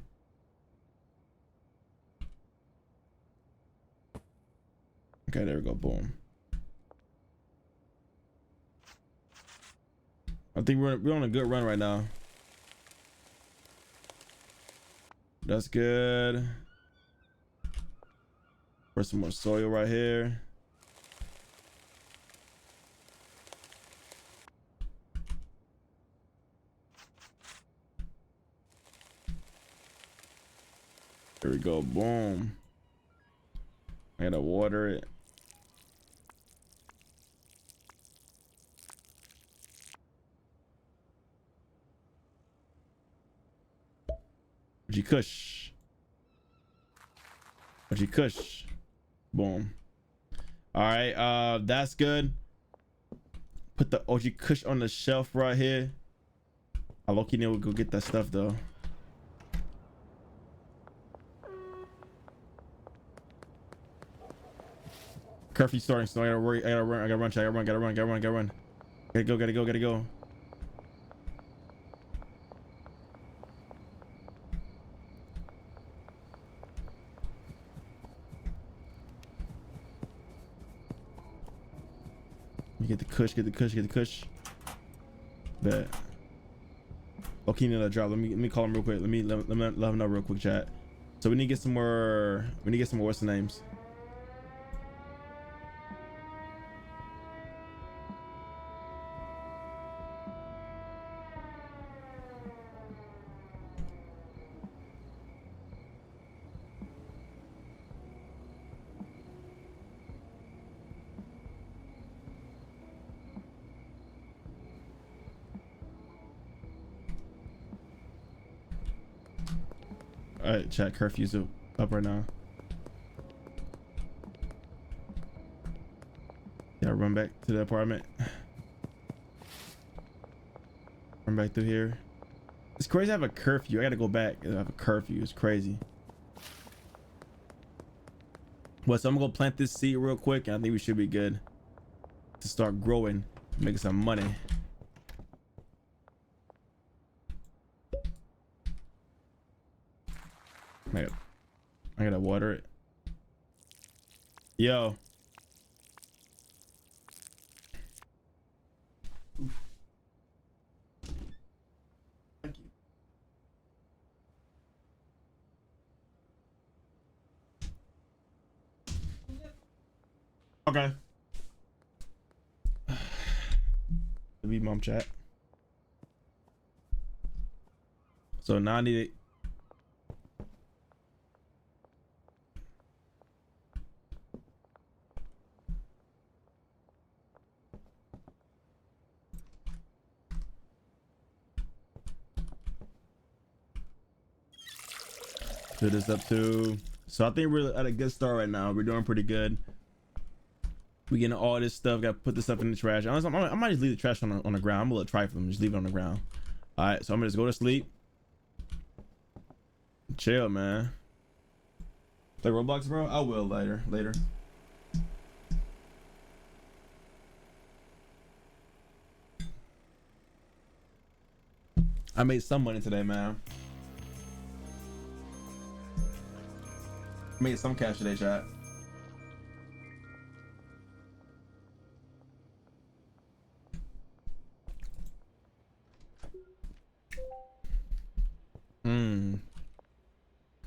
Okay, there we go. Boom. I think we're on a good run right now. That's good. Put some more soil right here. There we go. Boom. I gotta water it. OG Kush. OG Kush. Boom. All right. That's good. Put the OG Kush on the shelf right here. I low-key need to go get that stuff though. Curfew starting, so I gotta worry. I gotta run. Gotta run. Gotta go. Get the kush. Bet. Okay, need a drop. Let me call him real quick. Let him know real quick, chat. So we need to get some more. What's the names? All right, chat. Curfew's up right now. Yeah, run back to the apartment. Run back through here. It's crazy. I have a curfew. I gotta go back. I have a curfew. It's crazy. Well, so I'm gonna go plant this seed real quick, and I think we should be good to start growing, making some money. I gotta water it. Yo. Thank you. Okay. The mom chat. So now I need to this up to. So I think we're at a good start right now. We're doing pretty good. We getting all this stuff. Got to put this stuff in the trash. Honestly, I might just leave the trash on the ground. I'm a little trifling. Just leave it on the ground. All right, so I'm gonna just go to sleep. Chill, man. Play Roblox, bro. I will later. I made some money today, man. Made some cash today, chat.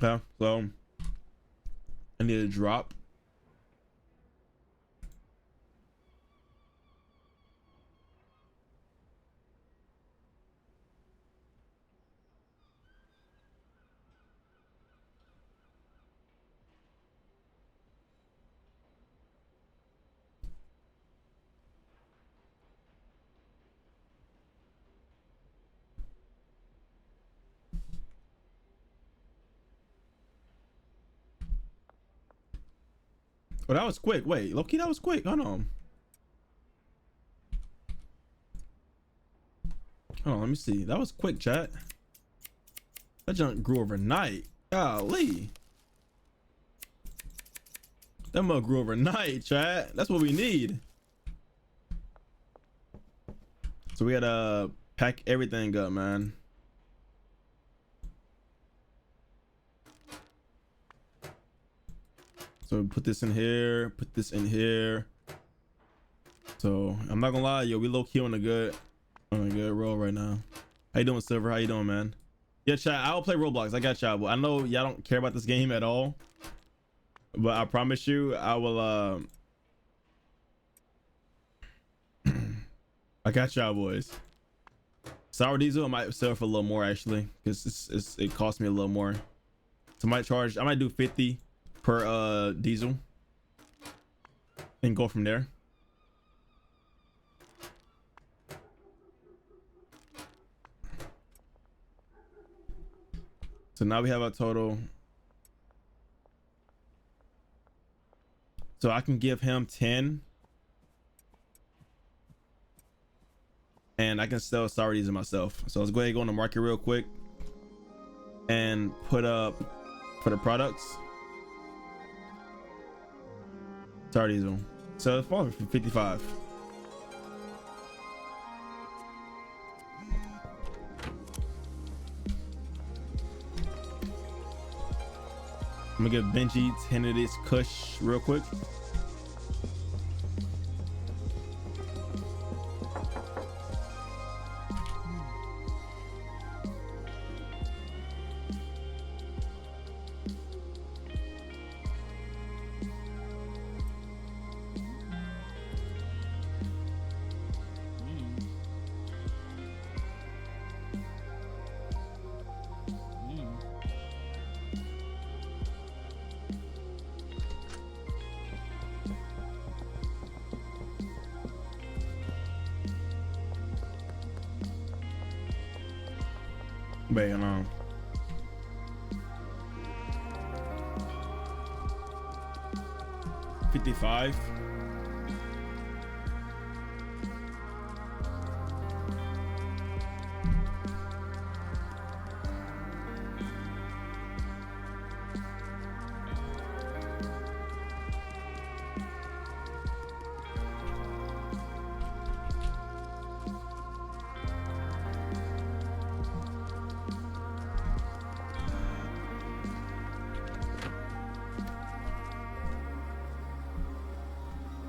Okay, so I need a drop. Oh, that was quick. Wait, Loki, that was quick. Hold on. Oh, let me see. That was quick, chat. That junk grew overnight. Golly. That mug grew overnight, chat. That's what we need. So we gotta pack everything up, man. So put this in here, put this in here. So I'm not gonna lie, yo, we low key on a good roll right now. How you doing, Silver? How you doing, man? Yeah, chat, I'll play Roblox. I got y'all, but I know y'all don't care about this game at all. But I promise you, I will I got y'all boys. Sour diesel I might sell for a little more actually, because it cost me a little more. So I might do 50 per diesel and go from there. So now we have a total. So I can give him 10 and I can sell sour diesel myself. So let's go ahead and go on the market real quick and put up for the products. Sour diesel. So it's falling for 55. I'm gonna give Benji 10 of this Kush real quick. Bang on. $55.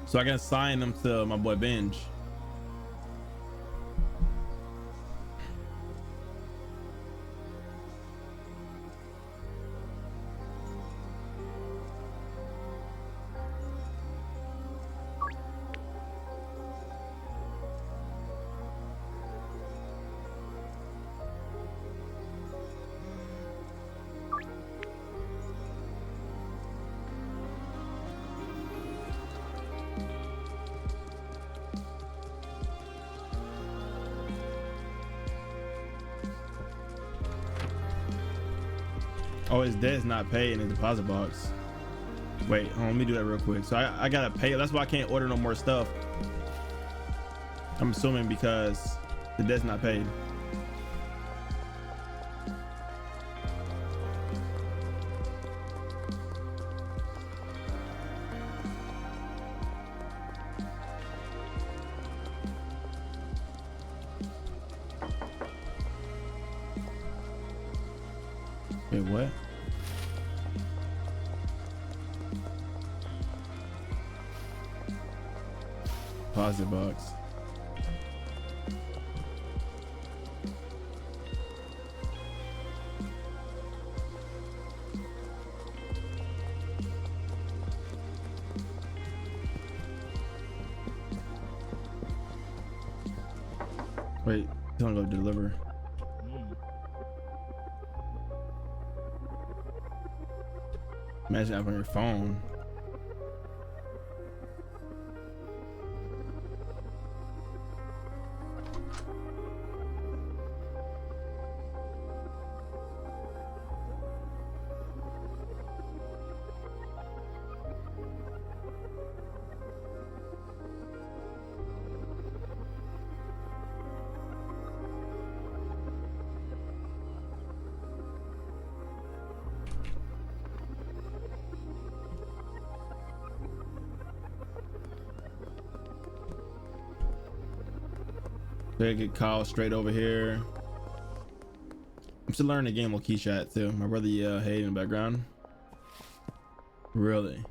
So I can assign them to my boy Benj. Oh, his debt's not paid in his deposit box. Wait, hold on, let me do that real quick. So I gotta pay. That's why I can't order no more stuff. I'm assuming because the debt's not paid. Wait, what? Deposit box. Wait, don't go deliver. Imagine that on your phone. They get called straight over here. I'm still learning the game on key chat too. My brother hey in the background. Really?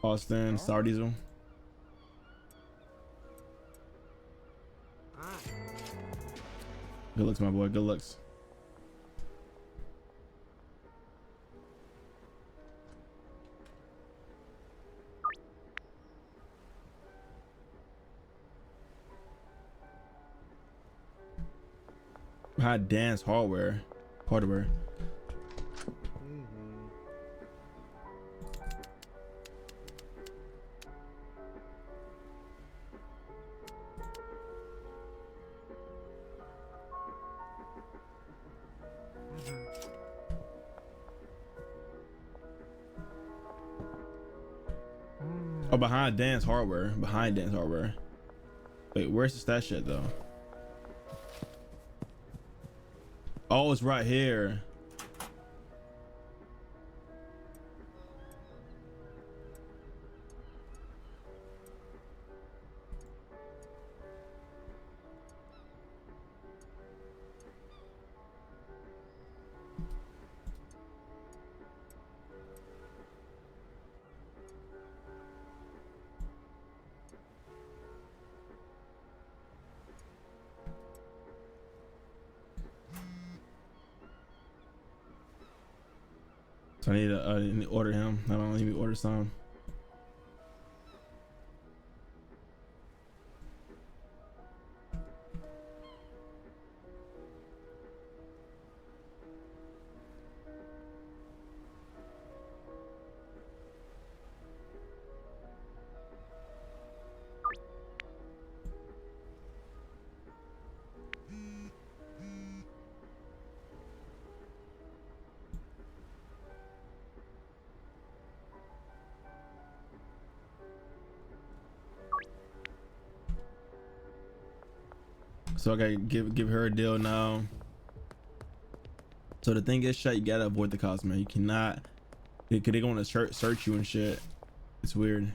Austin, Star Diesel. Good looks, my boy. Good looks. High dance hardware. Oh, behind dance hardware. Behind dance hardware. Wait, where's the stat shit though? Oh, it's right here. So I need to order him. I don't need to order some. So I gotta give her a deal now. So the thing is, shit, you gotta avoid the cops, man. You cannot. They gonna search you and shit. It's weird.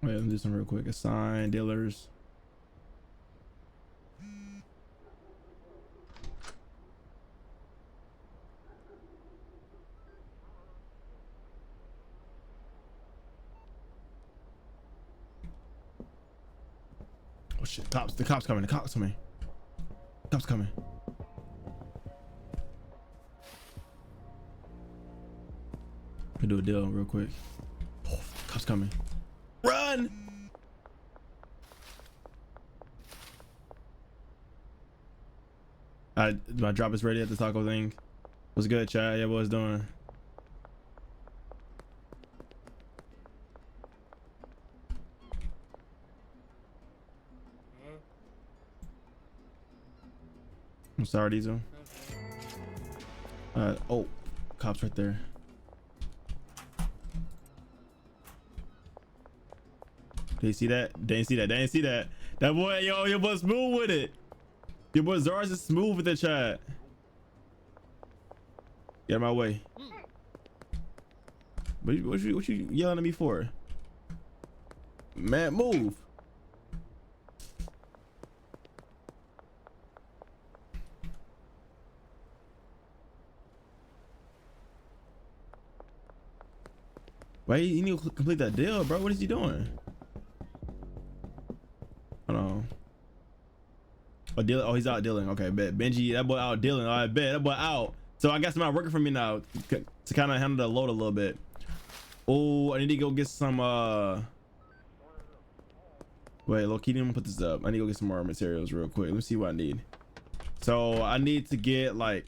Wait, let me do some real quick. Assign dealers. Oh shit, cops, the cops coming, the cops coming. Cops coming. Can do a deal real quick. Oh, cops coming. Run! My drop is ready at the taco thing. What's good, chat? Yeah, what's doing? I'm sorry, Diesel. Oh, cops right there. Did you see that? They didn't see that. They didn't see that. That boy, yo, your boy smooth with it. Your boy Zars is smooth with the chat. Get out of my way. What you yelling at me for? Man, move. Why you need to complete that deal, bro? What is he doing? Hold on. Oh, dealing. Oh, he's out dealing. Okay, bet. Benji, that boy out dealing. I bet that boy out. So I guess I'm not working for me now to kind of handle the load a little bit. Oh, I need to go get some. Wait, look, he didn't put this up. I need to go get some more materials real quick. Let me see what I need. So I need to get like.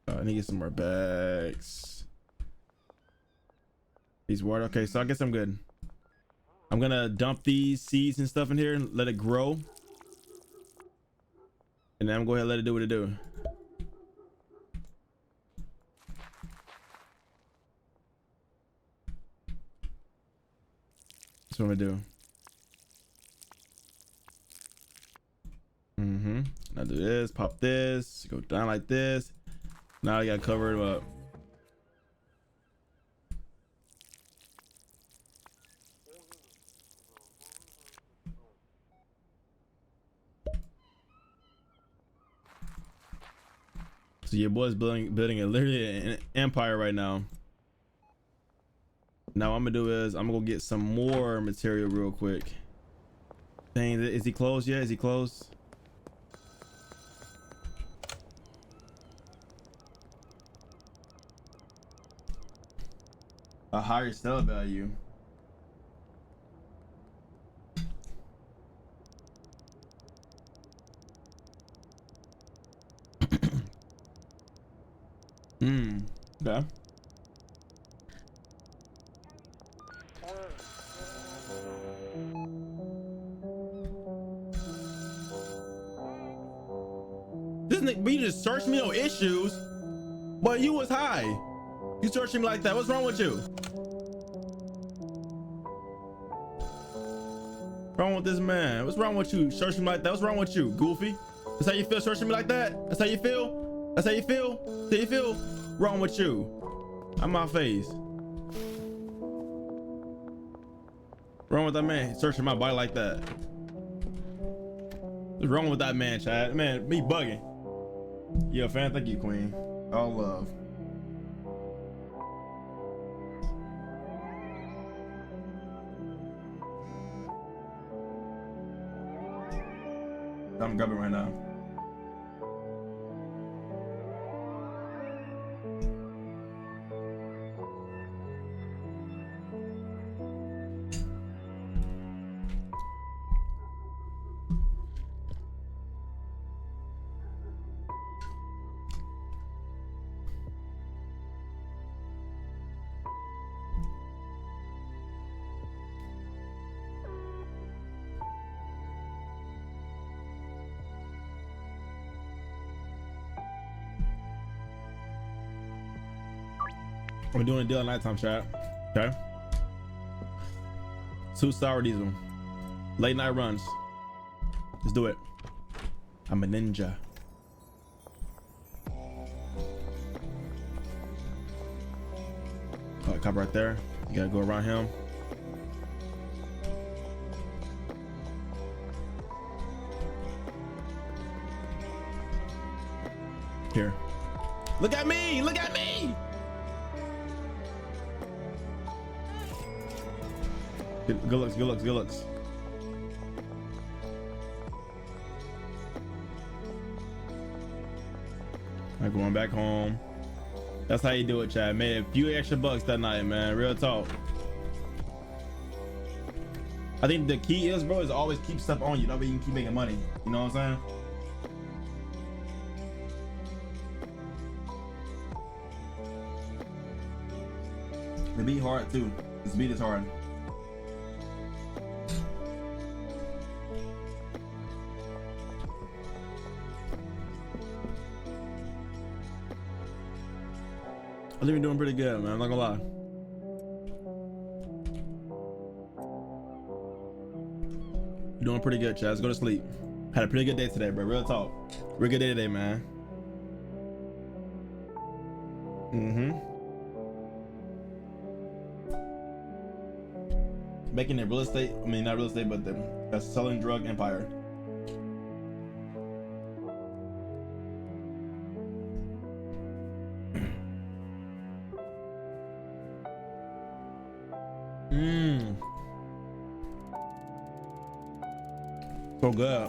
I need to get some more bags. These water. Okay, so I guess I'm good. I'm gonna dump these seeds and stuff in here and let it grow. And then I'm going to go ahead and let it do what it do. That's what I'm gonna do. Now do this, pop this, go down like this. Now I got covered up. So your boy's building a literally an empire right now. Now what I'm gonna do is I'm gonna go get some more material real quick. Dang, is he closed yet? Is he closed? A higher sell value. Okay. This nigga, but you just searched me on issues, but you was high. You searching me like that. What's wrong with you? What's wrong with this man? What's wrong with you? Searching me like that. What's wrong with you, Goofy? That's how you feel searching me like that? That's how you feel? That's how you feel? That's how you feel? Wrong with you? I'm my face. Wrong with that man searching my body like that? What's wrong with that man, Chad? Man, me bugging. Yeah, fan, thank you, Queen. All love. I'm grabbing right now. I'm doing a deal at nighttime, chat. Okay. 2 sour diesel. Late night runs. Let's do it. I'm a ninja. Cop right there. You gotta go around him. Here. Look at me! Look at me! Good looks, good looks, good looks. I'm going back home. That's how you do it, Chad. Made a few extra bucks that night, man. Real talk. I think the key is, bro, is always keep stuff on you. That way you can keep making money. You know what I'm saying? The beat hard too. This beat is hard. I think we're doing pretty good, man. I'm not gonna lie. Doing pretty good, Chad. Let's go to sleep. Had a pretty good day today, bro. Real talk. Real good day today, man. Making it real estate. I mean, not real estate, but the selling drug empire. So good.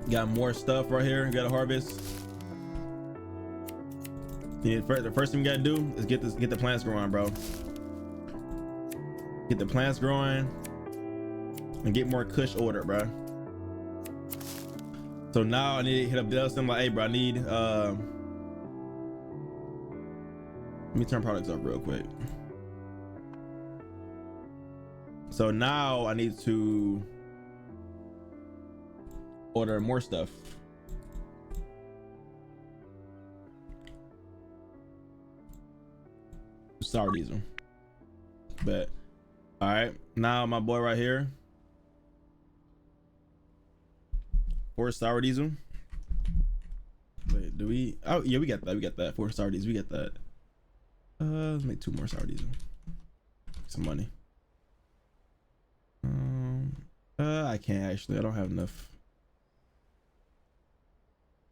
Got more stuff right here. Got to harvest. The first thing we gotta do is get the plants growing, bro. Get the plants growing and get more kush order, bro. So now I need to hit up Dustin. I'm like, hey, bro, I need let me turn products up real quick. So now I need to order more stuff. Sour diesel. But all right, now my boy right here. Or sour diesel. Wait, do we? Oh yeah, we got that. We got that. 4 sour diesel. We got that. Let's make 2 more sour diesel. Some money. I can't actually. I don't have enough.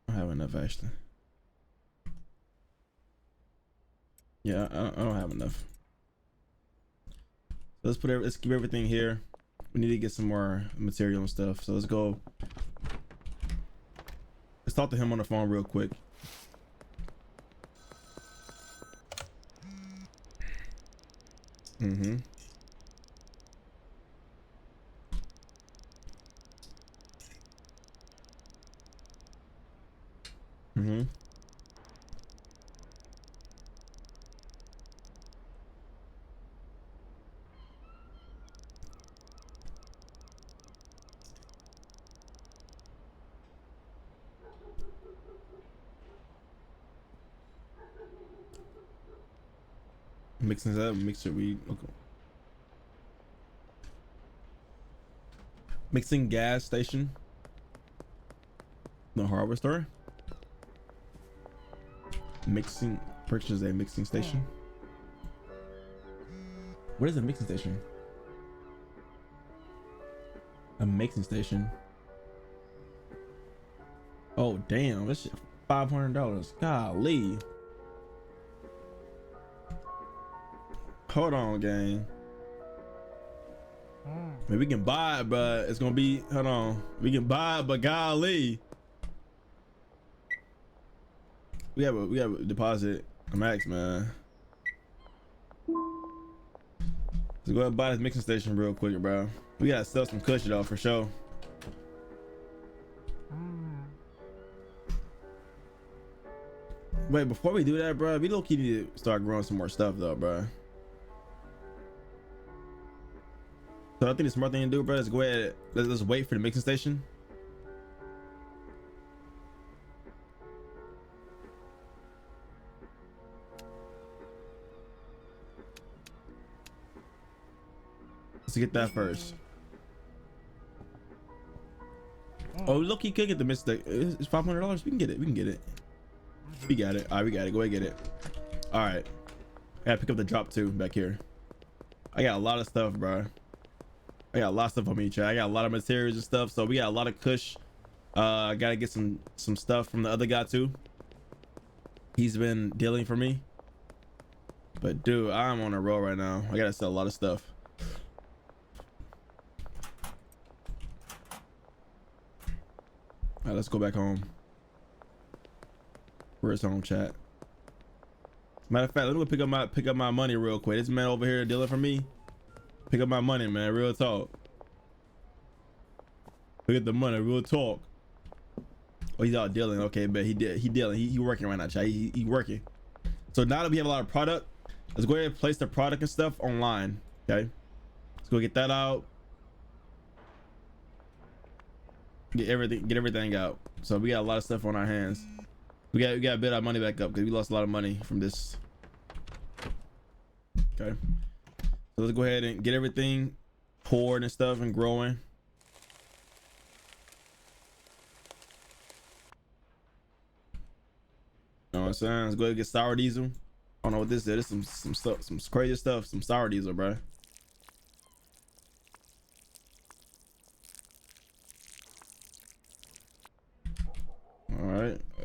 I don't have enough actually. Yeah, I don't have enough. So let's keep everything here. We need to get some more material and stuff. So let's go. Let's talk to him on the phone real quick. Mm-hmm. Mm-hmm. Mixing that, mixer weed. Okay. Mixing gas station. The hardware store. Mixing purchase a mixing station. What is a mixing station? A mixing station. Oh damn, this shit $500. Golly. Hold on, gang. Maybe we can buy it, but it's gonna be, hold on. We can buy it, but golly. We have a deposit max, man. Let's go ahead and buy this mixing station real quick, bro. We gotta sell some cushion though, for sure. Wait, before we do that, bro, we low-key need to start growing some more stuff though, bro. So I think the smart thing to do, bro, is go ahead. Let's wait for the mixing station. Let's get that first. Oh, look, he could get the mistake. It's $500. We can get it. We can get it. We got it. All right, we got it. Go ahead and get it. All right, I gotta pick up the drop too back here. I got a lot of stuff, bro. I got a lot of stuff on me, chat. I got a lot of materials and stuff, so we got a lot of kush. I gotta get some stuff from the other guy too. He's been dealing for me, but dude, I'm on a roll right now. I gotta sell a lot of stuff. All right, let's go back home. Where's home, chat? Matter of fact, let me go pick up my money real quick. This man over here dealing for me. Pick up my money, man. Real talk. Look at the money. Real talk. Oh, he's out dealing. Okay, but he dealing. He working right now, chat. He working. So now that we have a lot of product, let's go ahead and place the product and stuff online. Okay. Let's go get that out. Get everything out. So we got a lot of stuff on our hands. We got to build our money back up because we lost a lot of money from this. Okay. So let's go ahead and get everything poured and stuff and growing. You know what I'm saying? Let's go ahead and get sour diesel. I don't know what this is. This is some stuff, some crazy stuff, some sour diesel, bro.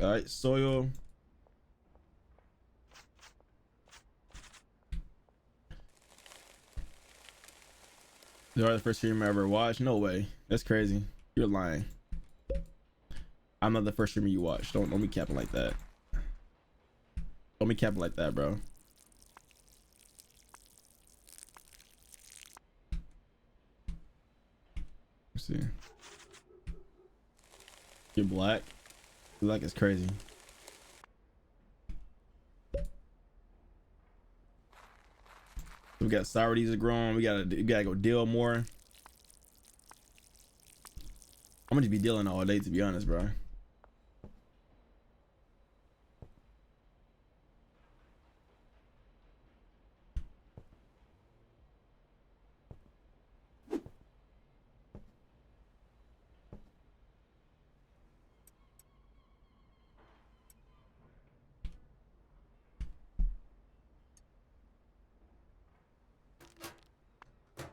All right, soil. You are the first streamer I ever watched? No way. That's crazy. You're lying. I'm not the first streamer you watch. Don't be capping like that. Don't be capping like that, bro. Let's see. You're black. Black is crazy. We got sour diesel growing. We gotta go deal more. I'm gonna just be dealing all day, to be honest, bro.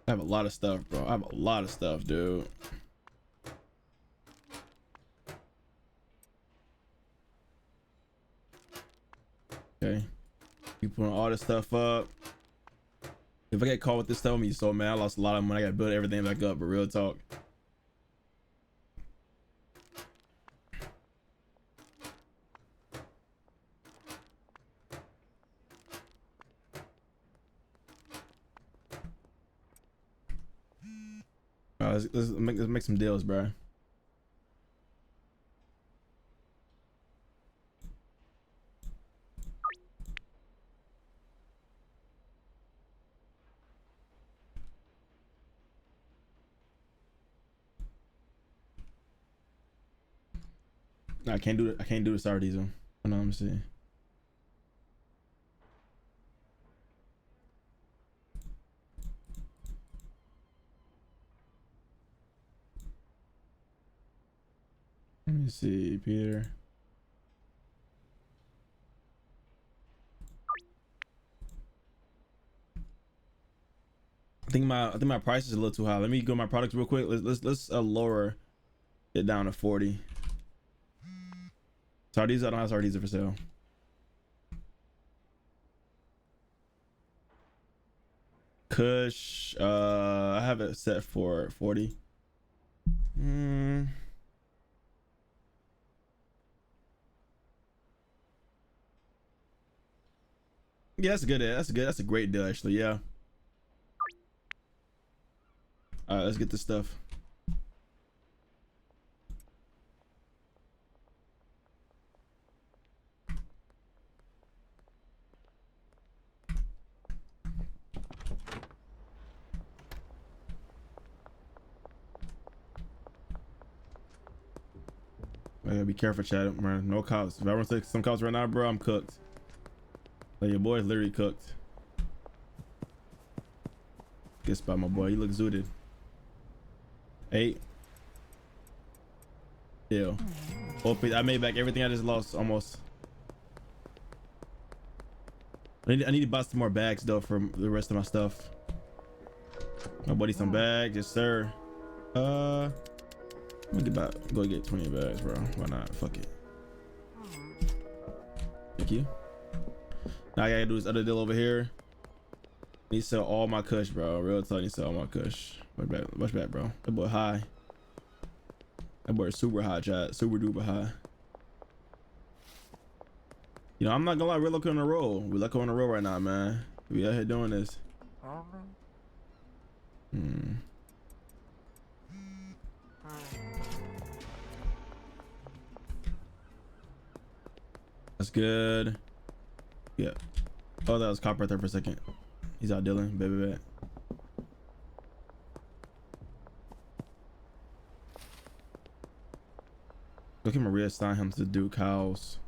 I have a lot of stuff, bro. I have a lot of stuff, dude. Okay. You putting all this stuff up. If I get caught with this stuff, I'm gonna be so mad. I lost a lot of money. I gotta build everything back up, but real talk. Let's make some deals, bro. No, I can't do it. I can't do the sour diesel. Hold on, let me see. Let me see, Peter. I think my price is a little too high. Let me go my products real quick. Let's lower it down to 40. Sardines, I don't have sardines for sale. Kush, I have it set for 40. Yeah, that's good. That's good. That's a great deal, actually. Yeah. All right, let's get this stuff. I gotta be careful, chat, man. No cops. If I want to take some cops right now, bro, I'm cooked. Like, your boy's literally cooked. Good spot, my boy. You look zooted. 8. Deal. Hopefully, I made back everything I just lost almost. I need to buy some more bags though for the rest of my stuff. My buddy some bags, yes sir. Let me go get 20 bags, bro. Why not? Fuck it. Thank you. Now I gotta do this other deal over here. Need to sell all my kush, bro. Real talk, need to sell all my kush. Watch back, bro. That boy high. That boy is super high, chat. Super duper high. You know, I'm not gonna lie, we're lucky on the roll. We're lucky on the roll right now, man. We out here doing this. That's good. Yeah. Oh, that was Cop right there for a second. He's out dealing, baby. Look at Maria assign him to Duke House.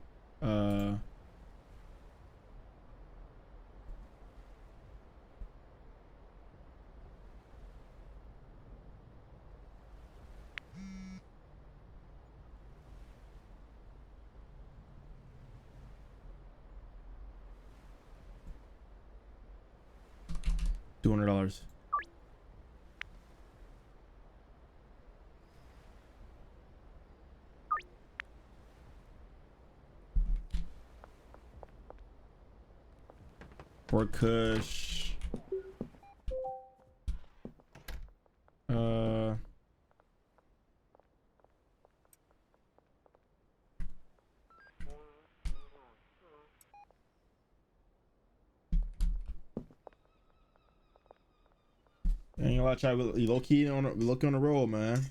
$200. For Kush. Ain't gonna lie, try low key on we look on the roll, man.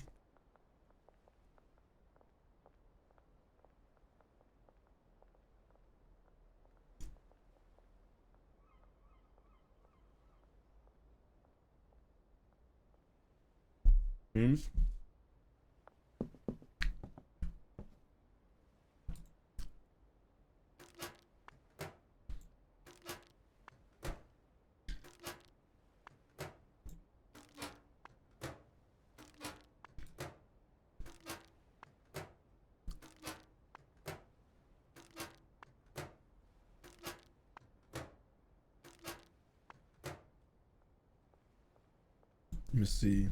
Let me see.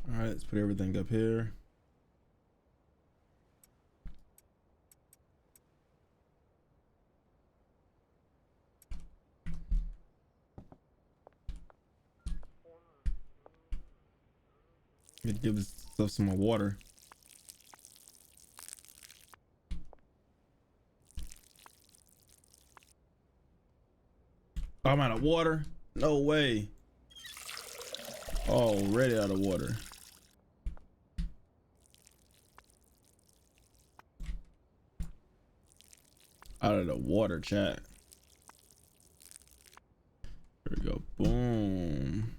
All right, let's put everything up here. It gives stuff some more water. I'm out of water. No way. Already out of water. Out of the water, chat. There we go. Boom.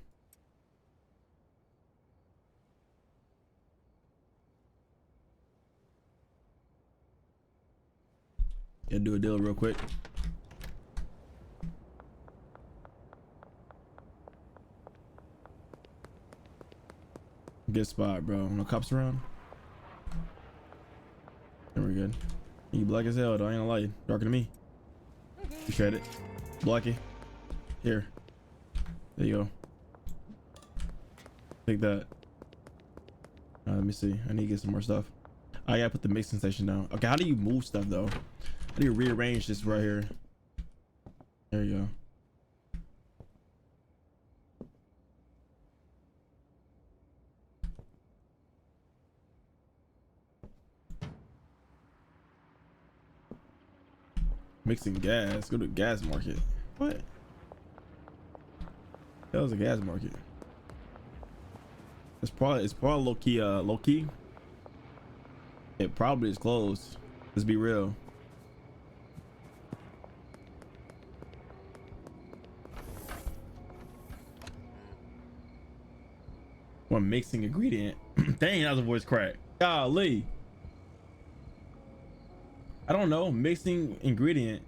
Yeah, do a deal real quick. Good spot, bro. No cops around. There we good. You black as hell, though. I ain't gonna lie. You darker than me. Appreciate it. Blacky. Here. There you go. Take that. Let me see. I need to get some more stuff. I gotta put the mixing station down. Okay, how do you move stuff though? How do you rearrange this right here? There you go. Mixing gas. Go to gas market. What? That was a gas market. It's probably low key. Low key. It probably is closed. Let's be real. One mixing ingredient. Dang, that was a voice crack. Golly. I don't know. Mixing ingredient.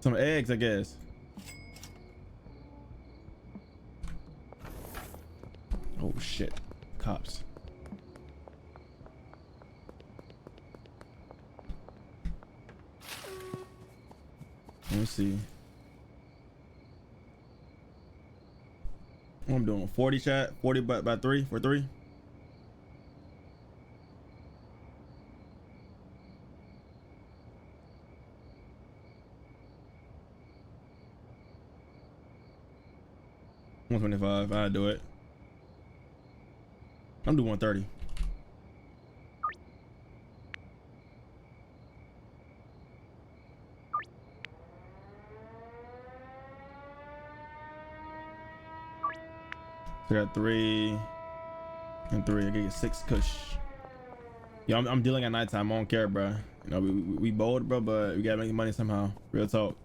Some eggs, I guess. Oh shit, cops. Let me see. What I'm doing 40 chat, 40 by 3 for 3. $125. I do it. I'm doing 130. So I got 3 and 3. I get 6 kush. Yo, I'm dealing at nighttime. I don't care, bro. You know, we bold, bro, but we gotta make money somehow. Real talk.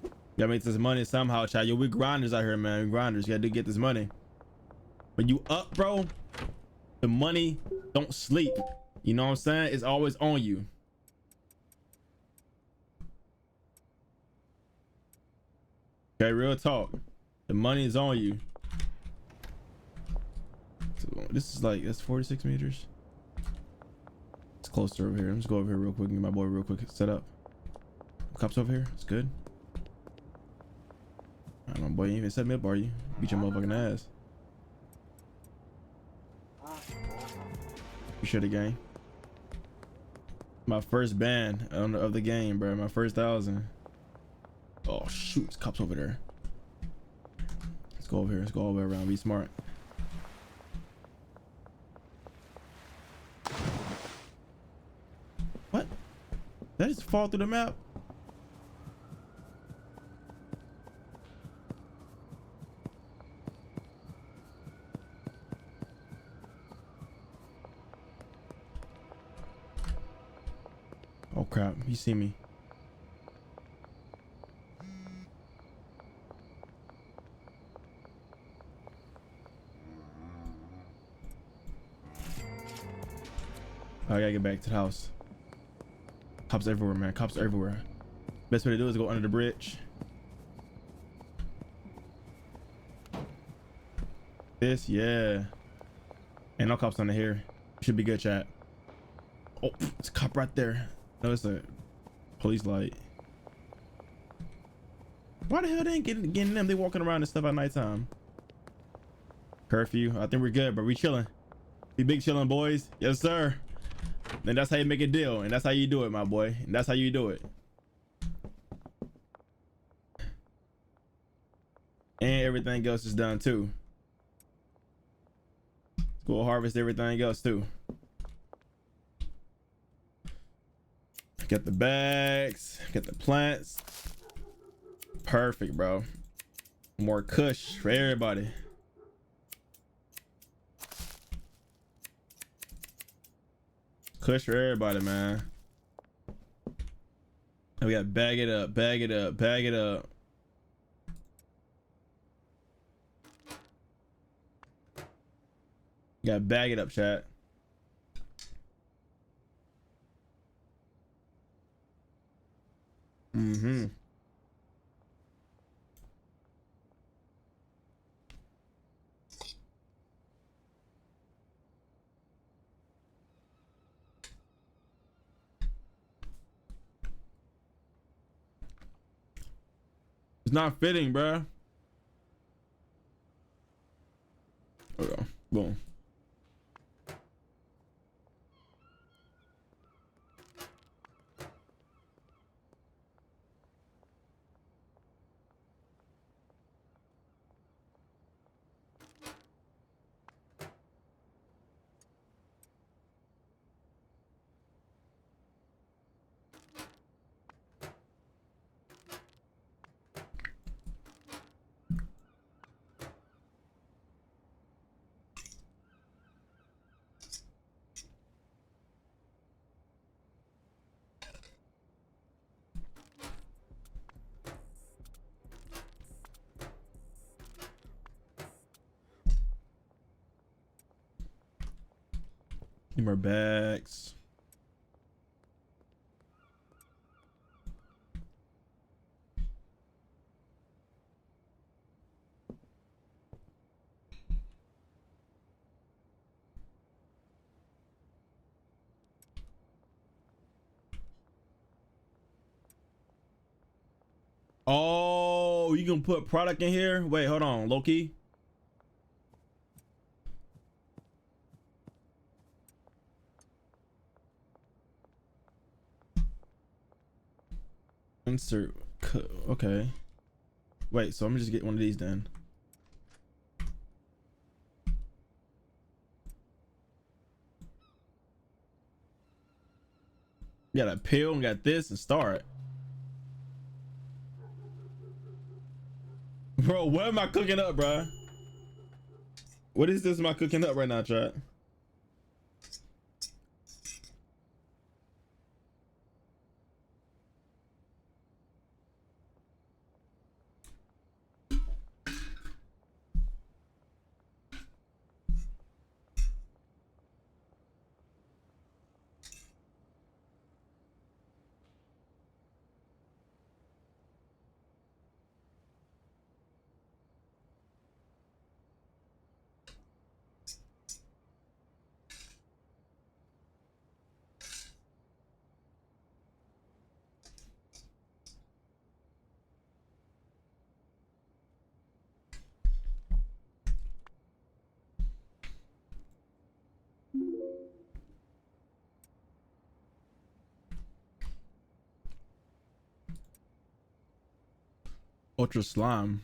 You gotta make this money somehow, chat. Yo, we grinders out here, man. We grinders. You gotta get this money. When you up, bro, the money don't sleep. You know what I'm saying? It's always on you. Okay, real talk. The money is on you. So this is like, that's 46 meters. It's closer over here. Let's go over here real quick and get my boy real quick set up. Cops over here. It's good. I don't know, boy. You ain't even set me up, are you? Beat your motherfucking ass. You should have, gang. My first ban of the game, bro. My first 1,000. Oh shoot, it's cops over there. Let's go over here. Let's go all the way around. Be smart. What? Did I just fall through the map? Oh crap, he see me. I gotta get back to the house. Cops everywhere, man. Cops everywhere. Best way to do is go under the bridge. This, yeah. Ain't no cops under here. Should be good, chat. Oh, it's a cop right there. No, it's a police light. Why the hell they ain't getting them? They walking around and stuff at nighttime. Curfew. I think we're good, but we chilling. We big chilling, boys. Yes, sir. And that's how you make a deal, and that's how you do it, my boy. And that's how you do it. And everything else is done too. Let's go harvest everything else too. Get the bags, get the plants. Perfect, bro. More kush for everybody. Kush for everybody, man. And we got bag it up, bag it up, bag it up. You gotta bag it up, chat. Mm-hmm. It's not fitting, bruh. There we go. Boom. Need more bags. Oh, you can put product in here? Wait, hold on, Loki. Insert. Okay. Wait, so I'm gonna just get one of these then. Got a pill and got this and start. Bro, what am I cooking up, bro? What is this am I cooking up right now, chat? Ultra slime.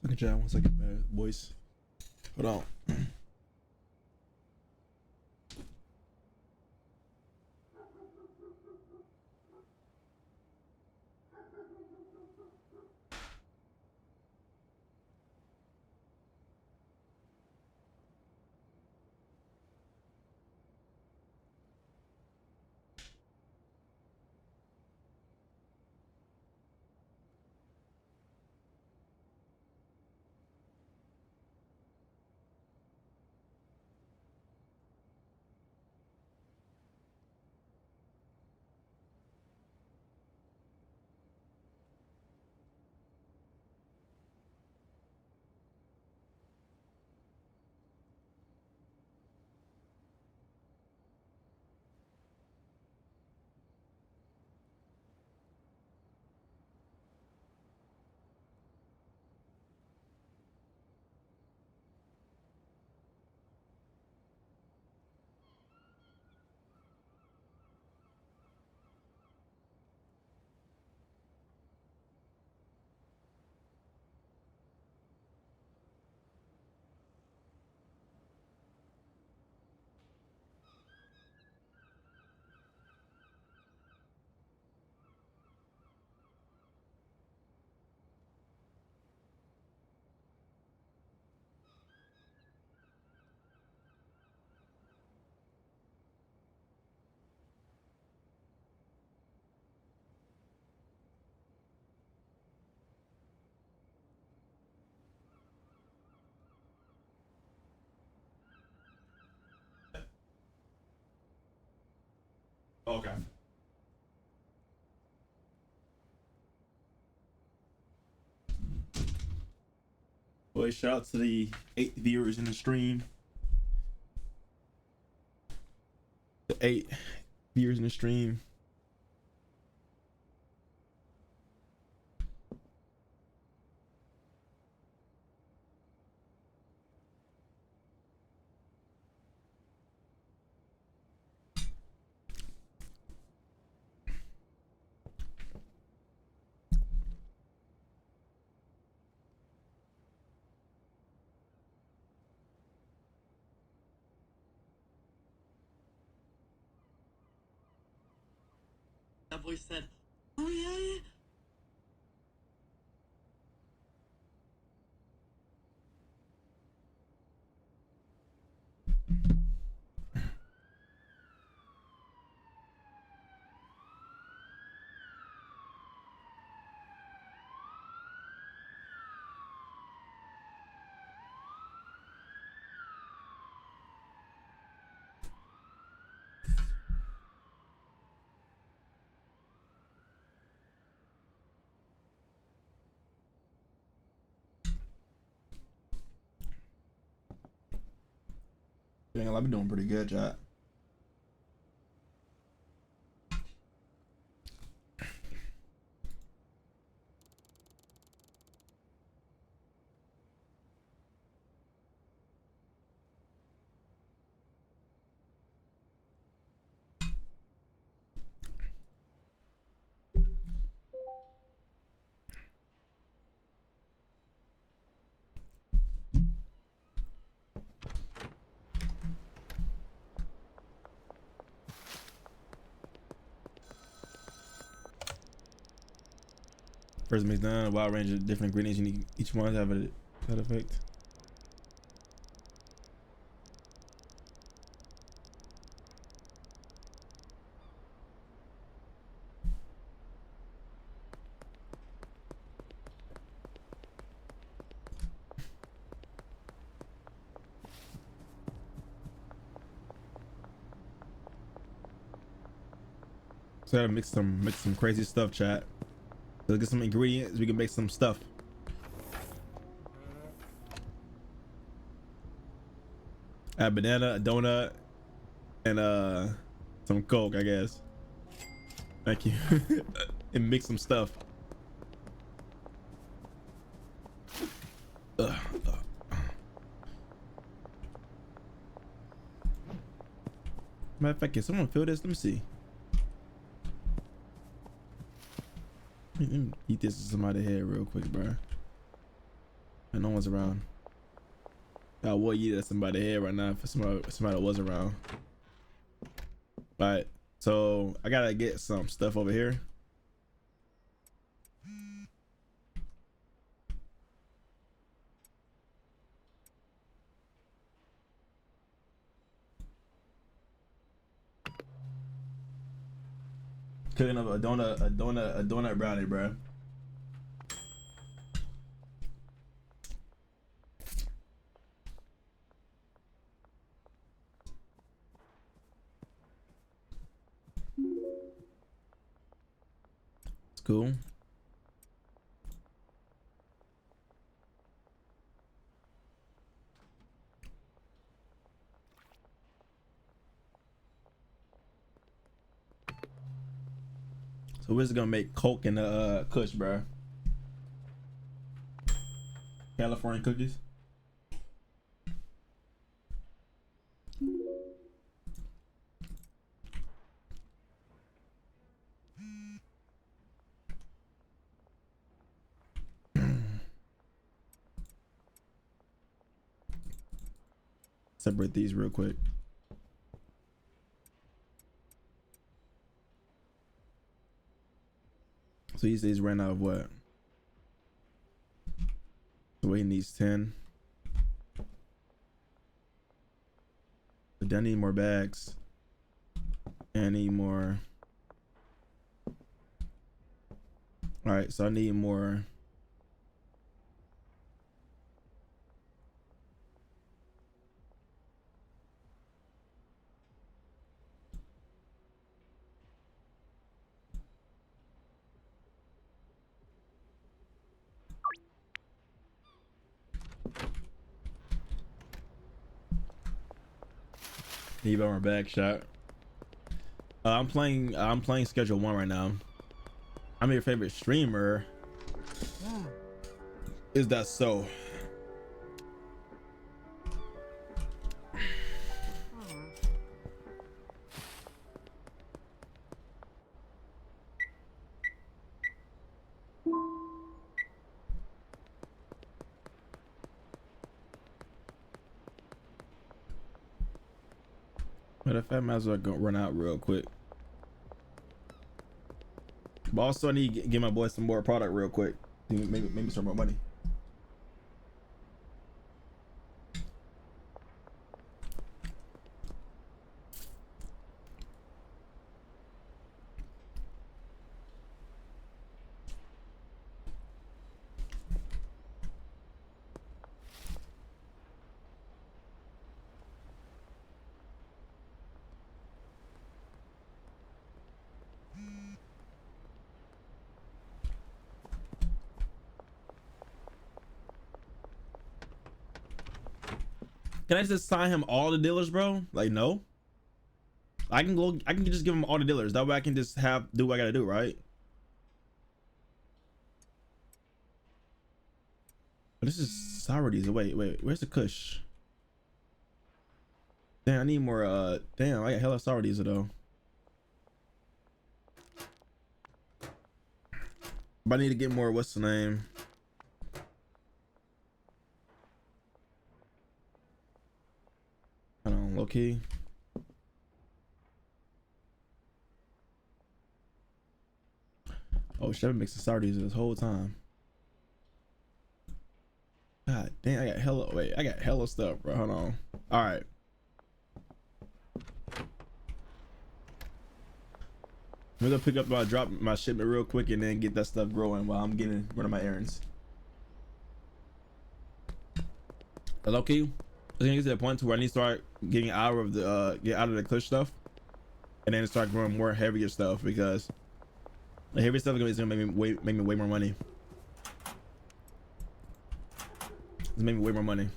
Second chat, 1 second, boys. Hold on. Okay. Boy, shout out to the 8 viewers in the stream. The 8 viewers in the stream. That voice said, "Oh yeah." I've been doing pretty good, chat. First mix done, a wide range of different ingredients. You need each one to have a side effect. So I gotta mix some crazy stuff, chat. Let's get some ingredients. We can make some stuff. A banana, a donut, and some Coke, I guess. Thank you. And mix some stuff. Matter of fact, can someone feel this? Let me see. Let me eat this to somebody's head real quick, bro. And no one's around. I would eat it at somebody's head right now if somebody was around. Alright, so I gotta get some stuff over here. Cooking up a donut brownie, bro. It's cool. So we're just gonna make Coke and Kush, bro. California cookies. Separate these real quick. So he says ran out of what? So he needs 10. But I need more bags. And I need more. Alright, so I need more. Need more bag shot. I'm playing schedule 1 right now. I'm your favorite streamer. Is that so? But if I might as well go run out real quick. But also I need to get my boy some more product real quick. Maybe some more money. Can I just assign him all the dealers, bro? Like, no. I can just give him all the dealers. That way I can just do what I gotta do, right? But this is sour diesel. Wait, where's the Kush? Damn, I need more. Damn, I got hella sour diesel though. But I need to get more. What's the name? Hold on, low key. Oh, shit, I've been mixing sour diesel this whole time. God damn, I got hella stuff, bro. Hold on. All right. I'm gonna pick up drop my shipment real quick and then get that stuff growing while I'm running my errands. Hello, okay. I think it's at a point to where I need to start getting out of the get out of the Kush stuff, and then start growing more heavier stuff, because the heavy stuff is gonna make me way more money. It's making me way more money.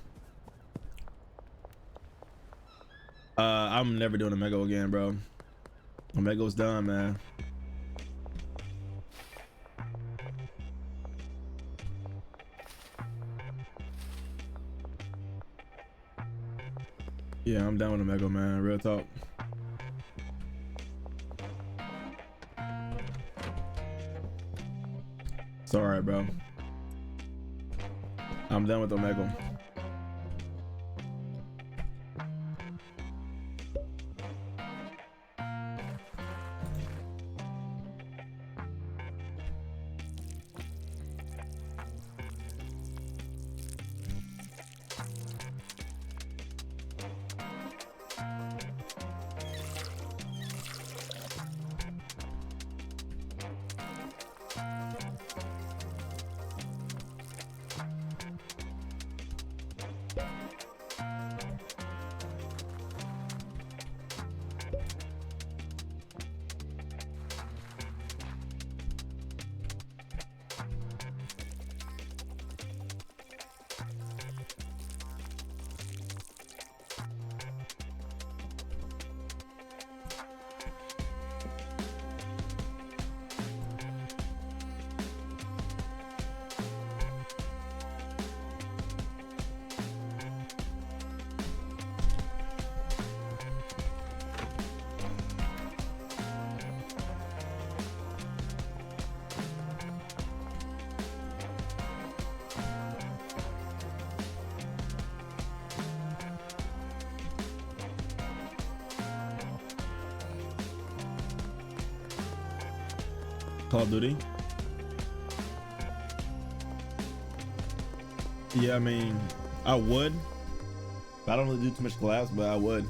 I'm never doing a Mego again, bro. Omego's done, man. Yeah, I'm down with Omega, man. Real talk. It's alright, bro. I'm done with Omega. Call of Duty. Yeah, I mean, I would. I don't really do too much collabs, but I would.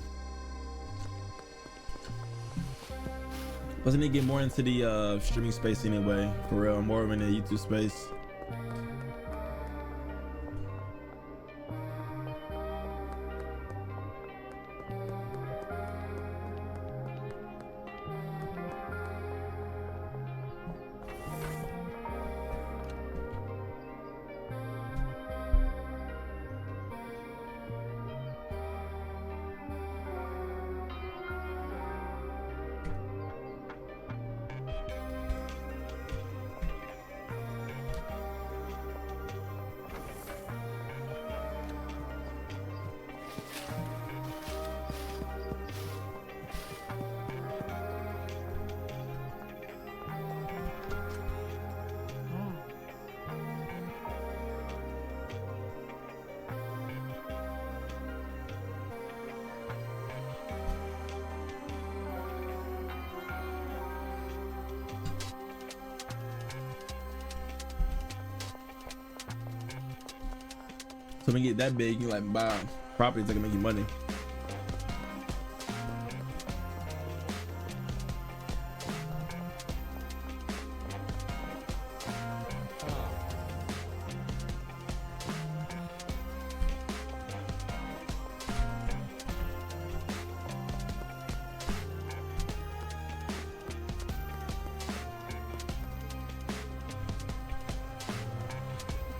Wasn't he get more into the streaming space anyway? For real, more in the YouTube space. So when you get that big, you like buy properties that can make you money.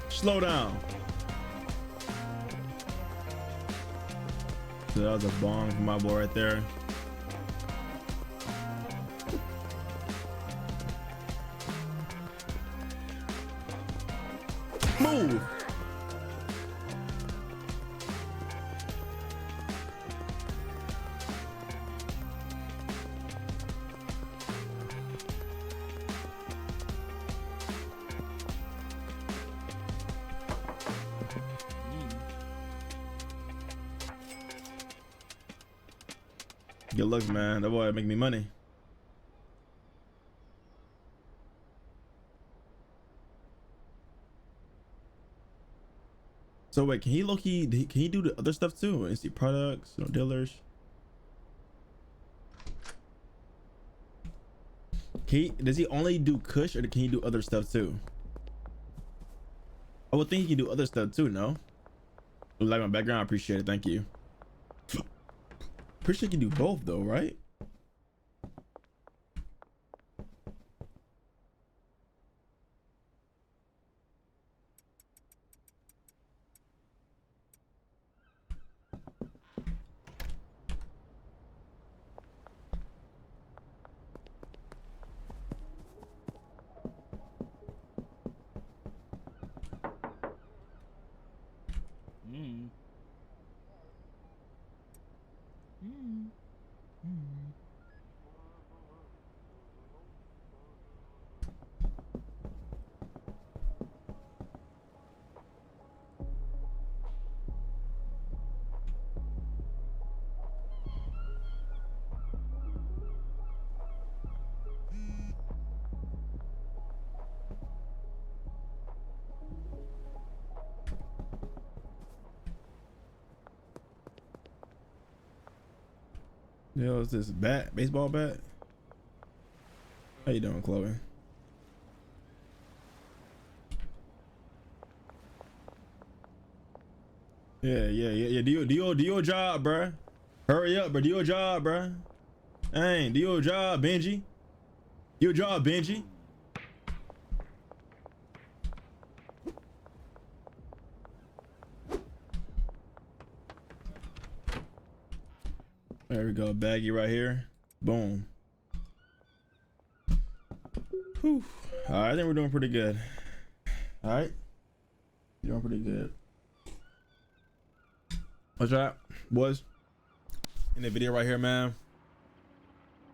Slow down. that was a bomb from my boy right there. Move. Good luck, man. That boy make me money. So wait, can he low-key, can he do the other stuff too? NC products, you know, dealers. Does he only do Kush or can he do other stuff too? I would think he can do other stuff too, no? You like my background? I appreciate it. Thank you. Pretty sure he can do both though, right? Yo, is this bat? Baseball bat? How you doing, Chloe? Yeah. Do your job, bruh. Hurry up, bro. Do your job, bruh. Dang, do your job, Benji. Do your job, Benji. There we go, baggy right here. Boom. Whew. All right, I think we're doing pretty good. All right, doing pretty good. What's up, boys? In the video right here, man.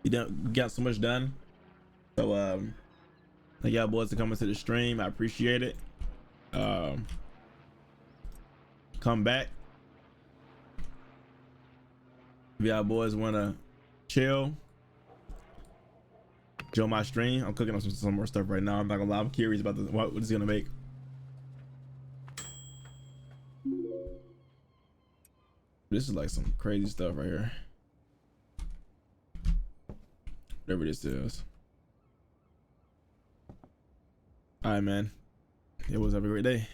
We got so much done. So thank y'all boys for coming to the stream. I appreciate it. Come back. If y'all boys wanna chill, join my stream. I'm cooking up some more stuff right now. I'm not gonna lie, I'm curious about what it's gonna make. This is like some crazy stuff right here. Whatever this is. All right, man. It was. Have a great day.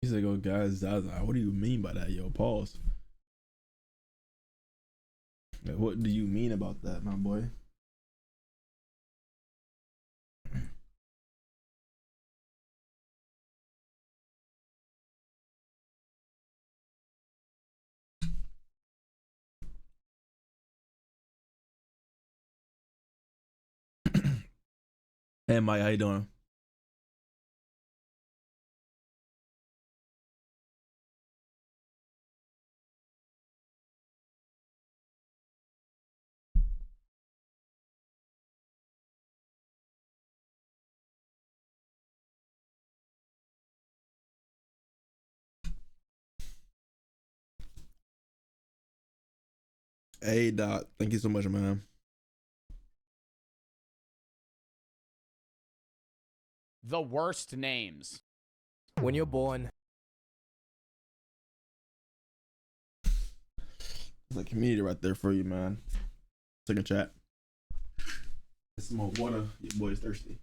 He's like, oh guys, what do you mean by that? Yo, pause. Like, what do you mean about that, my boy? Hey Mike, how you doing? Hey, Doc. Thank you so much, man. The worst names. When you're born. There's a community right there for you, man. Second chat. Get some more water. Your boy's thirsty.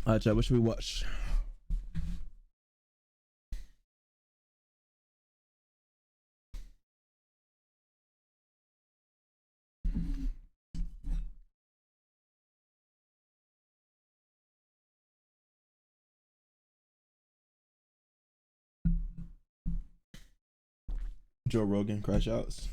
All right, chat. What should we watch? Joe Rogan crash outs.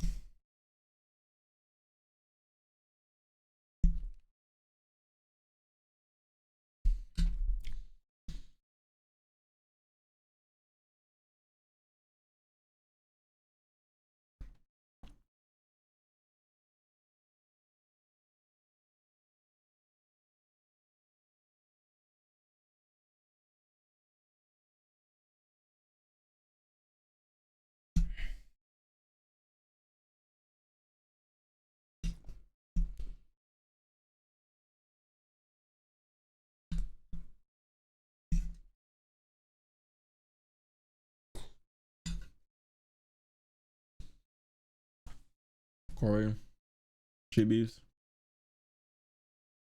Corey. Chibis.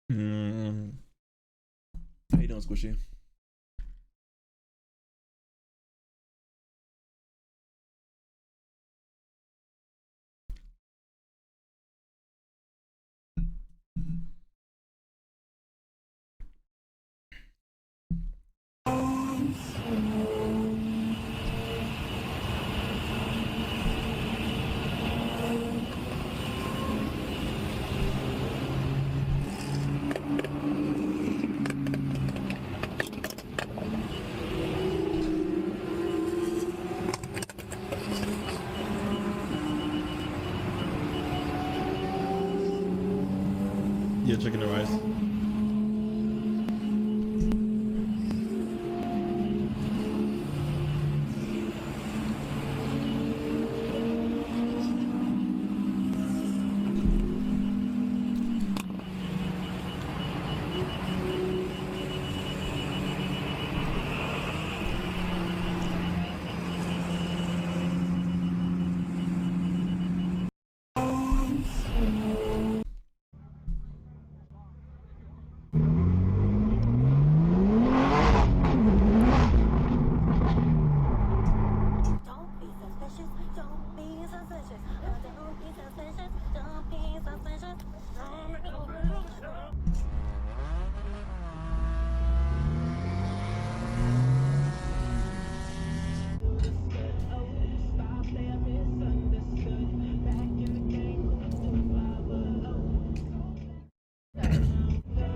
How you doing, Squishy? Yeah, chicken and rice.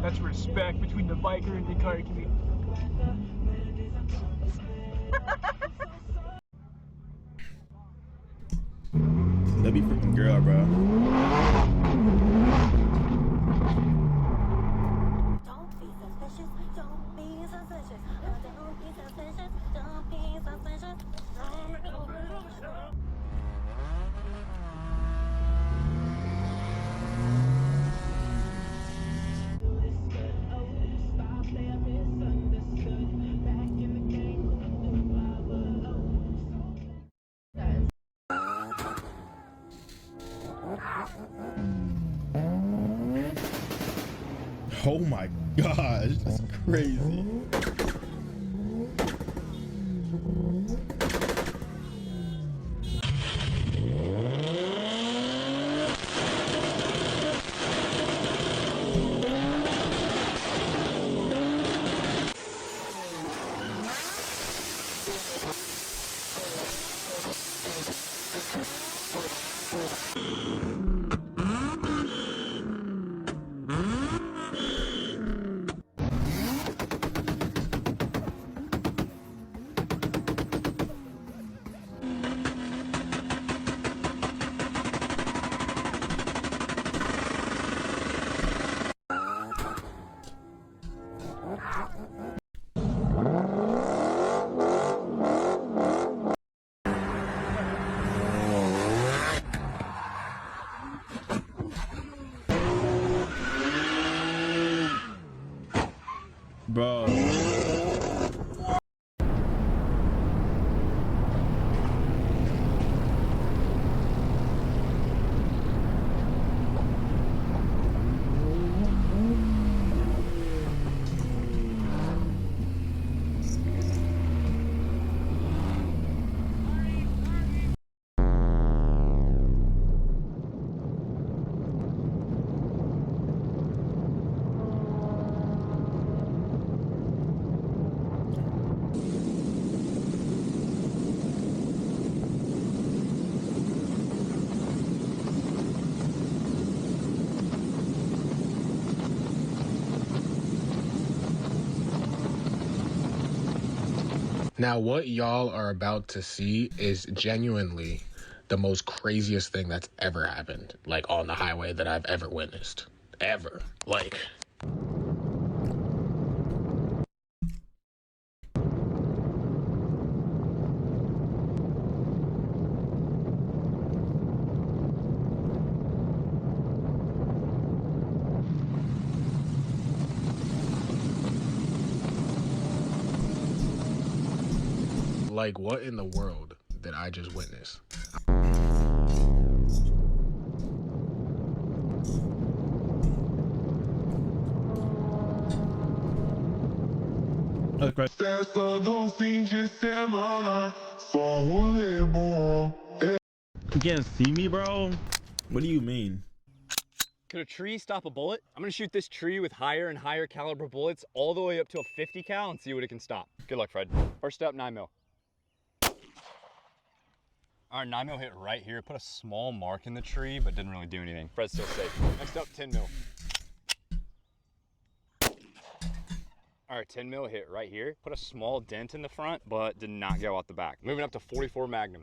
That's respect between the biker and the car community. That be freaking girl, bro. Oh my gosh, that's crazy. Bro. Now, what y'all are about to see is genuinely the most craziest thing that's ever happened, like on the highway that I've ever witnessed. Ever. Like. Like, what in the world did I just witness? You can't see me, bro? What do you mean? Could a tree stop a bullet? I'm gonna shoot this tree with higher and higher caliber bullets all the way up to a 50 cal and see what it can stop. Good luck, Fred. First up, 9mm. Our 9mm hit right here, put a small mark in the tree, but didn't really do anything. Fred's still safe. Next up, 10mm. All right, 10mm hit right here, put a small dent in the front, but did not go out the back. Moving up to 44 Magnum.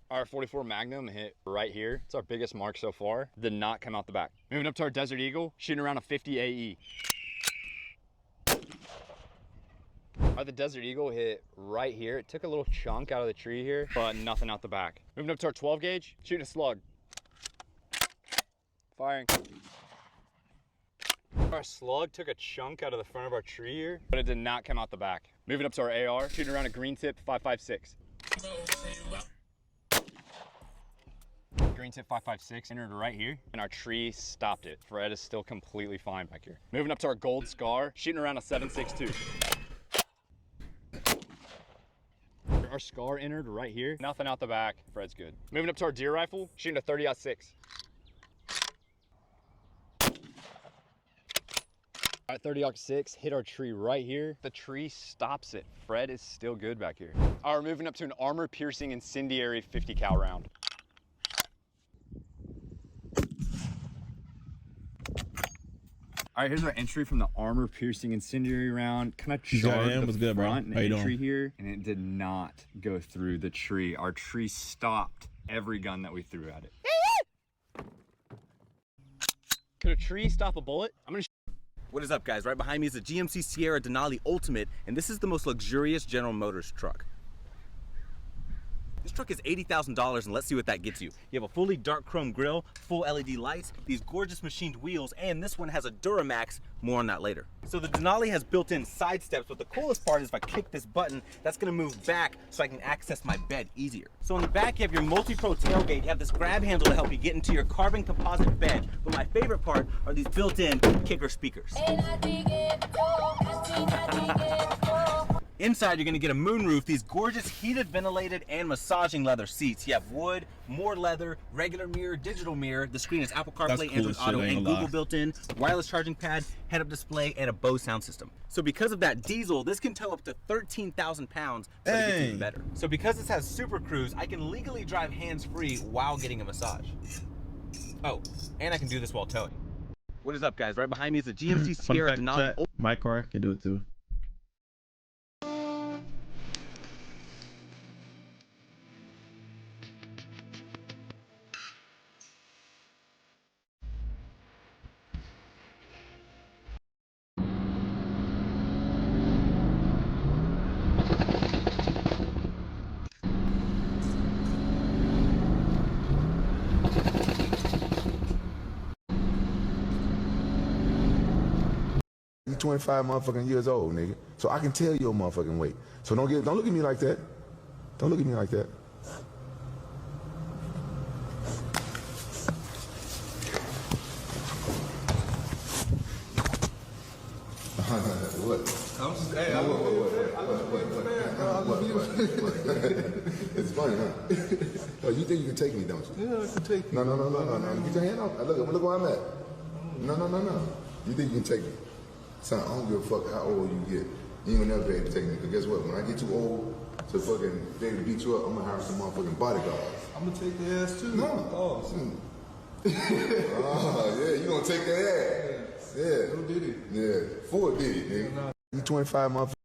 Our 44 Magnum hit right here. It's our biggest mark so far. Did not come out the back. Moving up to our Desert Eagle, shooting around a 50 AE. The Desert Eagle hit right here. It took a little chunk out of the tree here, but nothing out the back. Moving up to our 12 gauge, shooting a slug. Firing. Our slug took a chunk out of the front of our tree here, but it did not come out the back. Moving up to our AR, shooting around a green tip 5.56. Green tip 5.56 entered right here, and our tree stopped it. Fred is still completely fine back here. Moving up to our gold scar, shooting around a 7.62. Our scar entered right here. Nothing out the back. Fred's good. Moving up to our deer rifle, shooting a 30-06. All right, 30-06 hit our tree right here. The tree stops it. Fred is still good back here. All right, we're moving up to an armor-piercing incendiary 50 cal round. All right, here's our entry from the armor-piercing incendiary round. Kind of charred the front and entry here, and it did not go through the tree. Our tree stopped every gun that we threw at it. Could a tree stop a bullet? What is up, guys? Right behind me is the GMC Sierra Denali Ultimate, and this is the most luxurious General Motors truck. This truck is $80,000, and let's see what that gets you. You have a fully dark chrome grille, full LED lights, these gorgeous machined wheels, and this one has a Duramax. More on that later. So the Denali has built-in side steps, but the coolest part is if I click this button, that's gonna move back so I can access my bed easier. So in the back, you have your multi-pro tailgate. You have this grab handle to help you get into your carbon composite bed. But my favorite part are these built-in kicker speakers. Inside, you're gonna get a moonroof, these gorgeous heated, ventilated, and massaging leather seats. You have wood, more leather, regular mirror, digital mirror. The screen is Apple CarPlay, Android Auto, and Google built-in, wireless charging pad, head-up display, and a Bose sound system. So because of that diesel, this can tow up to 13,000 pounds, but it gets even better. So because this has Super Cruise, I can legally drive hands-free while getting a massage. Oh, and I can do this while towing. What is up, guys? Right behind me is the GMC Sierra Denali. My car can do it too. You 25 motherfucking years old, nigga. So I can tell your motherfucking weight. So don't look at me like that. Don't look at me like that. What? I'm just, hey, it's funny, huh? Oh, you think you can take me, don't you? Yeah, I can take you. No. Get your hand off. Look where I'm at. No. You think you can take me? Son, I don't give a fuck how old you get. You ain't gonna never be able to take me. Because guess what? When I get too old to fucking be able to beat you up, I'm gonna hire some motherfucking bodyguards. I'm gonna take their ass too. No. Oh, yeah, you gonna take their ass. Yeah. Who did it? Yeah. Ford did it, nigga. You 25 motherfuckers.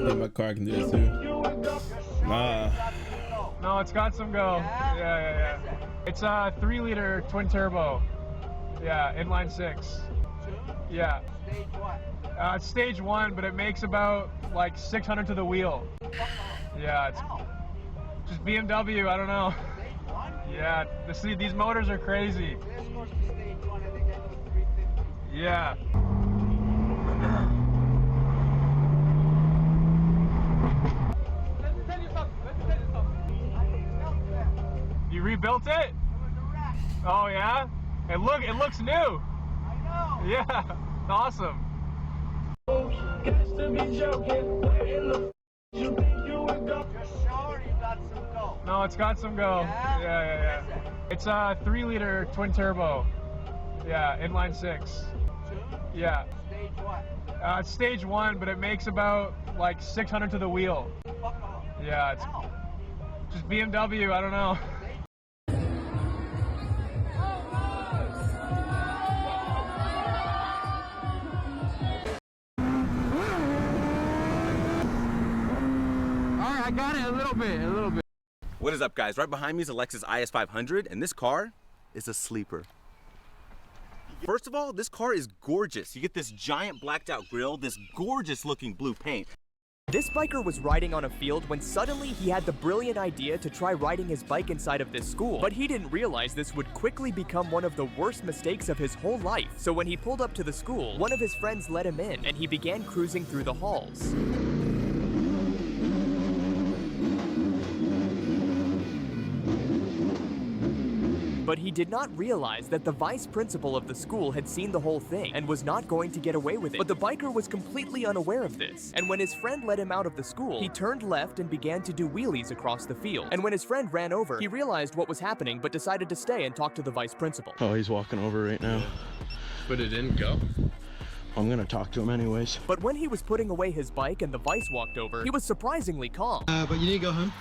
Yeah, my car can do it too. Nah. No, it's got some go. Yeah. It's a 3-liter twin turbo. Yeah, inline 6. Yeah. Stage what? It's stage 1, but it makes about like 600 to the wheel. Yeah, it's just BMW. I don't know. Stage 1? Yeah. These motors are crazy. They're supposed to be stage 1. I think that's 350. Yeah. Let me tell you something. You rebuilt it? It was a wreck. Oh yeah. It looks new. I know. Yeah. Awesome. Just sure you got some go. No, it's got some go. Yeah. It's a 3-liter twin turbo. Yeah, inline 6. Yeah. Stage what? It's stage 1, but it makes about like 600 to the wheel. Fuck off. Yeah, it's just BMW. I don't know. I got it a little bit. What is up, guys? Right behind me is a Lexus IS 500, and this car is a sleeper. First of all, this car is gorgeous. You get this giant blacked out grille, this gorgeous looking blue paint. This biker was riding on a field when suddenly he had the brilliant idea to try riding his bike inside of this school. But he didn't realize this would quickly become one of the worst mistakes of his whole life. So when he pulled up to the school, one of his friends let him in and he began cruising through the halls. But he did not realize that the vice principal of the school had seen the whole thing and was not going to get away with it. But the biker was completely unaware of this. And when his friend let him out of the school, he turned left and began to do wheelies across the field. And when his friend ran over, he realized what was happening but decided to stay and talk to the vice principal. Oh, he's walking over right now. But it didn't go. I'm gonna talk to him anyways. But when he was putting away his bike and the vice walked over, he was surprisingly calm. But you need to go home.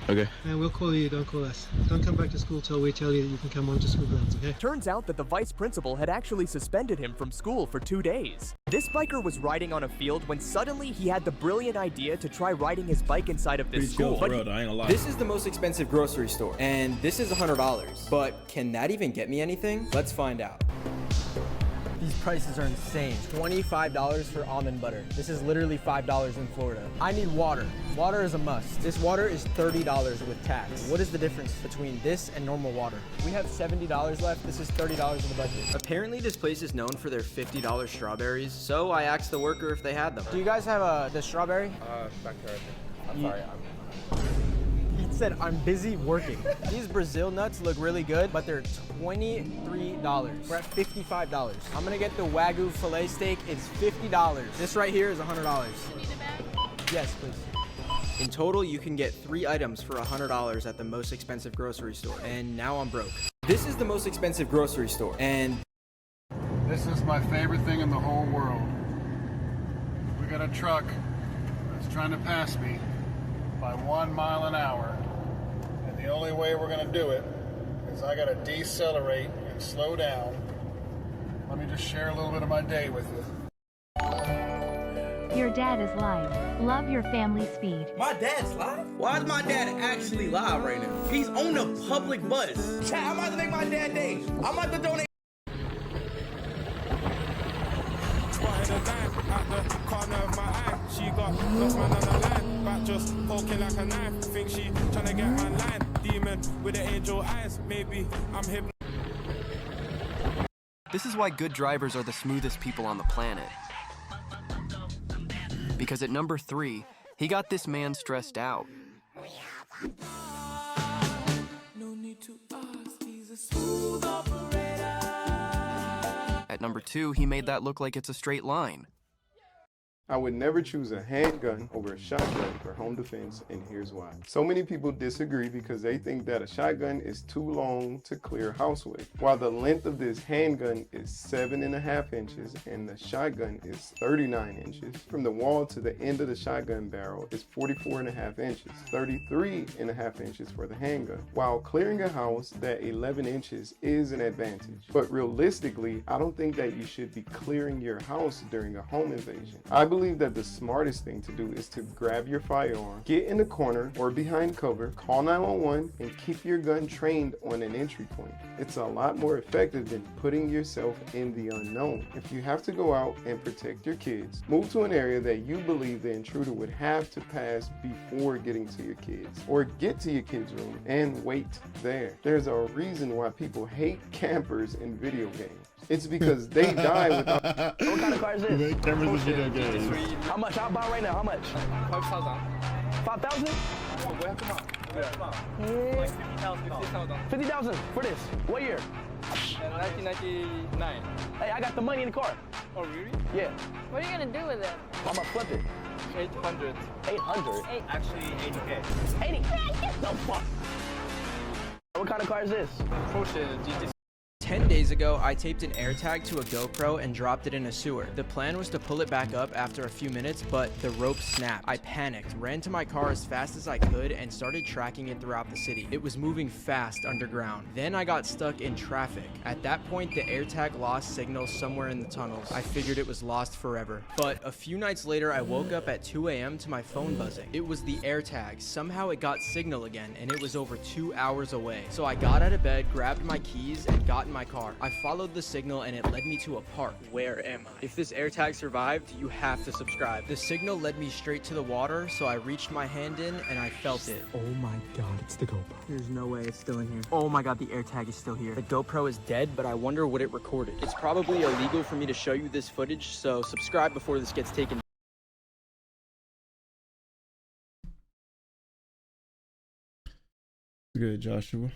Okay. And we'll call you, don't call us. Don't come back to school till we tell you that you can come onto school grounds, okay? Turns out that the vice principal had actually suspended him from school for 2 days. This biker was riding on a field when suddenly he had the brilliant idea to try riding his bike inside of this school. But I ain't gonna lie. This is the most expensive grocery store, and this is $100. But can that even get me anything? Let's find out. These prices are insane. $25 for almond butter. This is literally $5 in Florida. I need water. Water is a must. This water is $30 with tax. What is the difference between this and normal water? We have $70 left. This is $30 in the budget. Apparently this place is known for their $50 strawberries, so I asked the worker if they had them. Do you guys have the strawberry? Back there. I'm sorry. It said, I'm busy working. These Brazil nuts look really good, but they're $23. We're at $55. I'm gonna get the Wagyu filet steak. It's $50. This right here is $100. You need a bag? Yes, please. In total, you can get 3 items for $100 at the most expensive grocery store. And now I'm broke. This is the most expensive grocery store, and This is my favorite thing in the whole world. We got a truck that's trying to pass me by 1 mile an hour. And the only way we're gonna do it is I gotta decelerate and slow down. Let me just share a little bit of my day with you. Your dad is live. Love your family speed. My dad's live? Why is my dad actually live right now? He's on the public bus. Chat, I'm about to make my dad day. I'm about to donate. Spotted a dime at the corner of my eye. She got lost man on the line, back just poking like a knife. Think she tryna get my line. Demon with the angel eyes. Maybe I'm hypnotized. This is why good drivers are the smoothest people on the planet. Because at number 3, he got this man stressed out. At number 2, he made that look like it's a straight line. I would never choose a handgun over a shotgun for home defense, and here's why. So many people disagree because they think that a shotgun is too long to clear a house with, while the length of this handgun is 7.5 inches and the shotgun is 39 inches. From the wall to the end of the shotgun barrel is 44.5 inches, 33.5 inches for the handgun. While clearing a house, that 11 inches is an advantage. But realistically, I don't think that you should be clearing your house during a home invasion. I believe that the smartest thing to do is to grab your firearm, get in the corner or behind cover, call 911, and keep your gun trained on an entry point. It's a lot more effective than putting yourself in the unknown. If you have to go out and protect your kids, move to an area that you believe the intruder would have to pass before getting to your kids, or get to your kids' room and wait there. There's a reason why people hate campers in video games. It's because they die without. What kind of car is this? Cameras in video games. How much? I'll buy right now. How much? 5,000. 5,000? Like 50,000. 50,000 for this. What year? 1999. Hey, I got the money in the car. Oh, really? Yeah. What are you gonna do with it? I'm gonna flip it. 800. 800? Actually, 80K. 80K? Get the fuck. What kind of car is this? Porsche GT. 10 days ago, I taped an AirTag to a GoPro and dropped it in a sewer. The plan was to pull it back up after a few minutes, but the rope snapped. I panicked, ran to my car as fast as I could, and started tracking it throughout the city. It was moving fast underground. Then I got stuck in traffic. At that point, the AirTag lost signal somewhere in the tunnels. I figured it was lost forever. But a few nights later, I woke up at 2 a.m. to my phone buzzing. It was the AirTag. Somehow it got signal again, and it was over 2 hours away. So I got out of bed, grabbed my keys, and got in my car. I followed the signal and it led me to a park. Where am I? If this AirTag survived, you have to subscribe. The signal led me straight to the water, so I reached my hand in and I felt it. Oh my god, it's the GoPro. There's no way it's still in here. Oh my god, the AirTag is still here. The GoPro is dead, but I wonder what it recorded. It's probably illegal for me to show you this footage, so subscribe before this gets taken. Good, Joshua.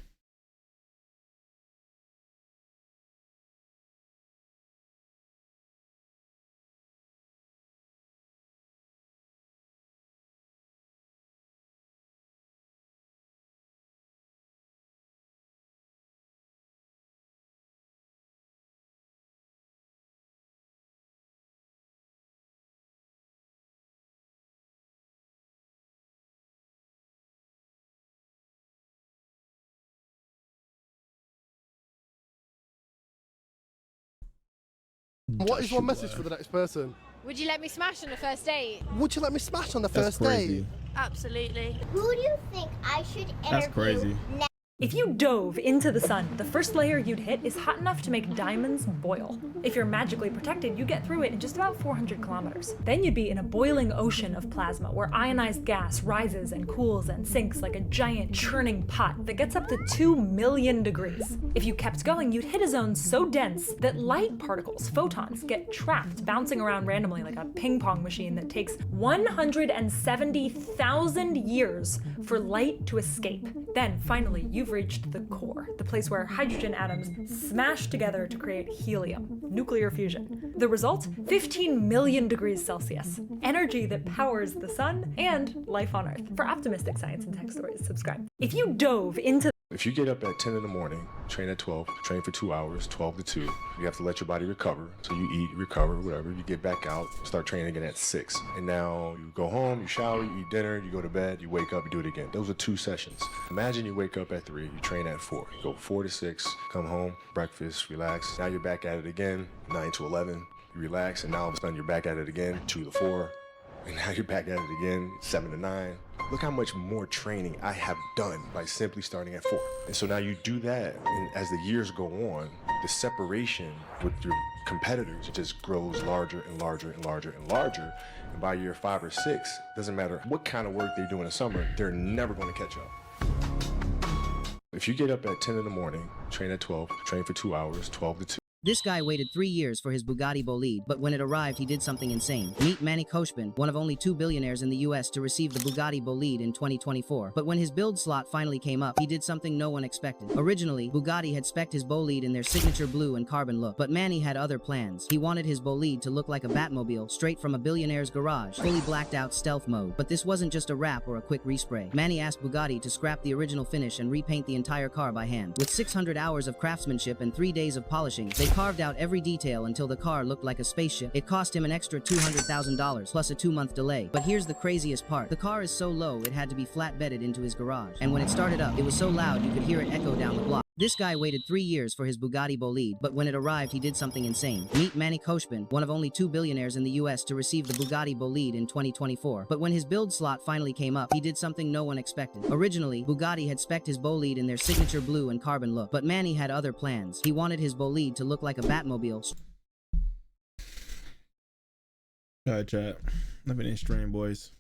What is your message for the next person? Would you let me smash on the first date? Would you let me smash on the That's first crazy. date? Absolutely. Who do you think I should interview That's crazy. next? If you dove into the sun, the first layer you'd hit is hot enough to make diamonds boil. If you're magically protected, you get through it in just about 400 kilometers. Then you'd be in a boiling ocean of plasma where ionized gas rises and cools and sinks like a giant churning pot that gets up to 2 million degrees. If you kept going, you'd hit a zone so dense that light particles, photons, get trapped, bouncing around randomly like a ping pong machine that takes 170,000 years for light to escape. Then, finally, you've reached the core, the place where hydrogen atoms smash together to create helium, nuclear fusion. The result? 15 million degrees Celsius. Energy that powers the sun and life on Earth. For optimistic science and tech stories, subscribe. If you dove into If you get up at 10 in the morning, train at 12, train for 2 hours, 12 to 2, you have to let your body recover. So you eat, recover, whatever. You get back out, start training again at 6. And now you go home, you shower, you eat dinner, you go to bed, you wake up, you do it again. Those are 2 sessions. Imagine you wake up at 3, you train at 4. You go 4 to 6, come home, breakfast, relax. Now you're back at it again, 9 to 11. You relax, and now all of a sudden you're back at it again, 2 to 4. And now you're back at it again, 7 to 9. Look how much more training I have done by simply starting at 4. And so now you do that, and as the years go on, the separation with your competitors just grows larger and larger and larger and larger. And by year 5 or 6, doesn't matter what kind of work they do in the summer, they're never going to catch up. If you get up at 10 in the morning, train at 12, train for 2 hours, 12 to 2. This guy waited 3 years for his Bugatti Bolide, but when it arrived, he did something insane. Meet Manny Koshpin, one of only 2 billionaires in the US to receive the Bugatti Bolide in 2024. But when his build slot finally came up, he did something no one expected. Originally, Bugatti had spec'd his Bolide in their signature blue and carbon look, but Manny had other plans. He wanted his Bolide to look like a Batmobile straight from a billionaire's garage, fully blacked out stealth mode. But this wasn't just a wrap or a quick respray. Manny asked Bugatti to scrap the original finish and repaint the entire car by hand. With 600 hours of craftsmanship and 3 days of polishing, they carved out every detail until the car looked like a spaceship. It cost him an extra $200,000 plus a 2-month delay. But here's the craziest part. The car is so low it had to be flatbedded into his garage. And when it started up, it was so loud you could hear it echo down the block. This guy waited 3 years for his Bugatti Bolide, but when it arrived, he did something insane. Meet Manny Koshpin, one of only 2 billionaires in the US to receive the Bugatti Bolide in 2024. But when his build slot finally came up, he did something no one expected. Originally, Bugatti had spec'd his Bolide in their signature blue and carbon look, but Manny had other plans. He wanted his Bolide to look like a Batmobile. Alright, chat. I've been in stream, boys.